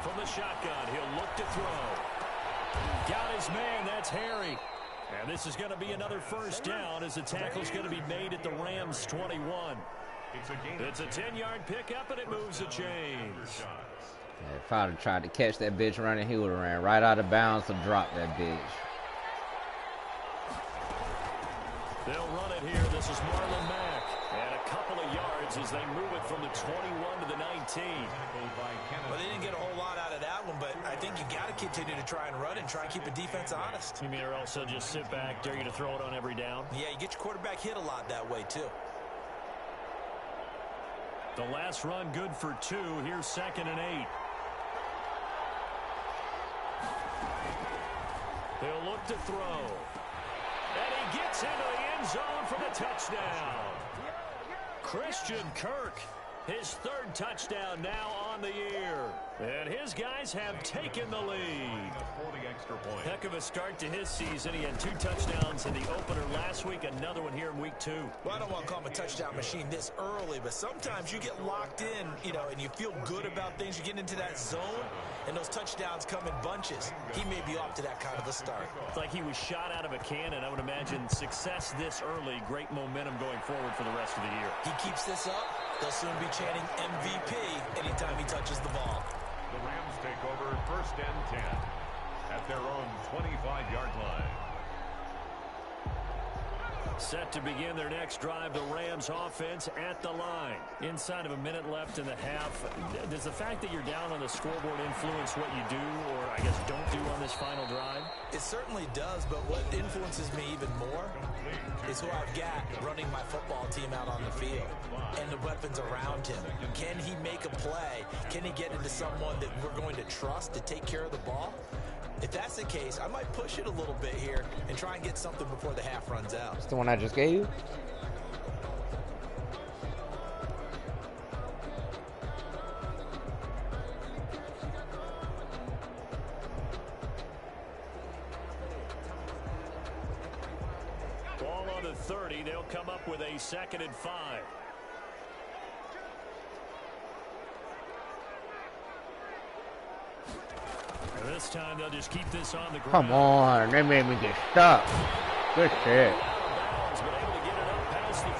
From the shotgun, he'll look to throw. Got his man, that's Harry. And this is going to be another 1st down as the tackle's going to be made at the Rams' 21. It's a 10-yard pickup, and it moves the chains. Yeah, if I'd have tried to catch that bitch running, he would have ran right out of bounds to drop that bitch. They'll run it here. This is Marlon Mack. And a couple of yards as they move it from the 21 to the 19. Well, they didn't get a whole lot out of that one, but I think you got to continue to try and run and try and keep the defense honest. You mean or also just sit back, dare you to throw it on every down? Yeah, you get your quarterback hit a lot that way, too. The last run good for 2. Here's 2nd and 8. They'll look to throw. And he gets into the end zone for the touchdown. Christian Kirk His third touchdown now on the year. And his guys have taken the lead. Heck of a start to his season. He had 2 touchdowns in the opener last week, another one here in week 2. Well, I don't want to call him a touchdown machine this early, but sometimes you get locked in, you know, and you feel good about things. You get into that zone, and those touchdowns come in bunches. He may be off to that kind of a start. It's like he was shot out of a cannon. I would imagine success this early, great momentum going forward for the rest of the year. He keeps this up, they'll soon be chanting MVP anytime he touches the ball. The Rams take over 1st and 10 at their own 25-yard line. Set to begin their next drive, the Rams offense at the line. Inside of a minute left in the half. Does the fact that you're down on the scoreboard influence what you do, or I guess don't do on this final drive? It certainly does, but what influences me even more is who I've got running my football team out on the field and the weapons around him. Can he make a play? Can he get into someone that we're going to trust to take care of the ball? If that's the case, I might push it a little bit here and try and get something before the half runs out. It's the one I just gave you? Ball on the 30. They'll come up with a 2nd and 5. This time they'll just keep this on the ground. Come on, they made me get stuck. Good shit. But able to get it up past the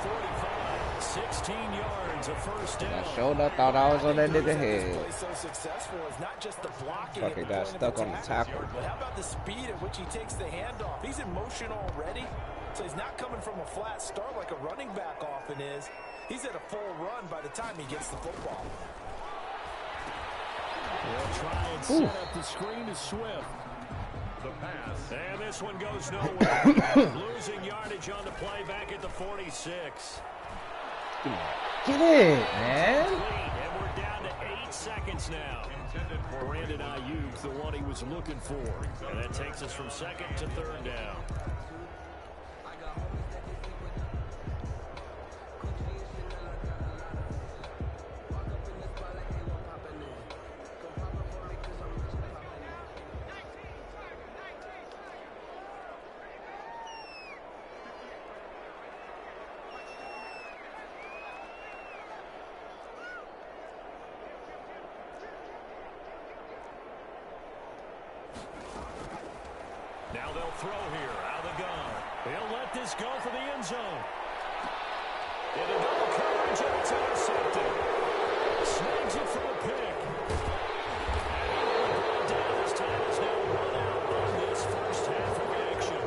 45. 16 yards, a first down. I showed up, thought I was on that nigga head. So successful is not just the blocking. Fucking got stuck on the tackle. But how about the speed at which he takes the handoff? He's in motion already, so he's not coming from a flat start like a running back often is. He's at a full run by the time he gets the football. They'll try and set up the screen to Swift. The pass. And this one goes nowhere. Losing yardage on the play back at the 46. Get it, man. And we're down to 8 seconds now. Brandon Ayuk, the one he was looking for. And that takes us from 2nd to 3rd down. Now they'll throw here out of the gun. They'll let this go for the end zone. Into double coverage, and it's intercepted. Snags it for the pick. And this time is now run out on this first half of action.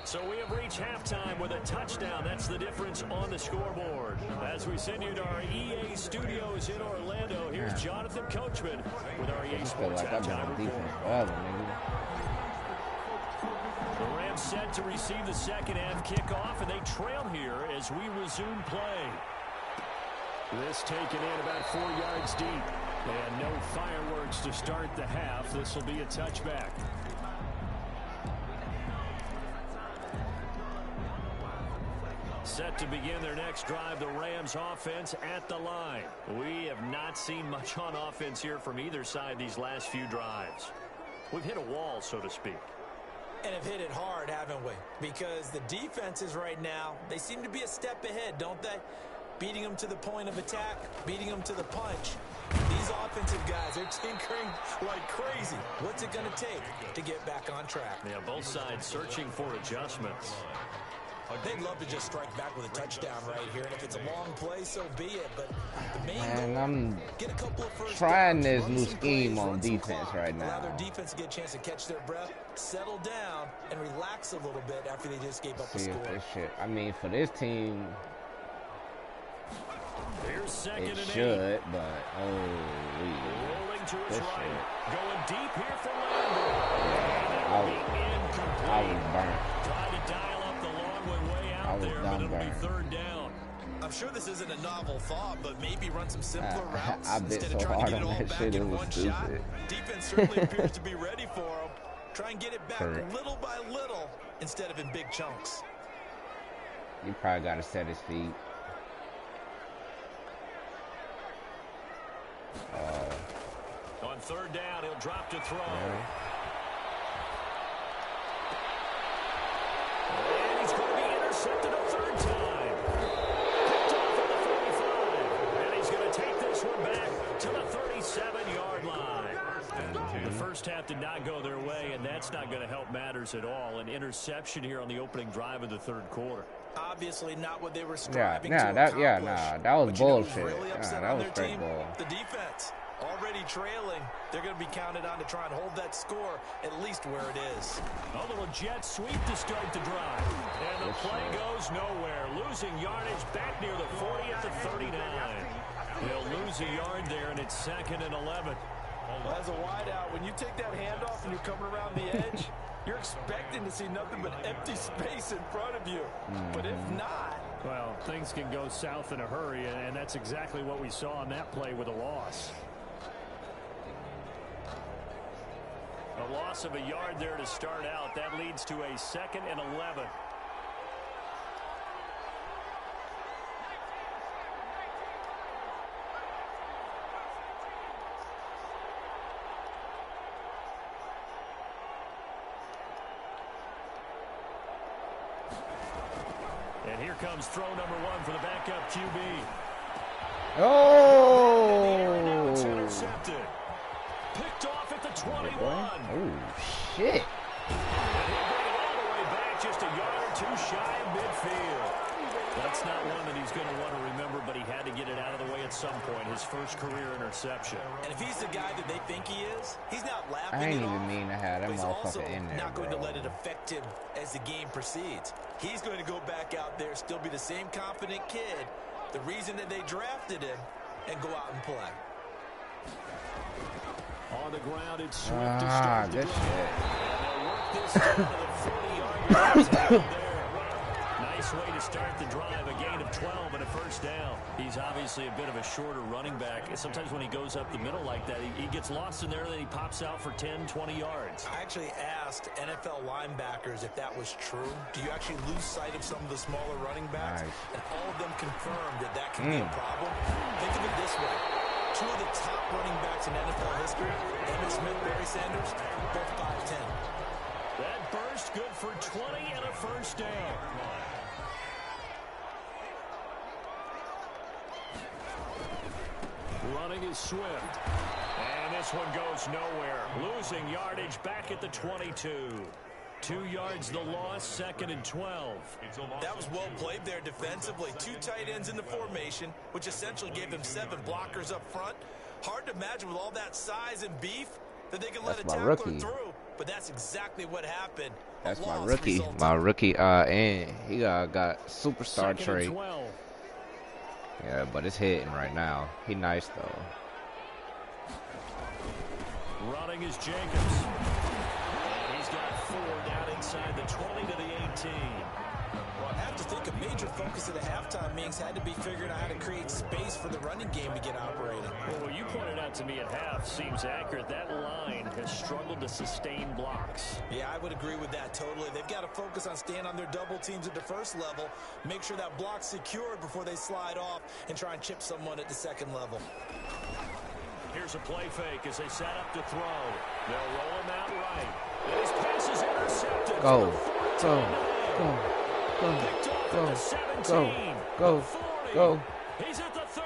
So we have reached halftime with a touchdown. That's the difference on the scoreboard. As we send you to our EA studios in Orlando, here's Jonathan Coachman with our EA Sports halftime report. The Rams set to receive the second half kickoff, and they trail here as we resume play. This taken in about 4 yards deep. And no fireworks to start the half. This will be a touchback. Set to begin their next drive, the Rams offense at the line. We have not seen much on offense here from either side these last few drives. We've hit a wall, so to speak. And have hit it hard, haven't we? Because the defenses right now, they seem to be a step ahead, don't they? Beating them to the point of attack, beating them to the punch. These offensive guys, they're tinkering like crazy. What's it going to take to get back on track? Yeah, both sides searching for adjustments. They'd love to just strike back with a touchdown right here, and if it's a long play, so be it. But the main Man, I'm get a couple of first trying downs, this new scheme on defense right allow now. their defense to get a chance to catch their breath, settle down, and relax a little bit after they just gave up a See score. if this shit. I mean, for this team, Here's second it and should, 8. but Rolling to his this right. shit. Going deep here for Landry. I was burnt. Trying to dial up the long way out there, but it'll be 3rd down. I'm sure this isn't a novel thought, but maybe run some simpler routes I bit instead so of trying hard to get it on all that back shit, it in was one stupid. shot. Defense certainly appears to be ready for them. Try and get it back little by little instead of in big chunks. You probably got to set his feet. On third down, he'll drop to throw. Yeah. And he's going to be intercepted a third time. Picked off at the 45. And he's going to take this one back to the 37-yard line. The first half did not go their way, and that's not going to help matters at all. An interception here on the opening drive of the third quarter. Obviously not what they were striving to that was bullshit. Really That was straight bull. The defense already trailing. They're going to be counted on to try and hold that score at least where it is. A little jet sweep to start the drive. And the play goes nowhere. Losing yardage back near the 40 at the 39. They'll lose a yard there, and it's 2nd and 11. Well, as a wideout, when you take that handoff and you're coming around the edge, you're expecting to see nothing but empty space in front of you. But if not... Well, things can go south in a hurry, and that's exactly what we saw on that play with a loss. A loss of a yard there to start out. That leads to a 2nd and 11. And here comes throw number 1 for the backup QB. Oh! It's intercepted. Picked off at the 21. Oh, shit. And he'll bring it all the way back, just a yard or two shy of midfield. That's not one that he's going to want to remember, but he had to get it out of the way at some point. His first career interception. And if he's the guy that they think he is, he's not laughing. I ain't even mean to have that motherfucker in there. Not going bro. to let it affect him as the game proceeds. He's going to go back out there, still be the same confident kid, the reason that they drafted him, and go out and play. On the ground, it's Swift to start the this drive. shit. And they'll work this down to the 40-yard line there. Nice way to start the drive. A gain of 12 and a first down. He's obviously a bit of a shorter running back. Sometimes when he goes up the middle like that, he gets lost in there, and then he pops out for 10, 20 yards. I actually asked NFL linebackers if that was true. Do you actually lose sight of some of the smaller running backs? Nice. And all of them confirmed that that can be a problem. Think of it this way. 2 of the top running backs in NFL history, Emmitt Smith, Barry Sanders, both 5'10". That burst good for 20 and a first down. Running is Swift. And this one goes nowhere. Losing yardage back at the 22. 2 yards the loss, 2nd and 12. That was well played there defensively. 2 tight ends in the formation, which essentially gave them 7 blockers up front. Hard to imagine with all that size and beef that they can let a tackler through. But that's exactly what happened. That's my rookie. And he got superstar trait. Yeah, but it's hitting right now. He nice though. Running is Jacobs. He's got 4 down inside the 20 to the 18. Well, I have to think a major focus at the halftime meetings had to be figuring out how to create space for the running game to get operating. Well, what you pointed out to me at half seems accurate. That line has struggled to sustain blocks. Yeah, I would agree with that totally. They've got to focus on staying on their double teams at the first level, make sure that block's secured before they slide off, and try and chip someone at the second level. Here's a play fake as they set up to throw. They'll roll him out right. And his pass is intercepted. Go. Picked off at the 17. Go. 40. He's at the 30.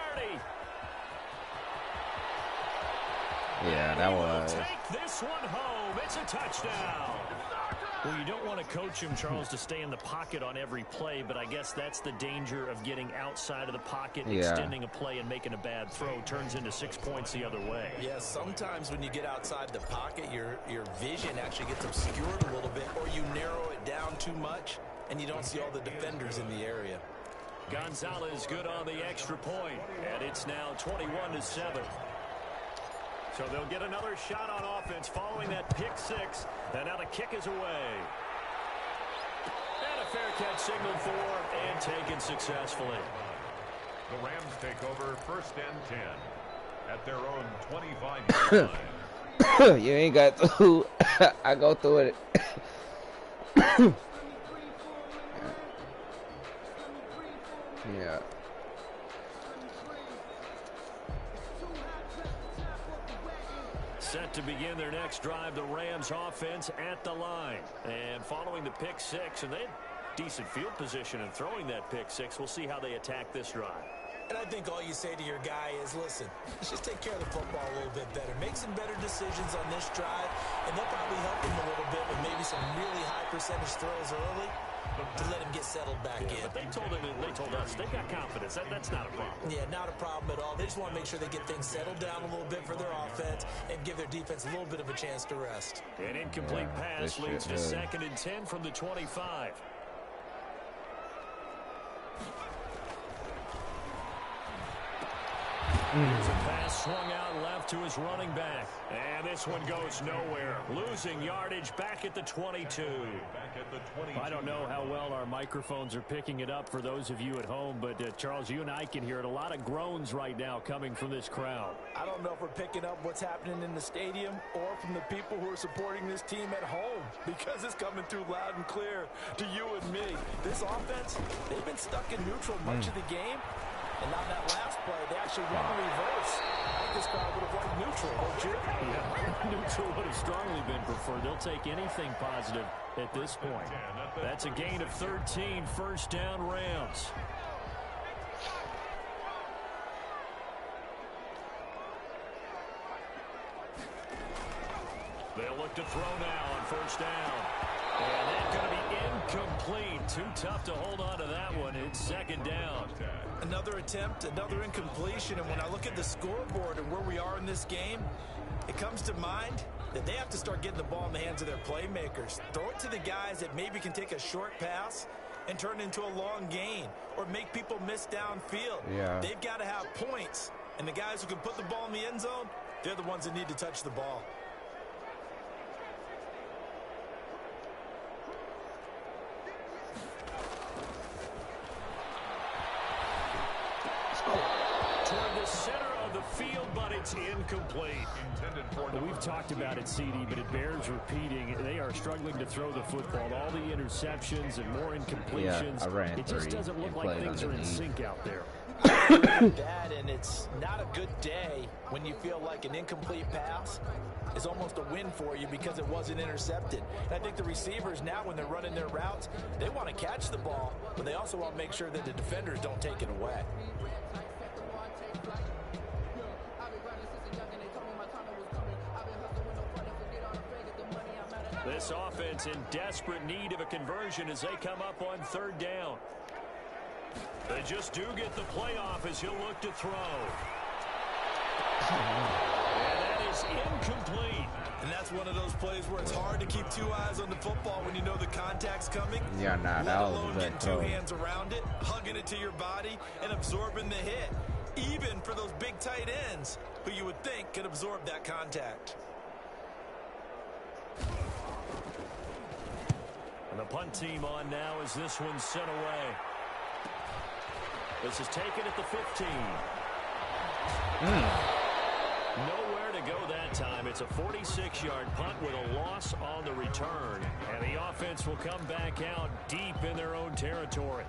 Yeah, that was. Take this one home. It's a touchdown. Well, you don't want to coach him, Charles, to stay in the pocket on every play, but I guess that's the danger of getting outside of the pocket, extending a play and making a bad throw. Turns into 6 points the other way. Yeah, sometimes when you get outside the pocket, your vision actually gets obscured a little bit, or you narrow it down too much, and you don't see all the defenders in the area. Gonzalez good on the extra point, and it's now 21-7. So they'll get another shot on offense following that pick 6, and now the kick is away. And a fair catch signaled for and taken successfully. The Rams take over 1st and 10 at their own 25-yard line. You ain't got to. I go through it. Yeah. Set to begin their next drive, the Rams offense at the line. And following the pick six, and they had decent field position in throwing that pick six. We'll see how they attack this drive. And I think all you say to your guy is, listen, let's just take care of the football a little bit better. Make some better decisions on this drive, and they'll probably help him a little bit with maybe some really high percentage throws early to let him get settled back in. But they told us they got confidence. That's not a problem. Yeah, not a problem at all. They just want to make sure they get things settled down a little bit for their offense and give their defense a little bit of a chance to rest. An incomplete pass leads to 2nd and 10 from the 25. Here's a pass swung out left to his running back. And this one goes nowhere. Losing yardage back at the 22. I don't know how well our microphones are picking it up for those of you at home, but Charles, you and I can hear it. A lot of groans right now coming from this crowd. I don't know if we're picking up what's happening in the stadium or from the people who are supporting this team at home, because it's coming through loud and clear to you and me. This offense, they've been stuck in neutral much of the game. And on that last play, they actually went in reverse. I think this crowd would have liked neutral, don't you? Yeah, neutral would have strongly been preferred. They'll take anything positive at this point. That's a gain of 13, 1st down Rams. They'll look to throw now on 1st down. And that's going to be incomplete. Too tough to hold on to that one. It's 2nd down. Another attempt, another incompletion, and when I look at the scoreboard and where we are in this game, it comes to mind that they have to start getting the ball in the hands of their playmakers. Throw it to the guys that maybe can take a short pass and turn it into a long gain or make people miss downfield. Yeah. They've got to have points, and the guys who can put the ball in the end zone, they're the ones that need to touch the ball. Toward the center of the field, but it's incomplete. We've talked about it, CD, but it bears repeating. They are struggling to throw the football. All the interceptions and more incompletions. Yeah, I ran it just doesn't look like things are in sync out there. That, and it's not a good day when you feel like an incomplete pass is almost a win for you because it wasn't intercepted. And I think the receivers now, when they're running their routes, they want to catch the ball, but they also want to make sure that the defenders don't take it away. This offense in desperate need of a conversion as they come up on 3rd down. They just do get the playoff as he'll look to throw. And that is incomplete. And that's one of those plays where it's hard to keep 2 eyes on the football when you know the contact's coming. Yeah, nah, that was a good throw. 2 hands around it, hugging it to your body, and absorbing the hit. Even for those big tight ends who you would think could absorb that contact. And the punt team on now as this one's sent away. This is taken at the 15. Nowhere to go that time. It's a 46-yard punt with a loss on the return. And the offense will come back out deep in their own territory.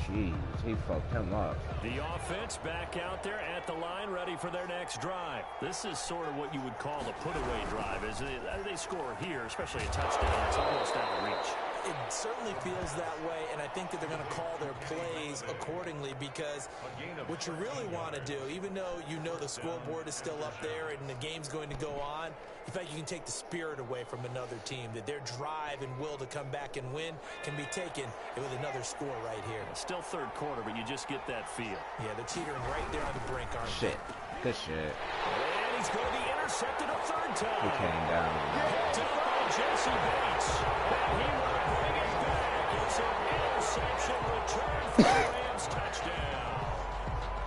Jeez, he fucked him up. The offense back out there at the line, ready for their next drive. This is sort of what you would call a put-away drive. As they score here, especially a touchdown, it's almost out of reach. It certainly feels that way, and I think that they're going to call their plays accordingly, because what you really want to do, even though you know the scoreboard is still up there and the game's going to go on, in fact, you can take the spirit away from another team, that their drive and will to come back and win can be taken with another score right here. Still 3rd quarter, but you just get that feel. Yeah, they're teetering right there on the brink, aren't they? Good shit. And he's going to be intercepted a 3rd time. He came down. Picked up by Jesse Bates. And he will bring it back. It's an interception return for the Rams touchdown.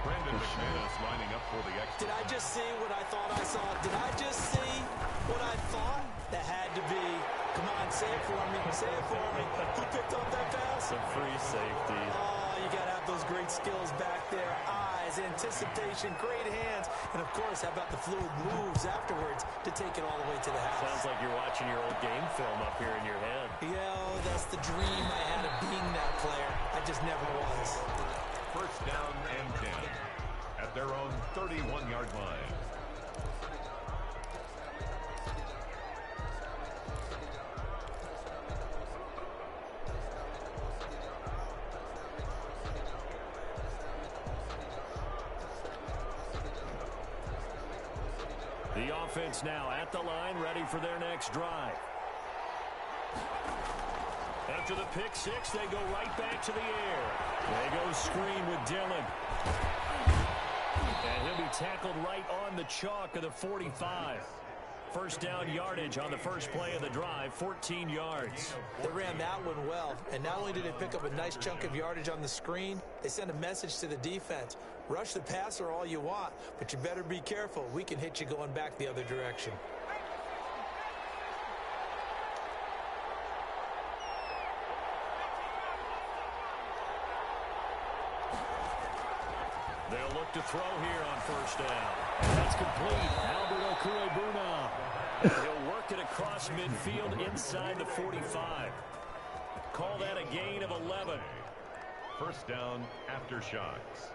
Brandon McManus lining up for the extra. Did I just see what I thought I saw? Did I just see what I thought? That had to be. Come on, say it for me. Say it for me. He picked up that pass. Some free safety. Oh, you got to have those great skills back there. Eyes, anticipation, great hands, and, of course, how about the fluid moves afterwards to take it all the way to the house. Sounds like you're watching your old game film up here in your head. Yeah, that's the dream I had of being that player. I just never was. First down and 10 at their own 31-yard line. The offense now at the line, ready for their next drive. After the pick six, they go right back to the air. They go screen with Dillon. And he'll be tackled right on the chalk of the 45. First down yardage on the first play of the drive, 14 yards. They ran that one well, and not only did they pick up a nice chunk of yardage on the screen, they sent a message to the defense. Rush the passer all you want, but you better be careful. We can hit you going back the other direction. They'll look to throw here on first down. And that's complete. Albert Okuebuna. He'll work it across midfield inside the 45. Call that a gain of 11. First down after shots.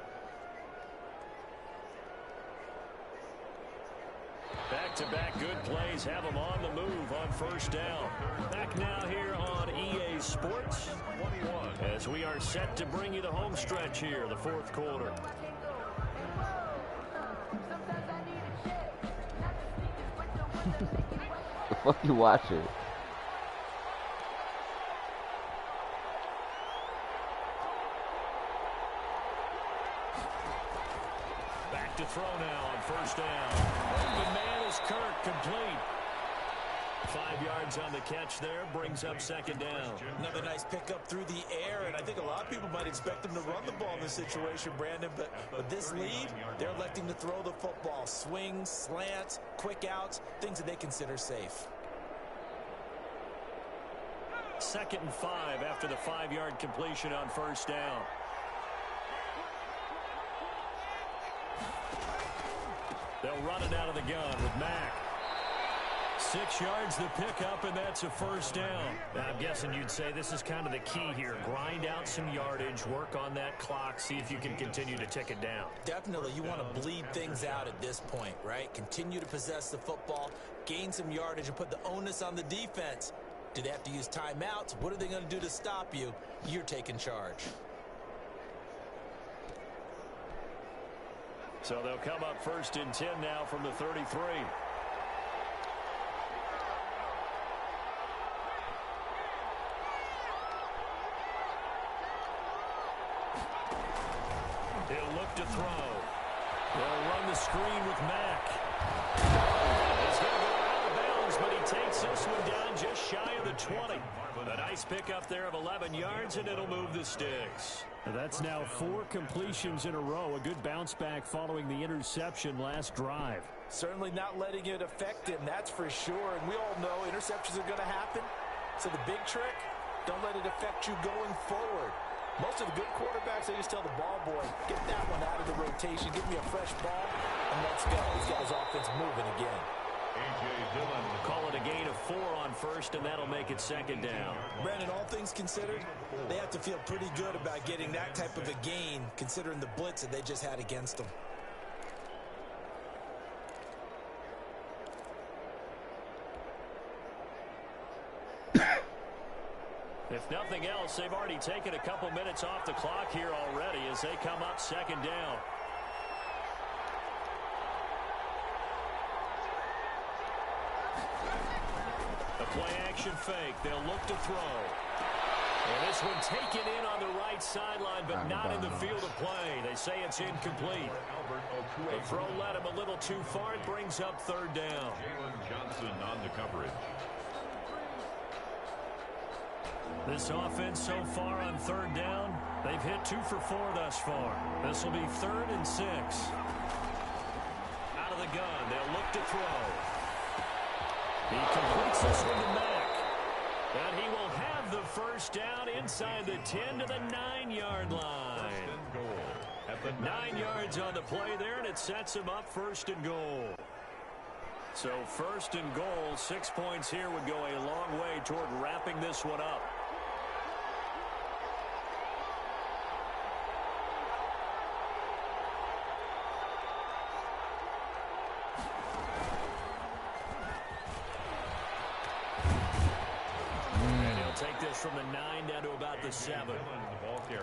Back-to-back good plays have them on the move on first down. Back now here on EA Sports 21 as we are set to bring you the home stretch here, the fourth quarter. The fuck you watching? Back to throw now on first down. Open man is Kirk, complete. 5 yards on the catch there, brings up second down. Another nice pickup through the air, and I think a lot of people might expect them to run the ball in this situation, Brandon, but with this lead, they're electing to throw the football. Swings, slants, quick outs, things that they consider safe. 2nd and 5 after the 5-yard completion on first down. They'll run it out of the gun with Mack. 6 yards the pickup, and that's a first down. I'm guessing you'd say this is kind of the key here. Grind out some yardage, work on that clock, see if you can continue to tick it down. Definitely, you want to bleed things out at this point, right? Continue to possess the football, gain some yardage, and put the onus on the defense. Do they have to use timeouts? What are they going to do to stop you? You're taking charge. So they'll come up 1st and 10 now from the 33. He'll look to throw. They'll run the screen with Mack. He's going to go out of bounds, but he takes this one down just shy of the 20. A nice pickup there of 11 yards, and it'll move the sticks. That's now 4 completions in a row. A good bounce back following the interception last drive. Certainly not letting it affect him, that's for sure. And we all know interceptions are going to happen. So the big trick, don't let it affect you going forward. Most of the good quarterbacks, they just tell the ball boy, get that one out of the rotation, give me a fresh ball, and let's go. He's got his offense moving again. Call it a gain of 4 on first, and that'll make it second down. Brandon, all things considered, they have to feel pretty good about getting that type of a gain, considering the blitz that they just had against them. If nothing else, they've already taken a couple minutes off the clock here already as they come up second down. A play-action fake. They'll look to throw. And this one taken in on the right sideline, but not in the field of play. They say it's incomplete. The throw led him a little too far. It brings up third down. Johnson on the coverage. This offense so far on third down, they've hit 2 for 4 thus far. This will be 3rd and 6. Out of the gun, they'll look to throw. He completes this one to Mack. And he will have the first down inside the 10 to the 9-yard line. 9 yards on the play there, and it sets him up 1st and goal. So 1st and goal, 6 points here would go a long way toward wrapping this one up. Take this from the 9 down to about the 7.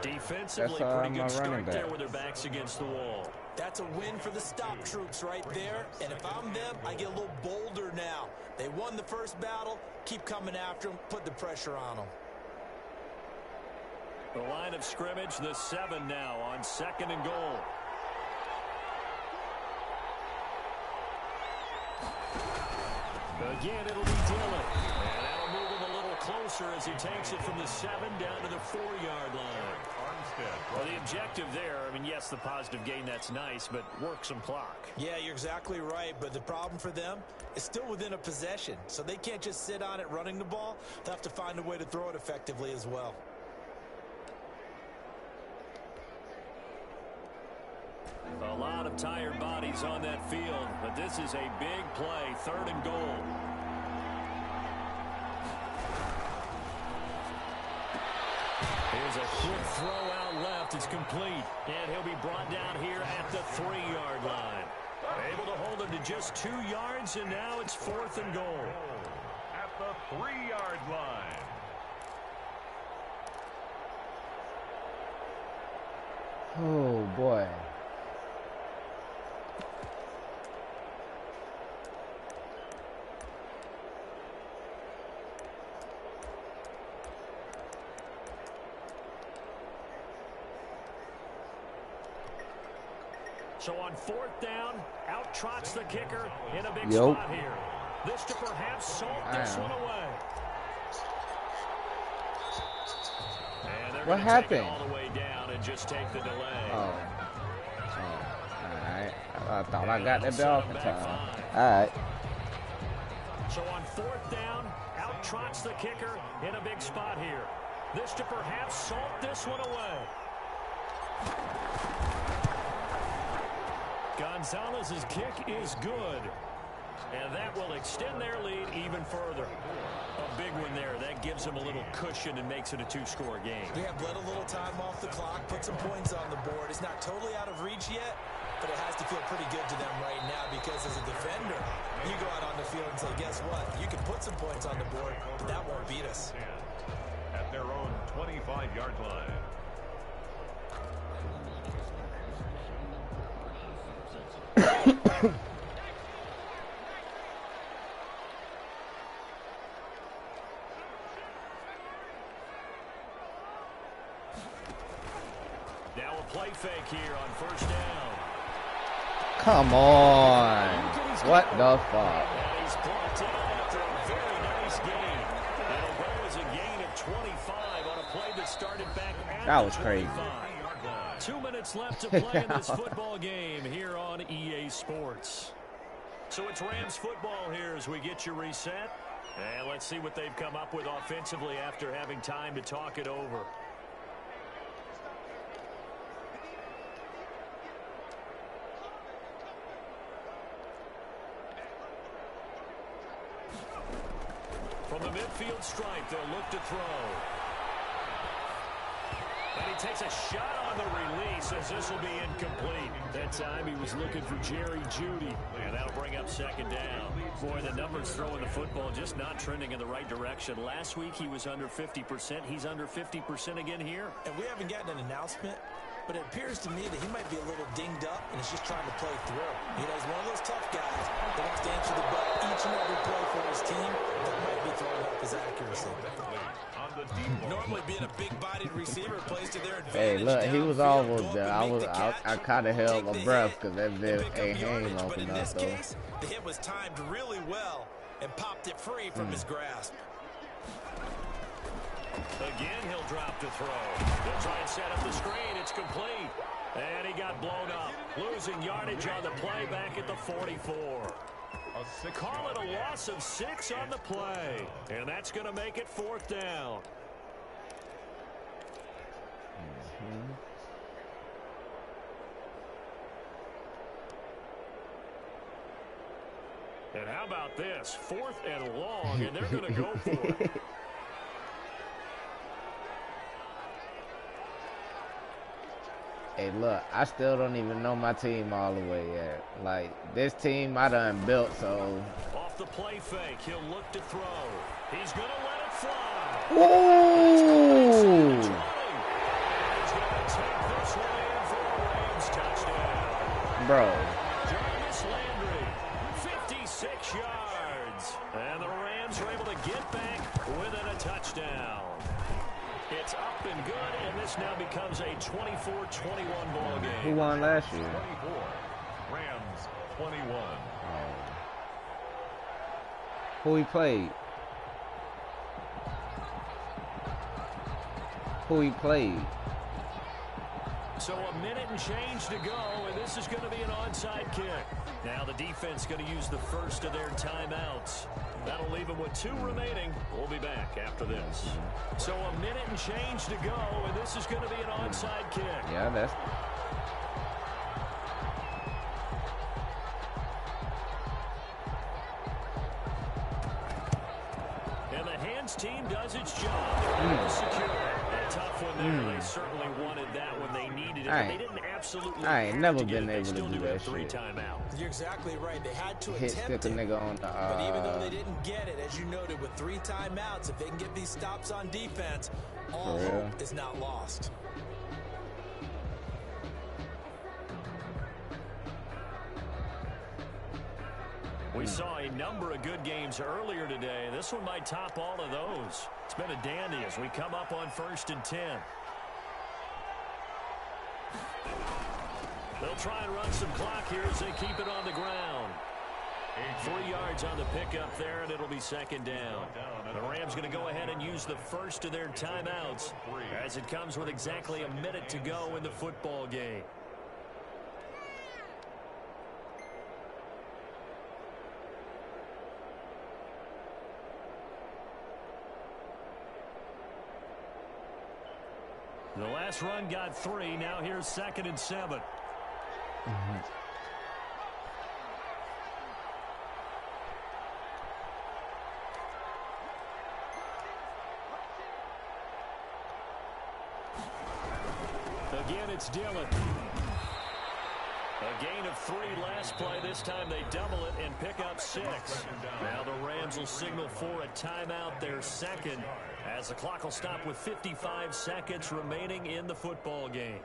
Defensively, pretty good start there with their backs against the wall. That's a win for the stop troops right there. And if I'm them, I get a little bolder now. They won the first battle. Keep coming after them. Put the pressure on them. The line of scrimmage, the 7 now on 2nd and goal. Again, it'll be Dillon. And that'll move him a little closer as he takes it from the 7 down to the 4-yard line. Well, the objective there, I mean, yes, the positive gain, that's nice, but work some clock. Yeah, you're exactly right, but the problem for them is still within a possession, so they can't just sit on it running the ball. They'll have to find a way to throw it effectively as well. A lot of tired bodies on that field, but this is a big play, 3rd and goal. Here's a quick throw out left. It's complete. And he'll be brought down here at the 3-yard line. Able to hold him to just 2 yards, and now it's 4th and goal. At the 3-yard line. Oh, boy. So on 4th down, out trots the kicker in a big spot here. This to perhaps salt this one away. And what happened? Take it all the way down and just take the delay. Oh. Alright. I thought I got that ball in time. Alright. So on 4th down, out trots the kicker in a big spot here. This to perhaps salt this one away. Gonzalez's kick is good. And that will extend their lead even further. A big one there. That gives them a little cushion and makes it a 2-score game. We have let a little time off the clock, put some points on the board. It's not totally out of reach yet, but it has to feel pretty good to them right now because as a defender, you go out on the field and say, guess what? You can put some points on the board, but that won't beat us. At their own 25-yard line. Now a play fake here on 1st down. Come on. What the fuck? And he's brought down after a very nice gain. It'll go as a gain of 25 on a play that started back at that was crazy. 2 minutes left to play in this football game here on EA Sports. So it's Rams football here as we get you reset. And let's see what they've come up with offensively after having time to talk it over. From the midfield stripe, they'll look to throw. And he takes a shot on the release as this will be incomplete. That time he was looking for Jerry Jeudy. And that'll bring up 2nd down. Boy, the numbers throwing the football just not trending in the right direction. Last week he was under 50%. He's under 50% again here. And we haven't gotten an announcement, but it appears to me that he might be a little dinged up and is just trying to play through. You know, he's one of those tough guys that wants to answer the bell each and every play for his team. That might be throwing off his accuracy. Normally being a big-bodied receiver plays to their advantage. Hey, look, he was almost there. I kind of held my breath because that bit ain't open up though. In this case, the hit was timed really well and popped it free from his grasp. Again, he'll drop to throw. They'll try and set up the screen. It's complete. And he got blown up. Losing yardage on the play back at the 44. Call it a loss of 6 on the play. And that's going to make it 4th down. And how about this? 4th and long, and they're going to go for it. Hey, look, I still don't even know my team all the way yet. Like, this team I done built, so... Off the play fake, he'll look to throw. He's going to let it fly. Whoa! He's going to take this one in for a Rams touchdown. Bro. Jarvis Landry, 56 yards. And the Rams are able to get back within a touchdown. It's up and good, and this now becomes a 24-21 ball game. Who won last year? 24. Rams 21. Who he played? Who he played? So a minute and change to go, and this is going to be an onside kick. Now the defense going to use the first of their timeouts. That'll leave them with 2 remaining. We'll be back after this. So a minute and change to go, and this is going to be an onside kick. Yeah, that's... And the hands team does its job. Secure. A tough one there. They certainly wanted that when they needed it. They didn't absolutely. I ain't never been able to do that shit. You're exactly right. They had to hit attempt a nigga on the, but even though they didn't get it, as you noted, with 3 timeouts, if they can get these stops on defense, all hope is not lost. We saw a number of good games earlier today. This one might top all of those. It's been a dandy as we come up on 1st and 10. They'll try and run some clock here as they keep it on the ground. 3 yards on the pickup there, and it'll be 2nd down. The Rams going to go ahead and use the first of their timeouts as it comes with exactly a minute to go in the football game. The last run got 3. Now here's 2nd and 7. Again, it's Dillon. A gain of 3 last play. This time they double it and pick up 6. Now the Rams will signal for a timeout, their 2nd, as the clock will stop with 55 seconds remaining in the football game.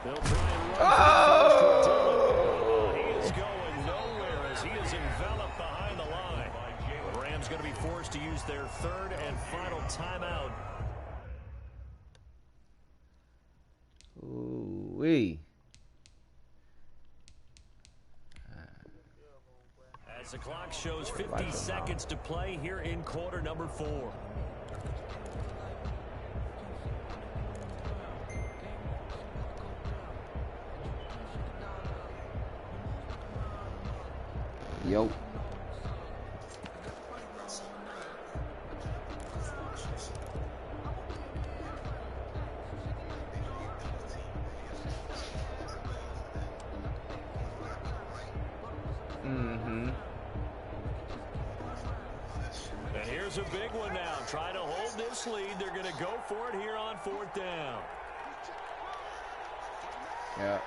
They'll try and run He is going nowhere as he is enveloped behind the line. The Rams going to be forced to use their 3rd and final timeout. Ooh-wee. As the clock shows 50 seconds to play here in quarter number 4. Yo. And here's a big one now. Trying to hold this lead. They're going to go for it here on 4th down. Yeah.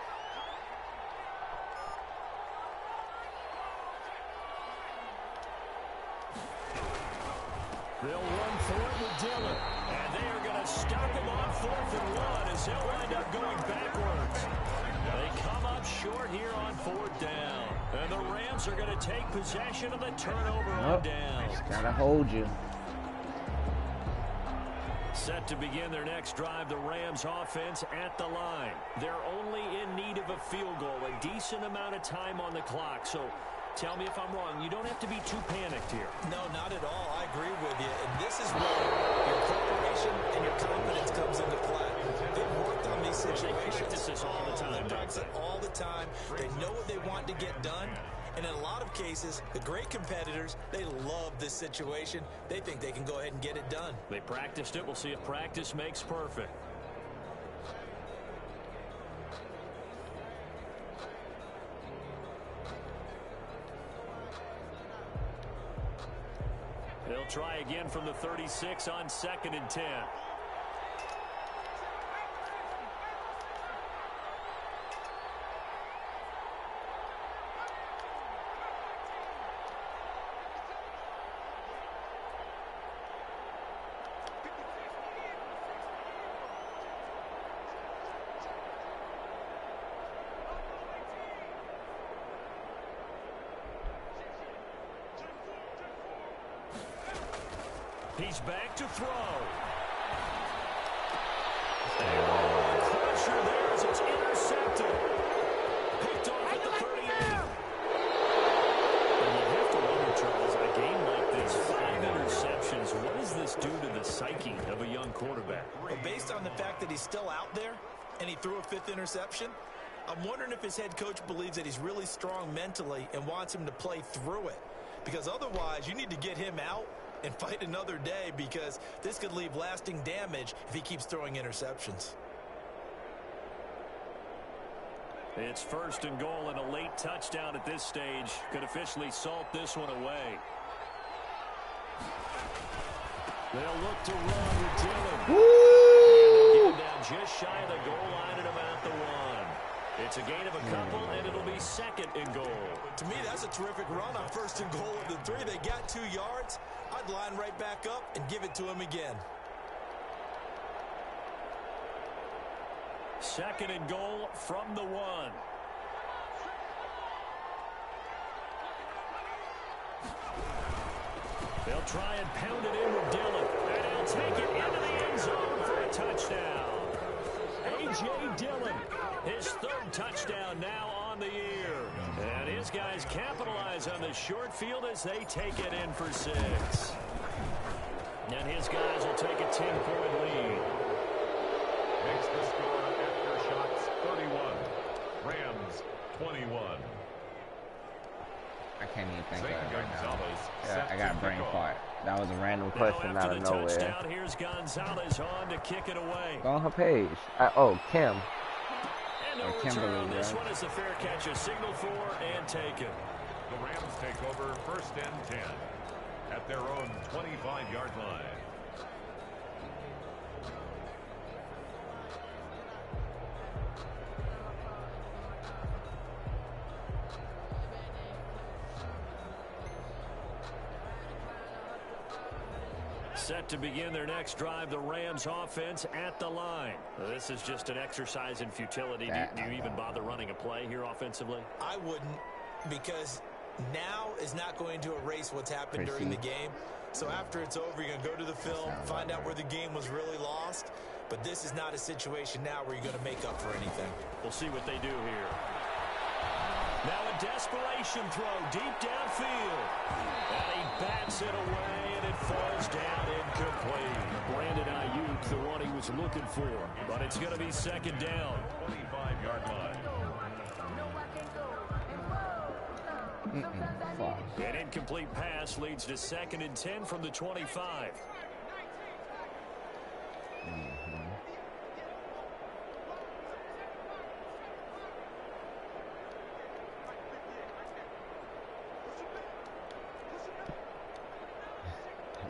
They'll run for it with Dillon. And they are going to stop him on 4th and 1 as they'll wind up going backwards. They come up short here on 4th down. And the Rams are going to take possession of the turnover on down. Gotta hold you. Set to begin their next drive, the Rams offense at the line. They're only in need of a field goal, a decent amount of time on the clock. So tell me if I'm wrong. You don't have to be too panicked here. No, not at all. I agree with you. And this is where your preparation and your confidence comes into play. They've worked on these situations. this all the time. They practice it all the time. They know what they want to get done. And in a lot of cases, the great competitors, they love this situation. They think they can go ahead and get it done. They practiced it. We'll see if practice makes perfect. They'll try again from the 36 on 2nd and 10. He's back to throw. Pressure there as it's intercepted. Picked off at the 38. And you have to wonder, Charles, a game like this, 5 interceptions, what does this do to the psyche of a young quarterback? Well, based on the fact that he's still out there and he threw a 5th interception, I'm wondering if his head coach believes that he's really strong mentally and wants him to play through it. Because otherwise, you need to get him out and fight another day, because this could leave lasting damage if he keeps throwing interceptions. It's 1st and goal, and a late touchdown at this stage could officially salt this one away. They'll look to run with Dillon. And they'll get him down just shy of the goal line at about the 1. It's a gain of a couple, and it'll be 2nd and goal. To me, that's a terrific run on 1st and goal at the 3. They got 2 yards. I'd line right back up and give it to him again. 2nd and goal from the 1. They'll try and pound it in with Dillon. And he'll take it into the end zone for a touchdown. A.J. Dillon, his 3rd touchdown now on the year. And his guys capitalize on the short field as they take it in for 6. And his guys will take a 10-point lead. Makes the score after shots 31. Rams 21. I can't even think of Zane it right now. Gonzalez Yeah, I got a brain fart. That was a random Now question after out of the nowhere. touchdown, here's Gonzalez on to kick it away. Go on her page. Oh, Kim. And no Or return Kimberly, on this right? one is the fair catch, a signal for and taken. The Rams take over 1st and 10 at their own 25-yard line. Set to begin their next drive, the Rams offense at the line. This is just an exercise in futility. Do you even bother running a play here offensively? I wouldn't, because now is not going to erase what's happened during the game. So after it's over, you're going to go to the film, find out where the game was really lost. But this is not a situation now where you're going to make up for anything. We'll see what they do here. Now a desperation throw deep downfield. And he bats it away, and it falls down incomplete. Brandon Ayuk, the one he was looking for. But it's going to be 2nd down. 25-yard line. An incomplete pass leads to 2nd and 10 from the 25.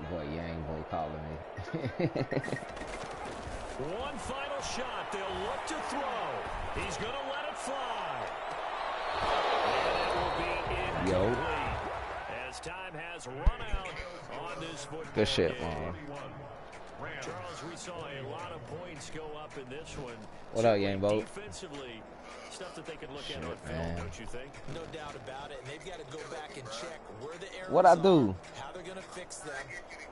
Boy, Yang boy calling me. One final shot. They'll look to throw. He's going to let it fly. And it will be incomplete. As time has run out on this football Good shit, game. man. Charles, we saw a lot of points go up in this one. What up, Yang Boat? Defensively, stuff that they can look at on film, man. don't you think? No doubt about it. And they've got to go back and check where the errors What I do? are, how they're going to fix them,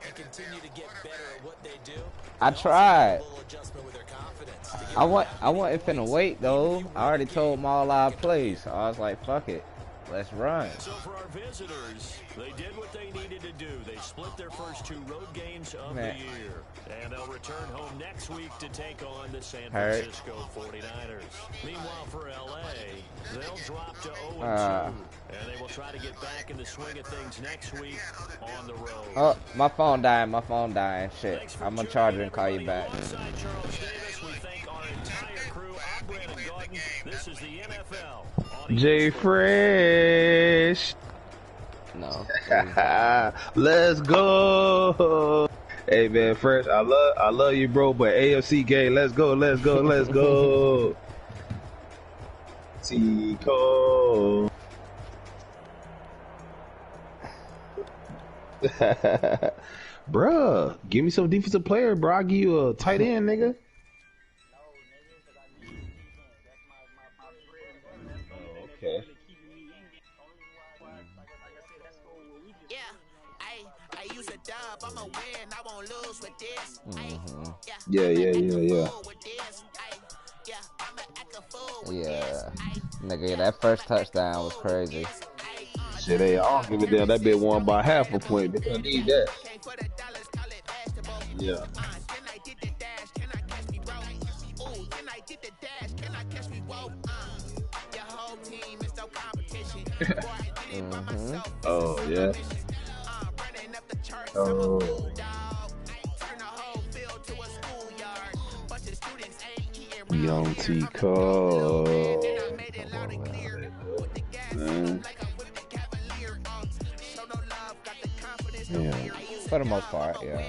and continue to get better at what they do. I tried. A little adjustment with their confidence. I wasn't finna wait though. I already told them all our plays, so I was like, fuck it. Let's run. So for our visitors, they did what they needed to do. They split their first 2 road games of the year. And they'll return home next week to take on the San Francisco 49ers. Meanwhile, for L.A., they'll drop to 0-2. And they will try to get back in the swing of things next week on the road. Oh, my phone dying. My phone dying. Shit. I'm going to charge it and call you back. This is the NFL. J Fresh. No. Let's go. Hey man, Fresh, I love you, bro. But AFC game, let's go. Tico. Bruh, give me some defensive player, bro. I'll give you a tight end, nigga. Okay. Yeah. Yeah. Nigga, that first touchdown was crazy. Shit, hey, I don't give a damn. That bitch won by half a point. They don't need that. Yeah. Oh, yeah. Oh. Young Tico. Yeah. For the most part, yeah.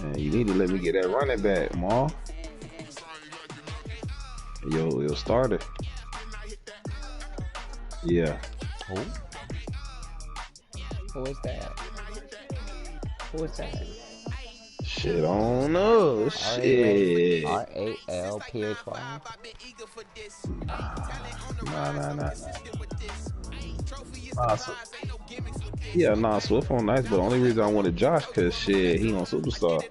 Man, you need to let me get that running back, Ma. Yo, starter. Yeah. Who is that? Shit, I don't know. Shit. R-A-L-P-H-Y. Nah. Swift on nice, but the only reason I wanted Josh, cause shit, he on Superstar.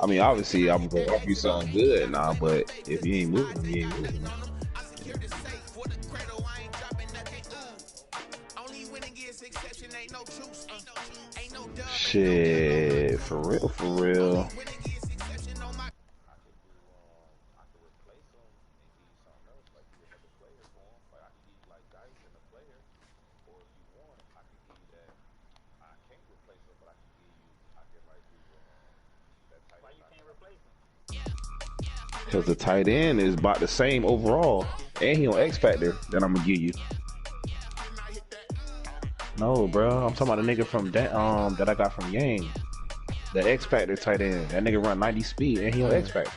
I mean, obviously, I'm gonna offer you something good now, but if you ain't moving, you ain't moving. Shit, for real. Because the tight end is about the same overall, and he on X Factor that I'm gonna give you. No, bro, I'm talking about the nigga from that I got from Yang, the X Factor tight end. That nigga run 90 speed, and he on X Factor.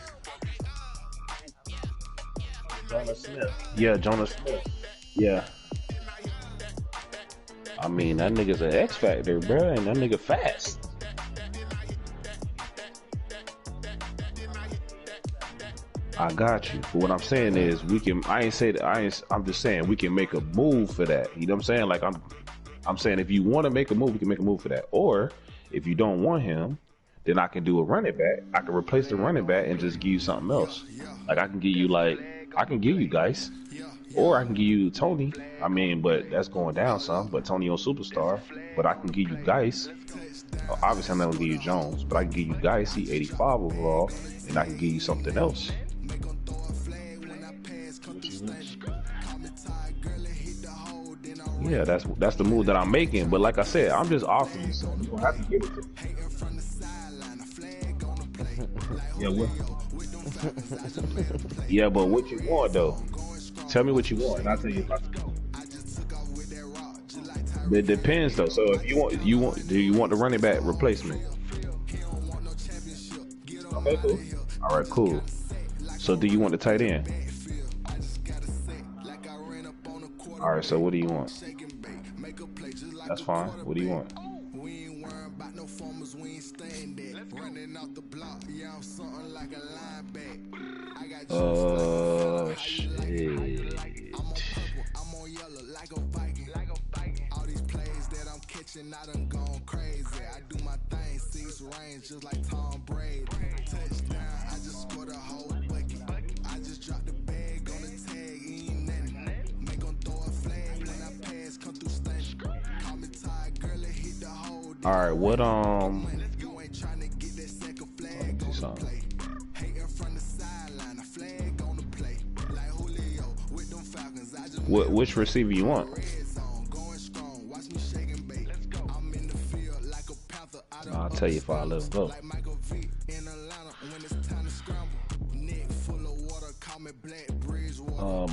Jonas Smith. Yeah, Jonas Smith. Yeah. I mean, that nigga's an X Factor, bro, and that nigga fast. I got you. But what I'm saying is we can. I'm just saying we can make a move for that. You know what I'm saying? Like I'm saying if you want to make a move, we can make a move for that. Or if you don't want him, then I can do a running back. I can replace the running back and just give you something else. Like I can give you guys, or I can give you Tony. I mean, but that's going down some. But Tony on Superstar. But I can give you guys. Obviously, I'm not gonna give you Jones, but I can give you guys. He 85 overall, and I can give you something else. Yeah, that's the move that I'm making. But like I said, I'm just offering you something. You don't have to give it to me. Yeah, what? Yeah, but what you want though? Tell me what you want, and I'll tell you if I can go. It depends though. So if do you want the running back replacement? Okay, cool. All right, cool. So do you want the tight end? All right, so what do you want? That's fine. What do you want? Shit. I done gone crazy. I do my thing, 6 range, just like Tom Brady. Touchdown, I just scored a whole bucket. I just dropped the bag on the tag, ain't nothing. Make 'em throw a flag when I pass, come through stunning. Call me tired, girl, it hit the hole. All right, what You ain't trying to get that second flag on the play. Hating from the sideline, a flag on the play. Like Julio with them Falcons. I just which receiver you want? I'll tell you if I let him go.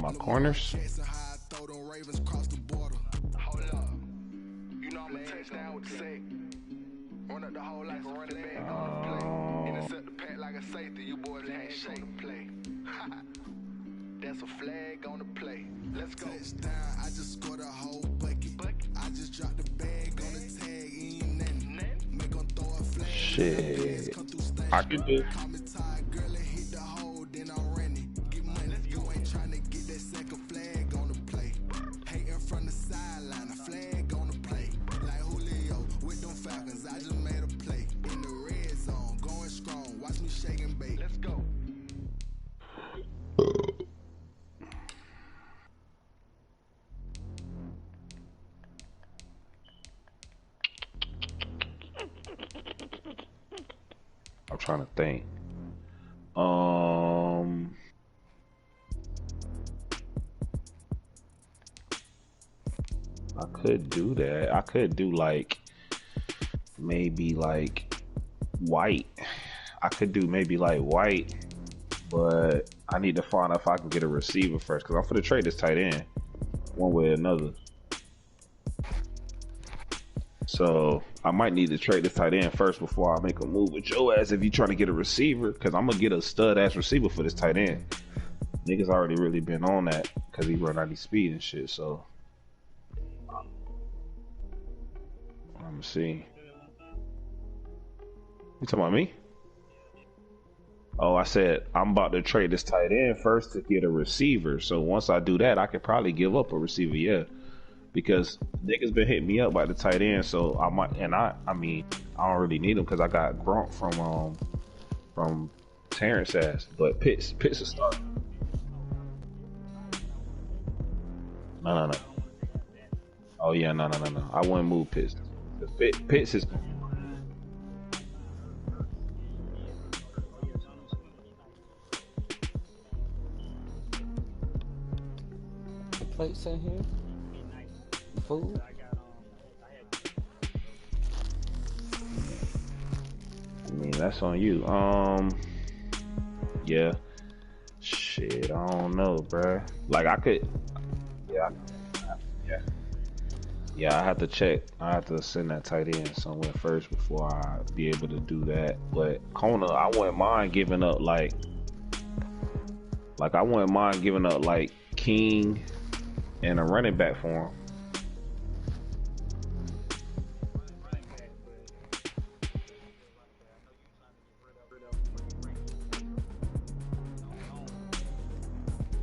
My corners. Run up the hole like a running back on the play. Intercept the pack like a safety. You boys ain't shake play. That's a flag on the play. Let's go. Touchdown, I just scored a whole bucket. I just dropped the bag on the tag. Ain't nothing. Make 'em throw a flag. Shit. I can do. Call me tired, girl, it hit the hole, then I'm running. Get money. You ain't trying to get that second flag on the play. Hating from the sideline, a flag on the play. Like Julio with them Falcons. I just made a play in the red zone, going strong. Watch me shake and bake. Let's go. I'm trying to think. I could do that. I could do like maybe like White. I could do maybe like White, but I need to find out if I can get a receiver first because I'm for the trade this tight end one way or another. So I might need to trade this tight end first before I make a move with your ass if you trying to get a receiver, because I'm gonna get a stud ass receiver for this tight end. Niggas already really been on that because he run 90 speed and shit. So let me see. You talking about me? Oh, I said I'm about to trade this tight end first to get a receiver. So once I do that, I could probably give up a receiver, yeah. Because niggas been hitting me up by the tight end, so I might, and I mean, I don't really need him because I got Gronk from Terrence ass, but Pitts a start. No. Oh yeah, no. I wouldn't move Pitts. Pitts is. The plates in here. Food. I mean, that's on you. Yeah. Shit, I don't know, bruh. Like I could. Yeah, I have to check. I have to send that tight end somewhere first before I be able to do that. But Kona, I wouldn't mind giving up like I wouldn't mind giving up like King and a running back for him.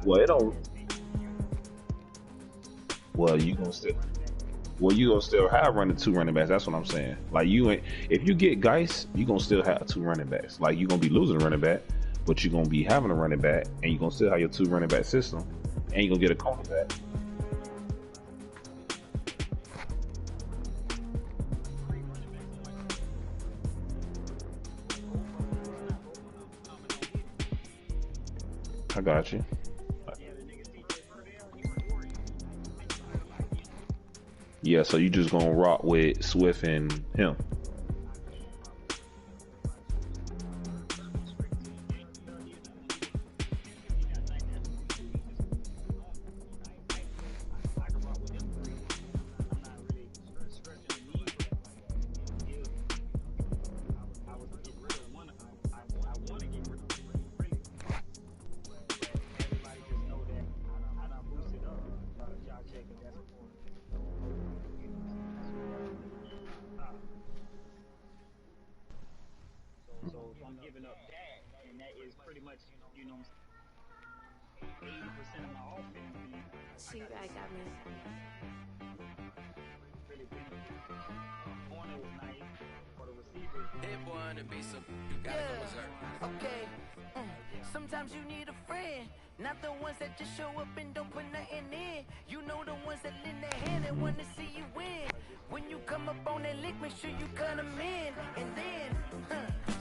Well, it don't. Well, you gonna still have running 2 running backs. That's what I'm saying. Like you ain't. If you get Geis, you gonna still have 2 running backs. Like you gonna be losing a running back, but you gonna be having a running back, and you gonna still have your 2 running back system, and you gonna get a cornerback. I got you. Yeah, so you just gonna rock with Swift and him. Hit one and be some, you gotta go berserk. Okay. Sometimes you need a friend, not the ones that just show up and don't put nothing in. You know the ones that lend their hand and want to see you win. When you come up on that lick, make sure you cut them in. And then,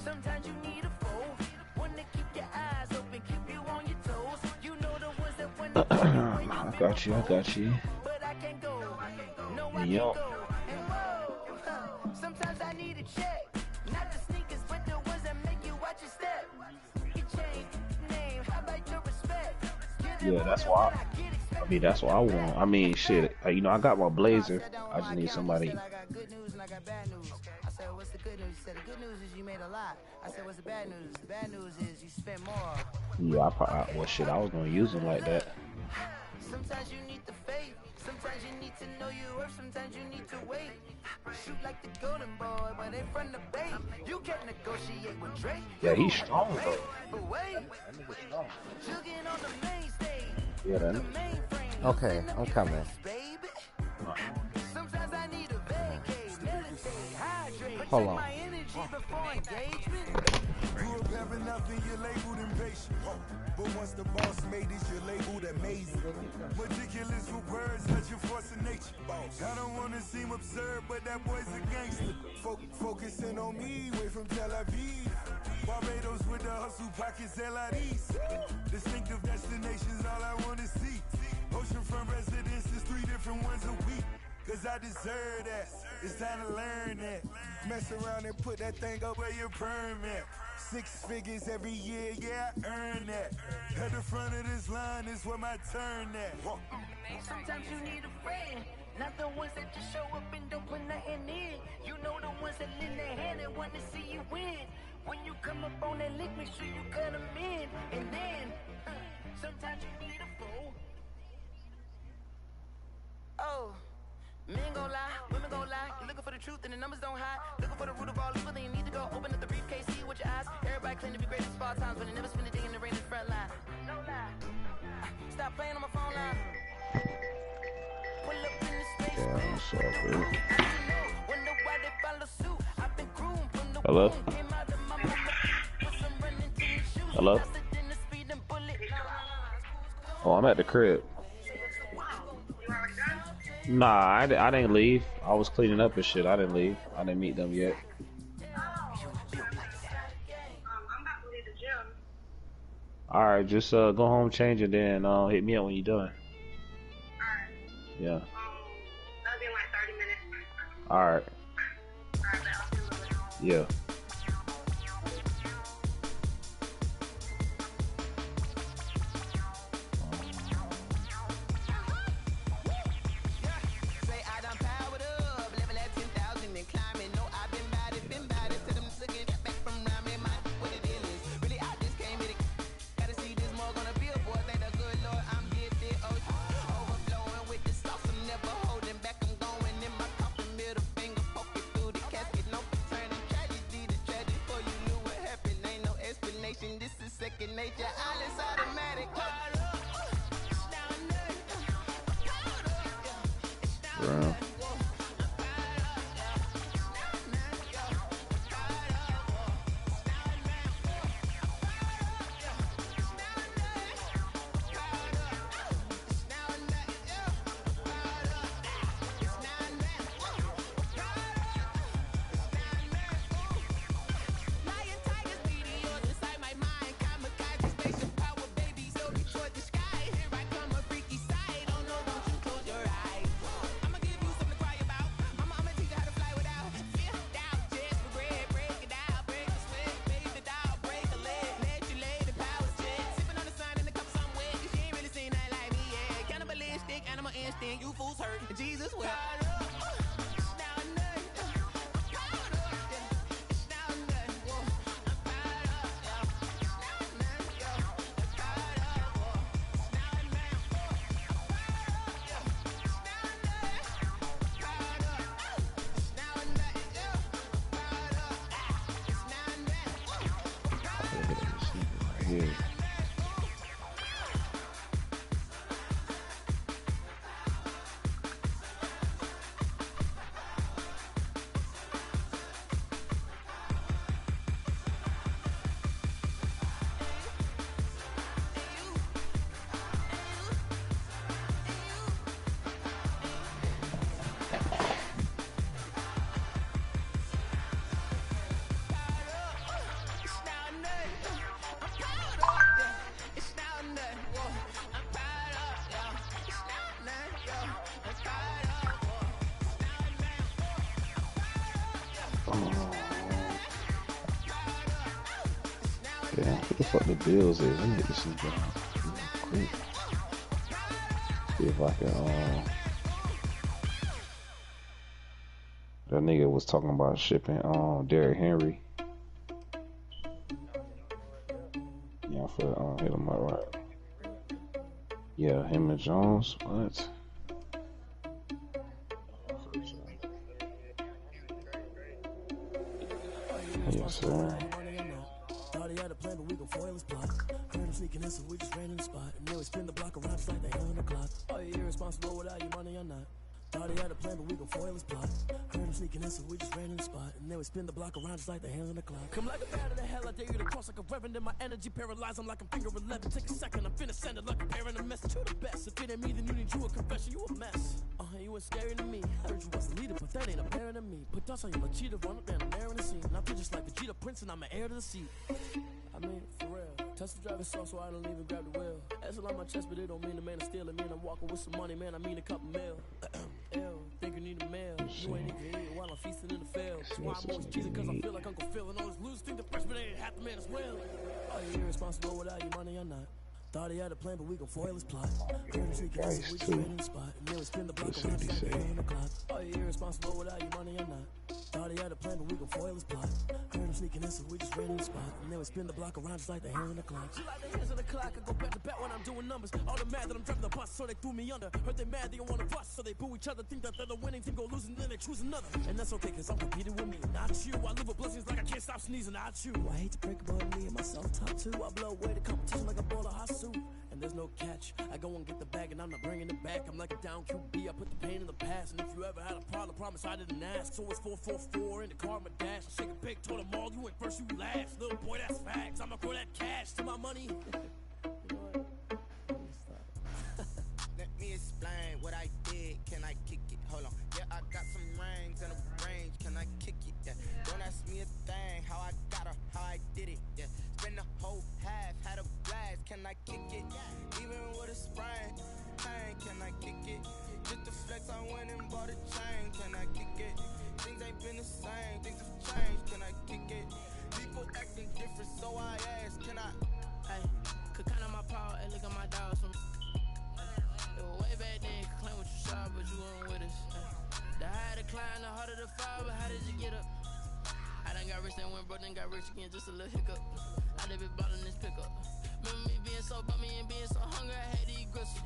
sometimes you need a foe, one to keep your eyes open, keep you on your toes. You know the ones that want to I got you. but I can't go. No, I can't go. And whoa, sometimes I need a check. Not the sneakers, but the ones that make you watch your step. You change name, how about your respect? Yeah, that's why. That's what I want. I mean, shit. You know, I got my blazer. I just need somebody. I got good news and I got bad news. I said, what's the good news? He said, the good news is you made a lot. I said, what's the bad news? The bad news is you spent more. Yeah, I was gonna use them like that. Sometimes you need the faith. Sometimes you need to know your worth. Sometimes you need to wait. Shoot like the golden boy, but in front of bait. You can't negotiate with Drake. Yeah, he's strong though. But wait, jugging on the main stage. Yeah, that. Okay, I'm coming. Sometimes I need a vacate, meditate, hydrate. Hold on. My energy before engagement. Grew up having nothing, you're labeled impatient. But once the boss made it, you're labeled amazing. Meticulous with words, such a force of nature. I don't want to seem absurd, but that boy's a gangster. Focusing on me, way from Tel Aviv. Barbados with the hustle pockets, LIDs. Distinctive destinations, all I want to see. Oceanfront residences, 3 different ones a week. Cause I deserve that. It's time to learn that. Mess around and put that thing up where your permit. 6 figures every year, yeah, I earn that. At the front of this line is where my turn at. Sometimes you need a friend, not the ones that just show up and don't put nothing in. You know the ones that lend their hand and want to see you win. When you come up on that lick, make sure you cut them in. And then, sometimes you need a foe. Oh. Men gon' lie, women gon' lie. You're looking for the truth and the numbers don't hide. Looking for the root of all evil, then you need to go open up the briefcase, see with your eyes. Everybody claim to be great at small times, but they never spend a day in the rain in the front line. No lie. Stop playing on my phone line. Pull up in the space. Yeah, what's up, bro? Wonder why they follow suit. I've been groomed from the Hello? womb. Came out of my mouth. Put some running to your shoes. Hello? Oh, I'm at the crib. Nah, I didn't leave. I was cleaning up and shit. I didn't leave. I didn't meet them yet. Alright, just go home, change, and then hit me up when you're done. Alright. Yeah. That'll be in like 30 minutes. Alright. Alright, I'll see you later. Yeah. Brown. You fools hurt. Jesus will. Yeah. Yeah, who the fuck the Bills is? Let me get this shit down. Quick. See if I can. That nigga was talking about shipping Derrick Henry. Yeah, for hit him up right. Yeah, him and Jones. What? Yes, sir. Thought he had a plan, but we gon' foil his plot. Heard him sneaking in, so we just ran in the spot. And then we spin the block around just like the hell in the clock. Are you irresponsible without your money or not? Thought he had a plan, but we gon' foil his plot. Heard him sneaking in, so we just ran in the spot. And then we spin the block around just like the hell in the clock. Come like a bat of the hell, I dare you to cross like a reverend. In my energy paralyzed, I'm like I'm finger 11. Take a second, I'm finna send it like a parent a message. You the best, if it ain't me, then you need you a confession. You a mess. You ain't scary to me. Heard you was a leader, but that ain't apparent to me. Put dust on you, cheetah, run up down the air in the scene. And I feel just like Vegeta Prince, and I'm an heir to the seat. I mean, for real. Tesla driving slow, so I don't even grab the wheel. That's on my chest, but it don't mean the man is stealing. Man, I'm walking with some money, man. I mean a couple mil. Ew, think you need a meal. You ain't even eating while I'm feasting in the field. That's why I'm always cheating, cause I feel like Uncle Phil. And all those losers think the freshman ain't half the man as well. Are you irresponsible without your money or not? Thought he had a plan, but we gon' foil his plot. Heard him sneaking in, so we just ran in the spot. And then we spin the block around just like the hell in the clock. Are you irresponsible without your money or not? Thought he had a plan, but we gon' foil his plot. Heard him sneaking in, so we just ran in the spot. And then we spin the block around just like the hell in the clock. She like the hands of the clock, I go back to back when I'm doing numbers. All the mad that I'm driving the bus, so they threw me under. Heard they mad, they don't wanna bust, so they boo each other. Think that they're the winning team, go losing, then they choose another. And that's okay, cause I'm competing with me, not you. I live with blessings like I can't stop sneezing, not you. I hate to break it, but me and myself top two. I blow away the competition like a ball of hot soup. And there's no catch. I go and get the bag and I'm not bringing it back. I'm like a down QB, I put the pain in the past. And if you ever had a problem, promise I didn't ask. So it's 444 in the car, my dash. I shake a big, told them all, you ain't first, you last. Little boy, that's facts. I'ma throw that cash to my money. You know what? Let me explain what I did. Can I kick it? Hold on. Yeah, I got some rings and a range. Can I kick it? Yeah. Don't ask me a thing. How I got her, how I did it. Yeah. Spend the whole half, had a blast. Can I kick it? Even with a sprain. Pain, can I kick it? Just the flex, I went and bought a chain. Can I kick it? Things ain't been the same. Things have changed. Can I kick it? People acting different, so I ask. Can I? Hey, could count on my power and look at my dogs. Way back then, could claim what you saw, but you weren't with us. The higher the climb, the harder the fall, but how did you get up? I done got rich, then went broke, then got rich again, just a little hiccup. I done been ballin' this pickup. Remember me being so bummy and being so hungry, I had to eat gristle.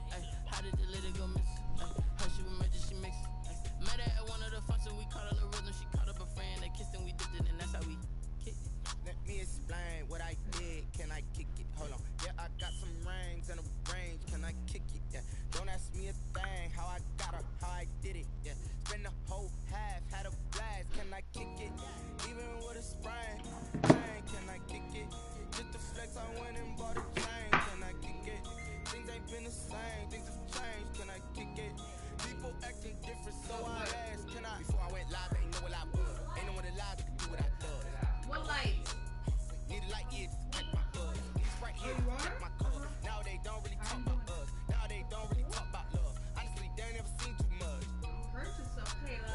How did the lady go miss? How she was magic, she mixed it. Met her at one of the functions, we caught a little rhythm. She caught up a friend, they kissed and we dipped it, and that's how we kicked it. Let me explain what I did. Can I kick it? Hold on. Yeah, I got some rings and a range. Can I kick it? Yeah. Don't ask me a thing. How I got her, how I did it. Yeah. Spend the whole half, had a blast. Can I kick it? Even with a sprain. Pain, can I kick it? Just the flex, I went and bought a chain. Can I kick it? Things ain't been the same. Things have changed. Can I kick it? People acting different, so I asked. Can I? Before I went live, ain't know what I was. Ain't no one alive that could do what I love. What light? Need a light, yeah, just to catch my buzz. It's right here, check my cuz. Now they don't really talk about us. Now they don't really talk about love. Honestly, they ain't never seen too much.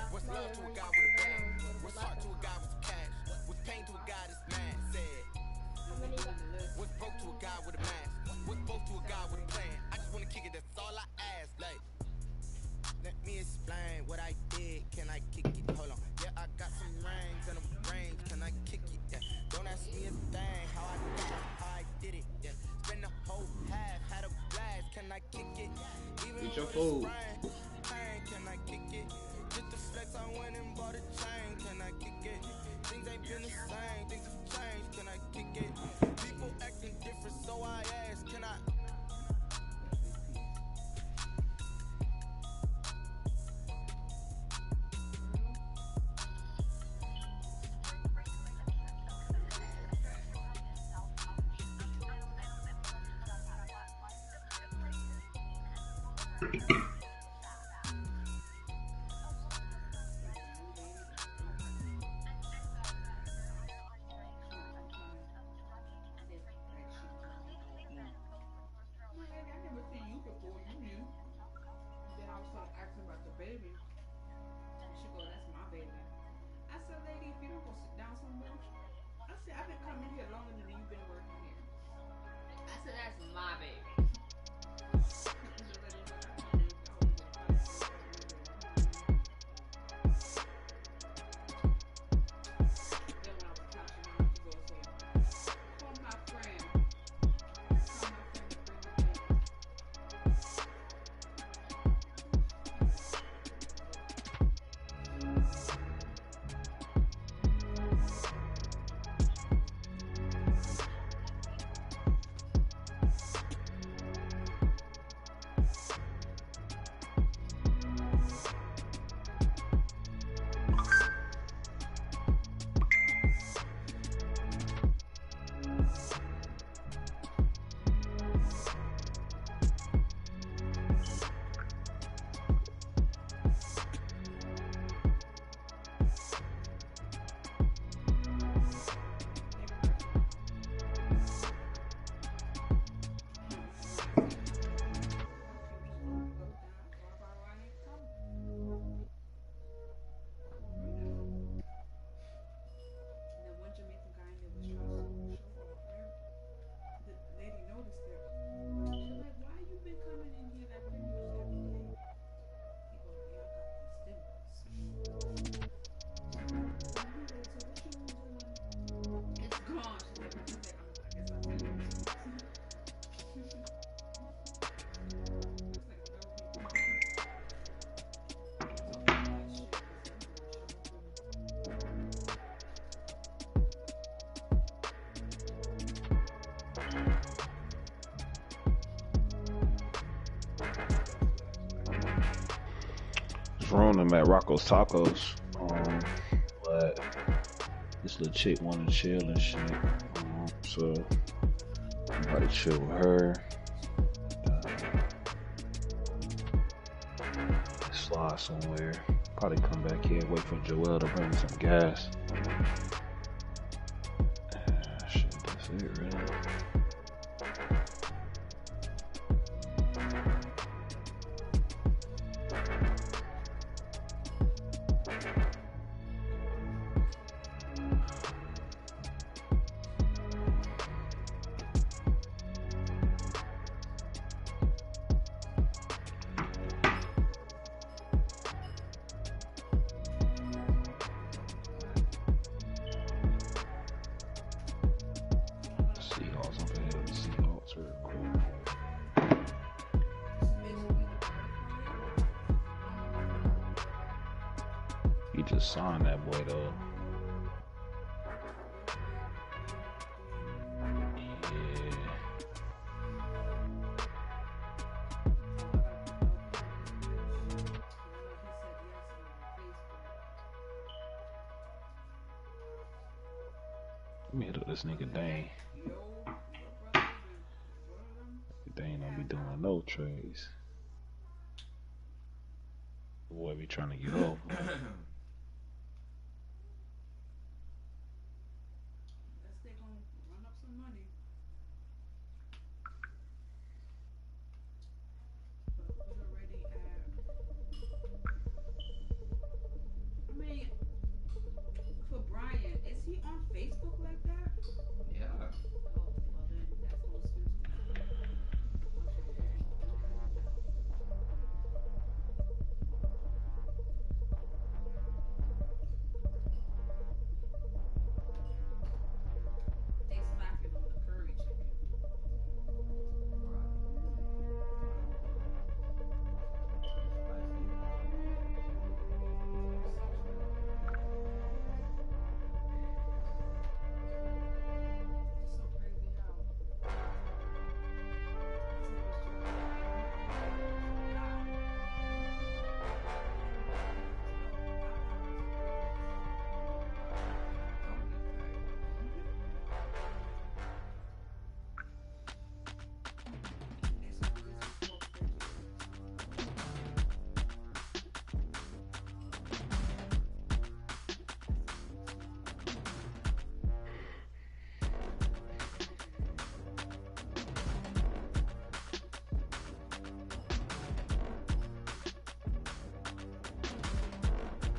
What's love to a guy with a bag? What's heart to a guy with some cash? What's pain to a guy that's mad? Said. What's broke to a guy with a mask? What's both to a guy with a plan? I just wanna kick it, that's all I ask. Like, let me explain what I did. Can I kick it? Hold on. Yeah, I got some rings and a range. Can I kick it? Yeah. Don't ask me a thing. How I got it, how I did it. Yeah. Spend the whole half, had a blast. Can I kick it? Even Eat your food. Pain, can I kick it? Just the flex, I went and bought a chain. Can I kick it? Things ain't been the same. Things have changed. Can I kick it? People acting different, so I ask. Can I? Asking about the baby. She go, that's my baby. I said, lady, if you don't throwing them at Rocco's Tacos. But this little chick wanted to chill and shit. So I'm about to chill with her. Slide somewhere. Probably come back here, wait for Joel to bring me some gas. Shit, that's it, really. He just signed that boy though. Yeah. Let me hit up this nigga Dane. Dane don't be doing no trades. Boy be trying to get over.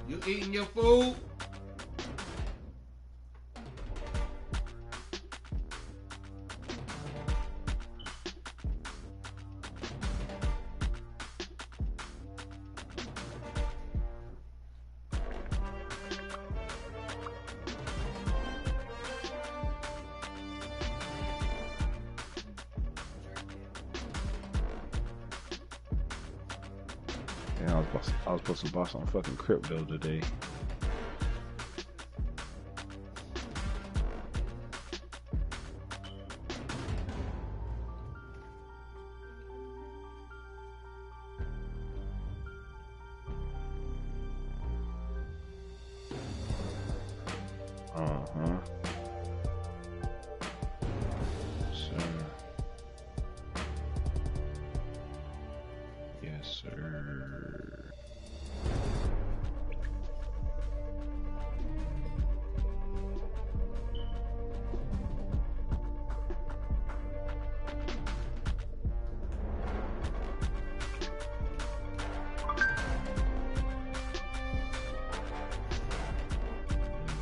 You eating your food? Yeah, I was supposed to buy some fucking crypto today. Yes, sir.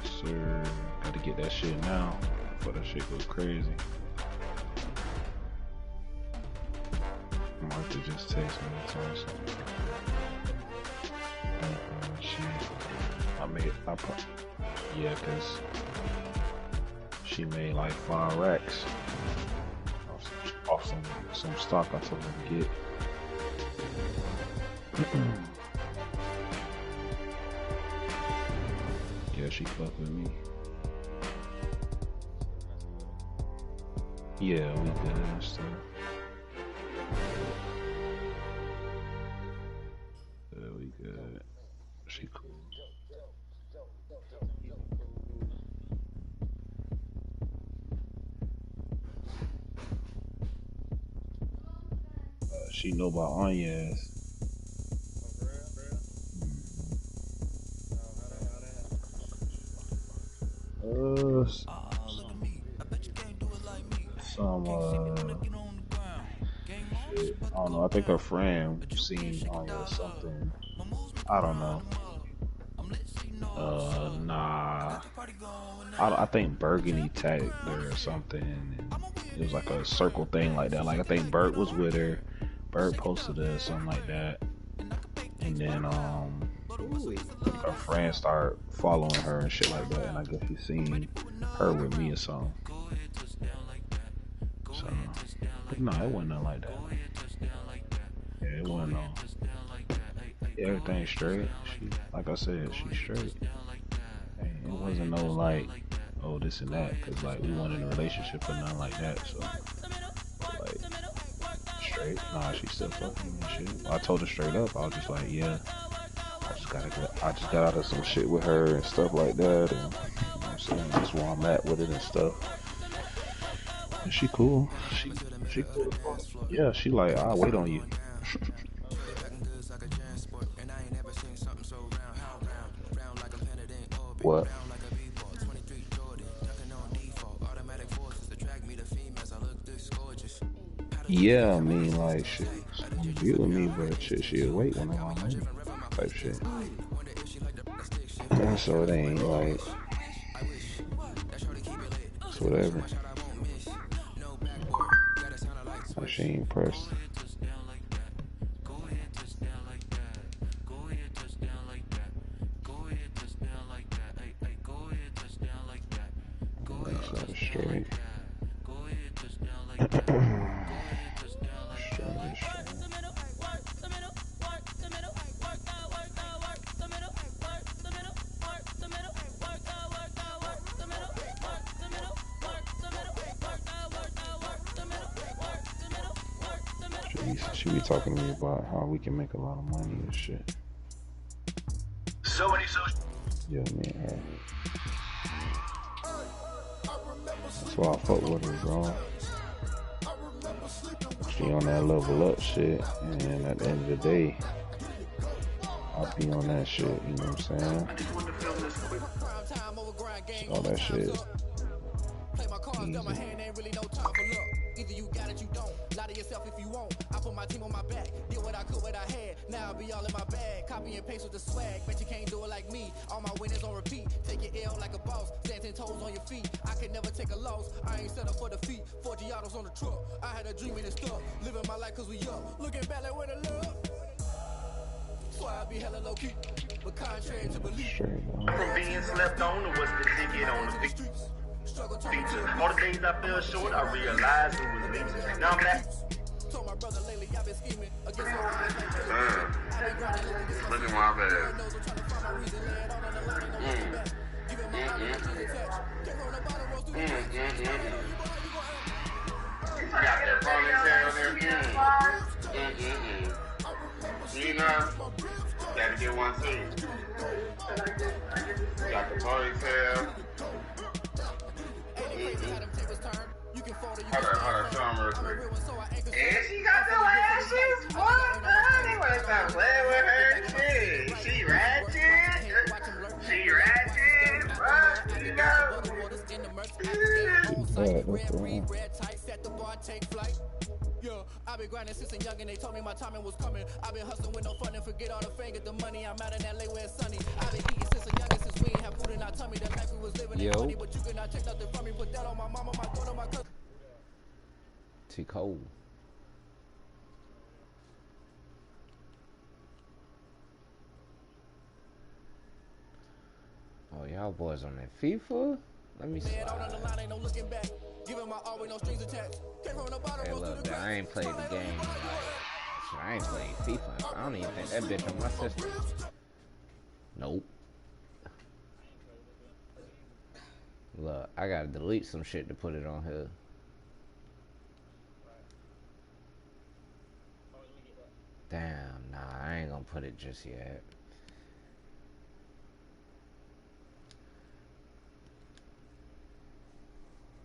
Sir, gotta get that shit now before that shit goes crazy. Martha just texted me and told me something. Yeah, cause she made like 5 racks off some stock I told her to get. Yeah, she fucked with me. Yeah, we good and stuff. Yeah, we good. She know about Anya's. Some shit. I don't know. I think her friend seen Anya or something. I don't know. Nah. I think Burgundy tagged her or something. And it was like a circle thing like that. Like I think Bert was with her. Bert posted it or something like that. And then her friend started following her and shit like that. And I guess he seen her with me or something. So, but no, it wasn't nothing like that. Yeah, it wasn't no. Yeah, everything's straight. She, like I said, she's straight. And it wasn't no like, oh, this and that, cause like we weren't in a relationship or nothing like that. So like straight. Nah, she still fucking me and shit. I told her straight up. I was just like, yeah, I just got out of some shit with her and stuff like that, and you know what I'm saying, that's where I'm at with it and stuff. And she cool. She cool. Yeah, she like, I'll wait on you. What? Yeah, I mean, like, shit, she wanna be with me, but shit, she'll wait when I'm ready, type shit. And so it ain't like, it's whatever. Like, she ain't pressed. That's straight. She be talking to me about how we can make a lot of money and shit. So many social. Yeah, me and her. That's why I fuck with her, bro. She on that level up shit, and at the end of the day, I'll be on that shit, you know what I'm saying? All that shit. Easy. Either you got it, you don't. Lie to yourself if you won't. I put my team on my back. Did what I could, what I had. Now I'll be all in my bag. Copy and paste with the swag. Bet you can't do it like me. All my winners on repeat. Take your L like a boss. Stand 10 toes on your feet. I can never take a loss. I ain't set up for defeat. 4 Giottos on the truck. I had a dream and it's stuck. Living my life cause we up. Looking back like where the love. So I be hella low key. But contrary to belief. From being slept on to what's the ticket on the feature. All the days I fell short, I realized it was me. Now I'm back. Look at my bad. Got that ponytail there. You know, gotta get one too. Got the ponytail. Hold on, show him real quick. And she got the lashes? What? They wanna stop playing with her? Shit. She ratchet? She ratchet? What? You know? I've been grinding since I'm young and they told me my timing was coming. I've been hustling with no fun and forget all the fame, get the money. I'm out in LA where it's sunny. I've been eating since I'm young and since we ain't have food in our tummy. The life we was living ain't funny, but you cannot take nothing from me. Put that on my mama, my daughter, my cousin. Too cold. Oh, y'all boys on that FIFA? Let me see. Hey, look, I ain't played the game. I ain't played FIFA. I don't even think that bitch on my system. Nope. Look, I gotta delete some shit to put it on here. Damn, nah, I ain't gonna put it just yet.